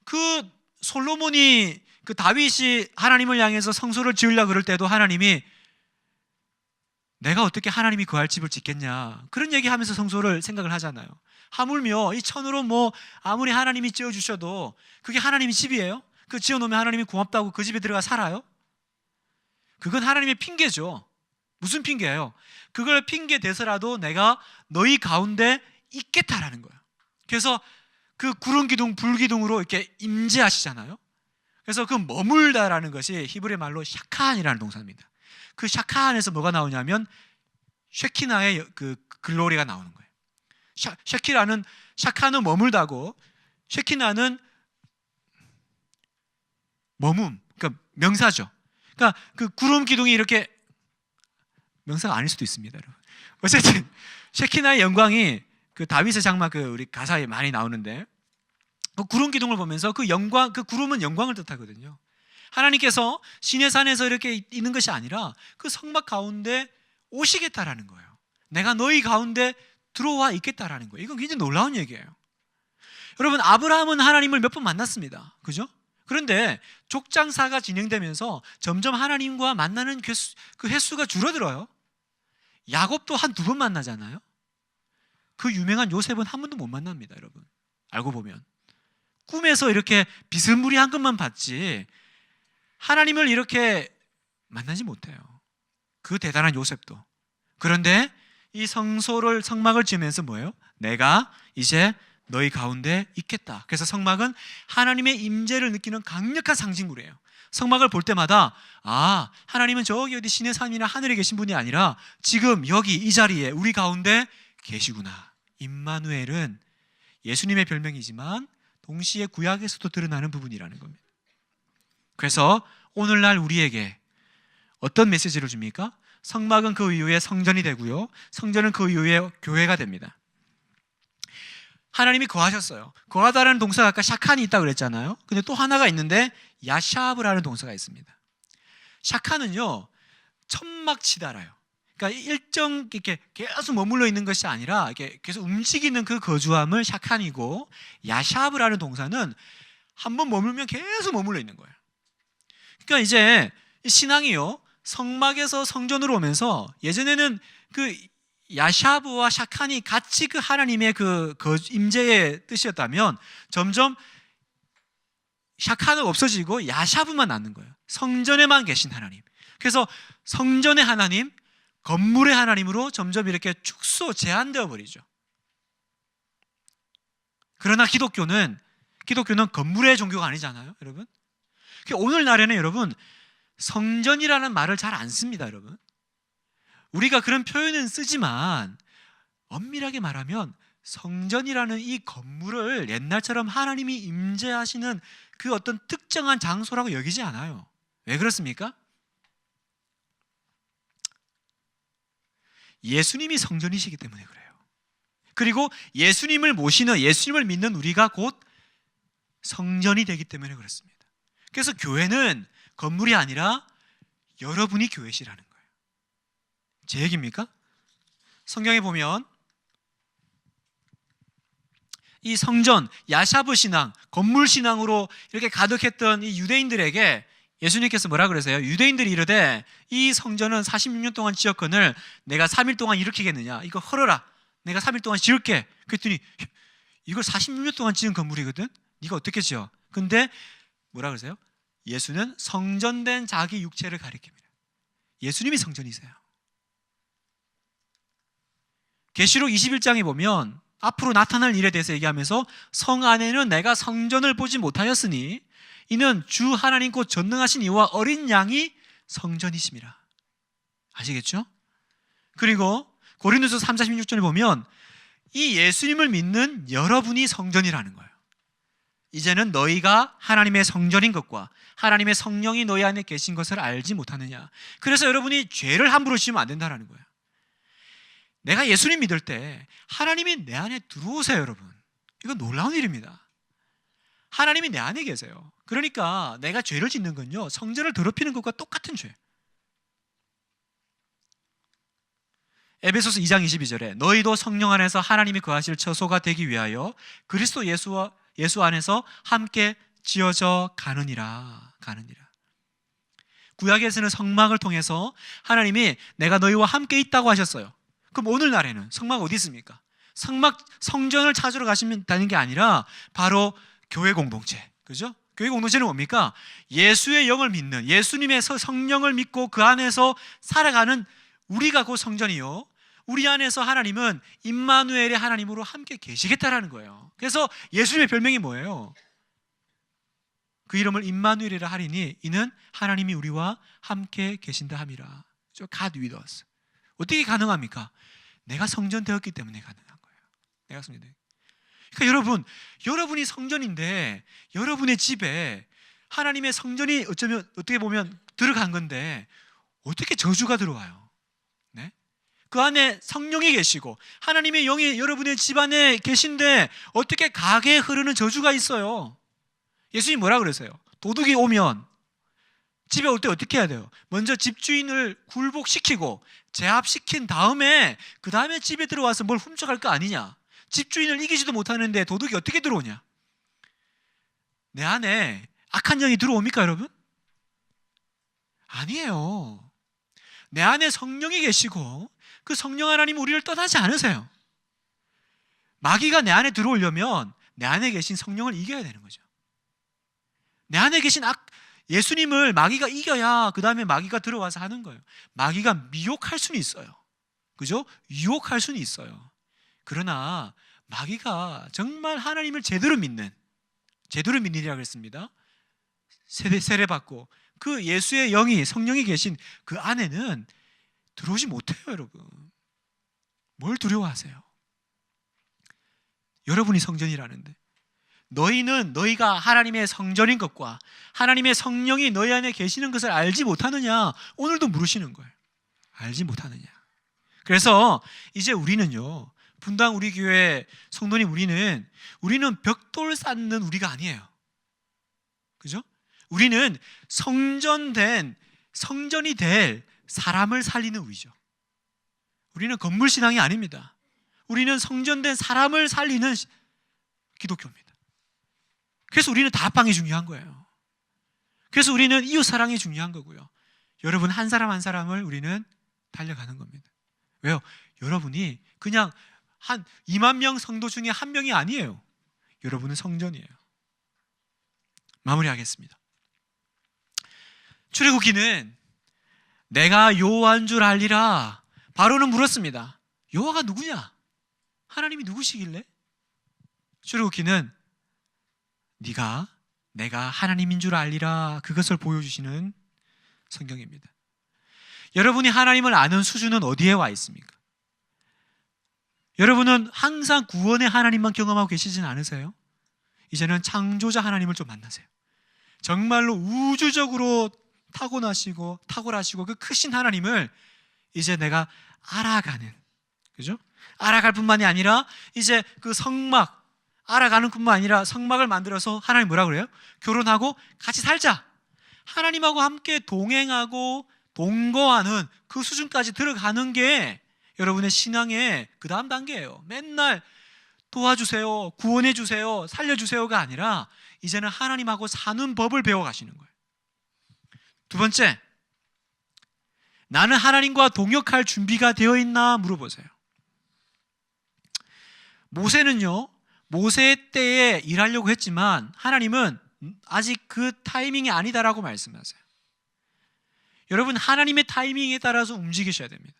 그 솔로몬이 그 다윗이 하나님을 향해서 성소를 지으려고 그럴 때도 하나님이 내가 어떻게 하나님이 거할 집을 짓겠냐 그런 얘기하면서 성소를 생각을 하잖아요. 하물며 이 천으로 뭐 아무리 하나님이 지어주셔도 그게 하나님의 집이에요? 그 지어놓으면 하나님이 고맙다고 그 집에 들어가 살아요? 그건 하나님의 핑계죠. 무슨 핑계예요? 그걸 핑계 대서라도 내가 너희 가운데 있겠다라는 거예요. 그래서 그 구름 기둥, 불 기둥으로 이렇게 임재하시잖아요. 그래서 그 머물다라는 것이 히브리 말로 샤칸이라는 동사입니다. 그 샤칸에서 뭐가 나오냐면 쉐키나의 그 글로리가 나오는 거예요. 샤칸은 머물다고, 쉐키나는 머문, 그러니까 명사죠. 그러니까 그 구름 기둥이 이렇게 명사가 아닐 수도 있습니다, 여러분. 어쨌든 쉐키나의 영광이 그 다윗의 장막 그 우리 가사에 많이 나오는데 그 구름 기둥을 보면서 그 영광, 그 구름은 영광을 뜻하거든요. 하나님께서 시내산에서 이렇게 있는 것이 아니라 그 성막 가운데 오시겠다라는 거예요. 내가 너희 가운데 들어와 있겠다라는 거예요. 이건 굉장히 놀라운 얘기예요. 여러분, 아브라함은 하나님을 몇 번 만났습니다. 그죠? 그런데 족장사가 진행되면서 점점 하나님과 만나는 그 횟수가 줄어들어요. 야곱도 한 2번 만나잖아요. 그 유명한 요셉은 한 번도 못 만납니다, 여러분. 알고 보면 꿈에서 이렇게 비스무리한 것만 봤지 하나님을 이렇게 만나지 못해요. 그 대단한 요셉도. 그런데 이 성막을 지으면서 뭐예요? 내가 이제 너희 가운데 있겠다. 그래서 성막은 하나님의 임재를 느끼는 강력한 상징물이에요. 성막을 볼 때마다 하나님은 저기 어디 신의 산이나 하늘에 계신 분이 아니라 지금 여기 이 자리에 우리 가운데 계시구나. 임마누엘은 예수님의 별명이지만 동시에 구약에서도 드러나는 부분이라는 겁니다. 그래서 오늘날 우리에게 어떤 메시지를 줍니까? 성막은 그 이후에 성전이 되고요, 성전은 그 이후에 교회가 됩니다. 하나님이 거하셨어요. 거하다라는 동사가 아까 샤칸이 있다고 그랬잖아요. 근데 또 하나가 있는데 야샤브라는 동사가 있습니다. 샤칸은요, 천막치다라요. 그러니까 일정 이렇게 계속 머물러 있는 것이 아니라 이렇게 계속 움직이는 그 거주함을 샤칸이고, 야샤브라는 동사는 한번 머물면 계속 머물러 있는 거예요. 그러니까 이제 신앙이요, 성막에서 성전으로 오면서 예전에는 그 야샤브와 샤칸이 같이 그 하나님의 그 임재의 뜻이었다면 점점 샤칸은 없어지고 야샤브만 남는 거예요. 성전에만 계신 하나님. 그래서 성전의 하나님, 건물의 하나님으로 점점 이렇게 제한되어 버리죠. 그러나 기독교는 건물의 종교가 아니잖아요, 여러분. 오늘날에는 여러분 성전이라는 말을 잘 안 씁니다, 여러분. 우리가 그런 표현은 쓰지만 엄밀하게 말하면 성전이라는 이 건물을 옛날처럼 하나님이 임재하시는 그 어떤 특정한 장소라고 여기지 않아요. 왜 그렇습니까? 예수님이 성전이시기 때문에 그래요. 그리고 예수님을 믿는 우리가 곧 성전이 되기 때문에 그렇습니다. 그래서 교회는 건물이 아니라 여러분이 교회시라는 거예요. 제 얘기입니까? 성경에 보면 이 성전, 야샤브 신앙, 건물 신앙으로 이렇게 가득했던 이 유대인들에게 예수님께서 뭐라 그러세요? 유대인들이 이르되 이 성전은 46년 동안 지었거늘 내가 3일 동안 일으키겠느냐? 이거 헐어라. 내가 3일 동안 지을게. 그랬더니 이걸 46년 동안 지은 건물이거든? 네가 어떻게 지어? 근데 뭐라 그러세요? 예수는 성전된 자기 육체를 가리킵니다. 예수님이 성전이세요. 계시록 21장에 보면 앞으로 나타날 일에 대해서 얘기하면서 성 안에는 내가 성전을 보지 못하였으니 이는 주 하나님 곧 전능하신 이와 어린 양이 성전이심이라. 아시겠죠? 그리고 고린도서 3장 16절에 보면 이 예수님을 믿는 여러분이 성전이라는 거예요. 이제는 너희가 하나님의 성전인 것과 하나님의 성령이 너희 안에 계신 것을 알지 못하느냐. 그래서 여러분이 죄를 함부로 지으면 안 된다는 거예요. 내가 예수님 믿을 때 하나님이 내 안에 들어오세요, 여러분. 이건 놀라운 일입니다. 하나님이 내 안에 계세요. 그러니까 내가 죄를 짓는 건요, 성전을 더럽히는 것과 똑같은 죄. 에베소서 2장 22절에 너희도 성령 안에서 하나님이 거하실 처소가 되기 위하여 그리스도 예수 안에서 함께 지어져 가느니라. 구약에서는 성막을 통해서 하나님이 내가 너희와 함께 있다고 하셨어요. 그럼 오늘날에는 성막 어디 있습니까? 성전을 찾으러 가시면 되는 게 아니라 바로 교회 공동체, 그죠? 교회 공동체는 뭡니까? 예수의 영을 믿는, 예수님의 성령을 믿고 그 안에서 살아가는 우리가 그 성전이요, 우리 안에서 하나님은 임마누엘의 하나님으로 함께 계시겠다라는 거예요. 그래서 예수님의 별명이 뭐예요? 그 이름을 임마누엘이라 하리니 이는 하나님이 우리와 함께 계신다 함이라. God with us. 어떻게 가능합니까? 내가 성전 되었기 때문에 가능한 거예요. 내가 성전 되었기. 그러니까 여러분이 성전인데 여러분의 집에 하나님의 성전이 어떻게 보면 들어간 건데 어떻게 저주가 들어와요? 네? 그 안에 성령이 계시고 하나님의 영이 여러분의 집 안에 계신데 어떻게 가게에 흐르는 저주가 있어요? 예수님 뭐라 그러세요? 도둑이 오면 집에 올 때 어떻게 해야 돼요? 먼저 집주인을 굴복시키고 제압시킨 다음에 그 다음에 집에 들어와서 뭘 훔쳐갈 거 아니냐? 집주인을 이기지도 못하는데 도둑이 어떻게 들어오냐? 내 안에 악한 영이 들어옵니까, 여러분? 아니에요. 내 안에 성령이 계시고 그 성령 하나님 우리를 떠나지 않으세요. 마귀가 내 안에 들어오려면 내 안에 계신 성령을 이겨야 되는 거죠. 내 안에 계신 예수님을 마귀가 이겨야 그 다음에 마귀가 들어와서 하는 거예요. 마귀가 미혹할 수는 있어요. 그죠? 유혹할 수는 있어요. 그러나 마귀가 정말 하나님을 제대로 믿느니라 그랬습니다. 세례받고 그 예수의 영이, 성령이 계신 그 안에는 들어오지 못해요, 여러분. 뭘 두려워하세요? 여러분이 성전이라는데, 너희가 하나님의 성전인 것과 하나님의 성령이 너희 안에 계시는 것을 알지 못하느냐? 오늘도 물으시는 거예요. 알지 못하느냐? 그래서 이제 우리는요, 분당 우리 교회 성도님, 우리는 벽돌 쌓는 우리가 아니에요. 그죠? 우리는 성전이 될 사람을 살리는 우리죠. 우리는 건물 신앙이 아닙니다. 우리는 성전된 사람을 살리는 기독교입니다. 그래서 우리는 다합방이 중요한 거예요. 그래서 우리는 이웃 사랑이 중요한 거고요. 여러분 한 사람 한 사람을 우리는 달려가는 겁니다. 왜요? 여러분이 그냥 한 2만 명 성도 중에 한 명이 아니에요. 여러분은 성전이에요. 마무리하겠습니다. 출애굽기는 내가 여호와인 줄 알리라. 바로는 물었습니다. 여호와가 누구냐? 하나님이 누구시길래? 출애굽기는 내가 하나님인 줄 알리라, 그것을 보여주시는 성경입니다. 여러분이 하나님을 아는 수준은 어디에 와 있습니까? 여러분은 항상 구원의 하나님만 경험하고 계시진 않으세요? 이제는 창조자 하나님을 좀 만나세요. 정말로 우주적으로 탁월하시고 그 크신 하나님을 이제 내가 알아가는, 그죠? 알아갈 뿐만이 아니라 이제 그 알아가는 뿐만 아니라 성막을 만들어서 하나님 뭐라 그래요? 결혼하고 같이 살자. 하나님하고 함께 동행하고 동거하는 그 수준까지 들어가는 게 여러분의 신앙의 그 다음 단계예요. 맨날 도와주세요, 구원해 주세요, 살려주세요가 아니라 이제는 하나님하고 사는 법을 배워가시는 거예요. 두 번째, 나는 하나님과 동역할 준비가 되어 있나 물어보세요. 모세는요, 모세 때에 일하려고 했지만 하나님은 아직 그 타이밍이 아니다라고 말씀하세요. 여러분, 하나님의 타이밍에 따라서 움직이셔야 됩니다.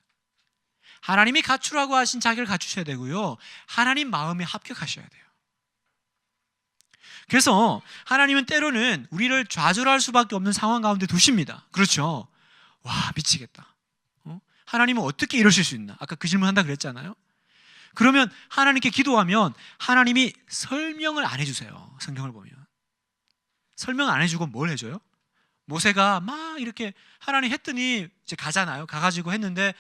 하나님이 갖추라고 하신 자기를 갖추셔야 되고요, 하나님 마음에 합격하셔야 돼요. 그래서 하나님은 때로는 우리를 좌절할 수밖에 없는 상황 가운데 두십니다. 그렇죠? 와, 미치겠다. 하나님은 어떻게 이러실 수 있나? 아까 그 질문 한다 그랬잖아요. 그러면 하나님께 기도하면 하나님이 설명을 안 해주세요. 성경을 보면 설명 안 해주고 뭘 해줘요? 모세가 막 이렇게 하나님 했더니 이제 가잖아요. 가가지고 했는데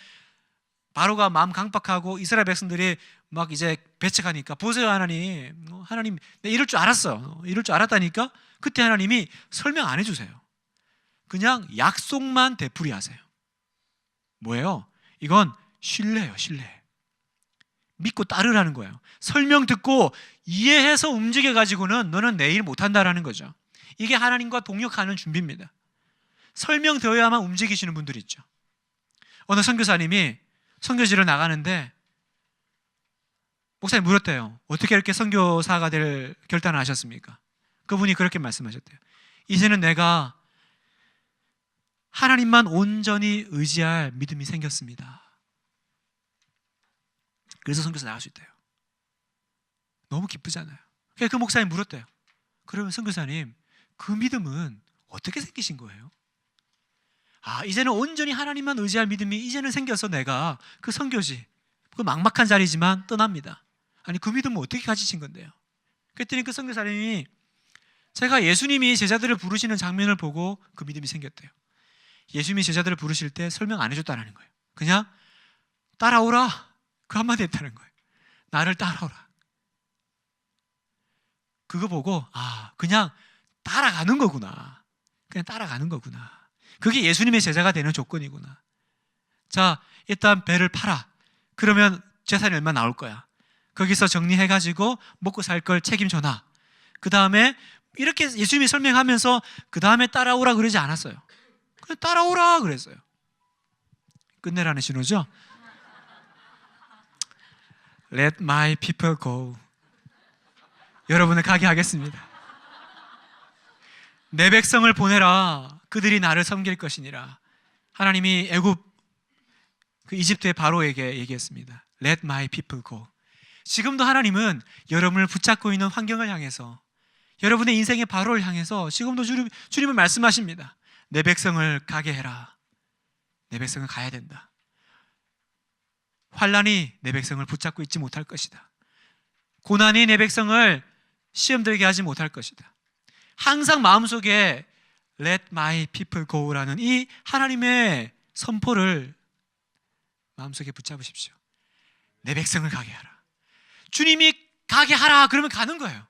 바로가 마음 강박하고 이스라엘 백성들이 막 이제 배척하니까, 보세요 하나님 내가 이럴 줄 알았어. 이럴 줄 알았다니까. 그때 하나님이 설명 안 해주세요. 그냥 약속만 되풀이하세요. 뭐예요? 이건 신뢰예요. 신뢰. 믿고 따르라는 거예요. 설명 듣고 이해해서 움직여가지고는 너는 내 일 못한다라는 거죠. 이게 하나님과 동역하는 준비입니다. 설명되어야만 움직이시는 분들이 있죠. 어느 선교사님이 선교지를 나가는데 목사님 물었대요. 어떻게 이렇게 선교사가 될 결단을 하셨습니까? 그분이 그렇게 말씀하셨대요. 이제는 내가 하나님만 온전히 의지할 믿음이 생겼습니다. 그래서 선교사 나갈 수 있대요. 너무 기쁘잖아요. 그래서 그 목사님 물었대요. 그러면 선교사님, 그 믿음은 어떻게 생기신 거예요? 이제는 온전히 하나님만 의지할 믿음이 이제는 생겨서 내가 그 선교지, 그 막막한 자리지만 떠납니다. 아니, 그 믿음은 어떻게 가지신 건데요? 그랬더니 그 선교사님이 제가 예수님이 제자들을 부르시는 장면을 보고 그 믿음이 생겼대요. 예수님이 제자들을 부르실 때 설명 안 해줬다는 거예요. 그냥 따라오라, 그 한마디 했다는 거예요. 나를 따라오라. 그거 보고 그냥 따라가는 거구나. 그냥 따라가는 거구나. 그게 예수님의 제자가 되는 조건이구나. 자, 일단 배를 팔아. 그러면 재산이 얼마 나올 거야. 거기서 정리해가지고 먹고 살 걸 책임져놔. 그 다음에 이렇게 예수님이 설명하면서 그 다음에 따라오라 그러지 않았어요. 그냥 따라오라 그랬어요. 끝내라는 신호죠. Let my people go. 여러분을 가게 하겠습니다. 내 백성을 보내라. 그들이 나를 섬길 것이니라. 하나님이 애굽 그 이집트의 바로에게 얘기했습니다. Let my people go. 지금도 하나님은 여러분을 붙잡고 있는 환경을 향해서, 여러분의 인생의 바로를 향해서 지금도 주님은 말씀하십니다. 내 백성을 가게 해라. 내 백성은 가야 된다. 환난이 내 백성을 붙잡고 있지 못할 것이다. 고난이 내 백성을 시험 들게 하지 못할 것이다. 항상 마음속에 Let my people go라는 이 하나님의 선포를 마음속에 붙잡으십시오. 내 백성을 가게 하라. 주님이 가게 하라 그러면 가는 거예요.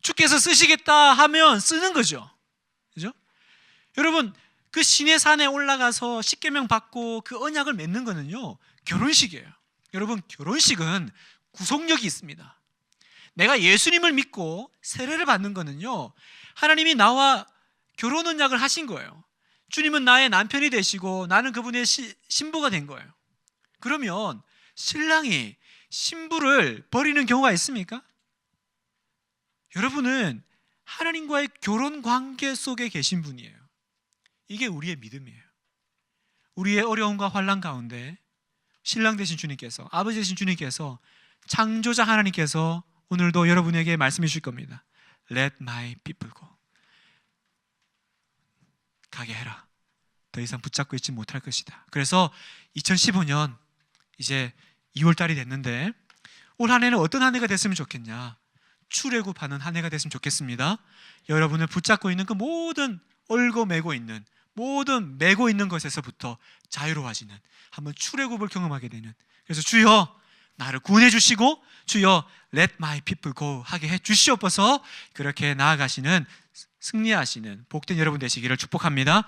주께서 쓰시겠다 하면 쓰는 거죠. 그죠? 여러분, 그 시내 산에 올라가서 십계명 받고 그 언약을 맺는 거는요, 결혼식이에요. 여러분, 결혼식은 구속력이 있습니다. 내가 예수님을 믿고 세례를 받는 거는요, 하나님이 나와 결혼 언약을 하신 거예요. 주님은 나의 남편이 되시고 나는 그분의 신부가 된 거예요. 그러면 신랑이 신부를 버리는 경우가 있습니까? 여러분은 하나님과의 결혼 관계 속에 계신 분이에요. 이게 우리의 믿음이에요. 우리의 어려움과 환난 가운데 신랑 되신 주님께서, 아버지 되신 주님께서, 창조자 하나님께서 오늘도 여러분에게 말씀해 주실 겁니다. Let my people go. 가게 해라. 더 이상 붙잡고 있지 못할 것이다. 그래서 2015년 이제 2월 달이 됐는데 올 한 해는 어떤 한 해가 됐으면 좋겠냐? 출애굽하는 한 해가 됐으면 좋겠습니다. 여러분을 붙잡고 있는 그 모든 얼고 매고 있는 모든 매고 있는 것에서부터 자유로워지는 한번 출애굽을 경험하게 되는, 그래서 주여 나를 구원해 주시고 주여 Let my people go 하게 해 주시옵소서. 그렇게 나아가시는 승리하시는 복된 여러분 되시기를 축복합니다.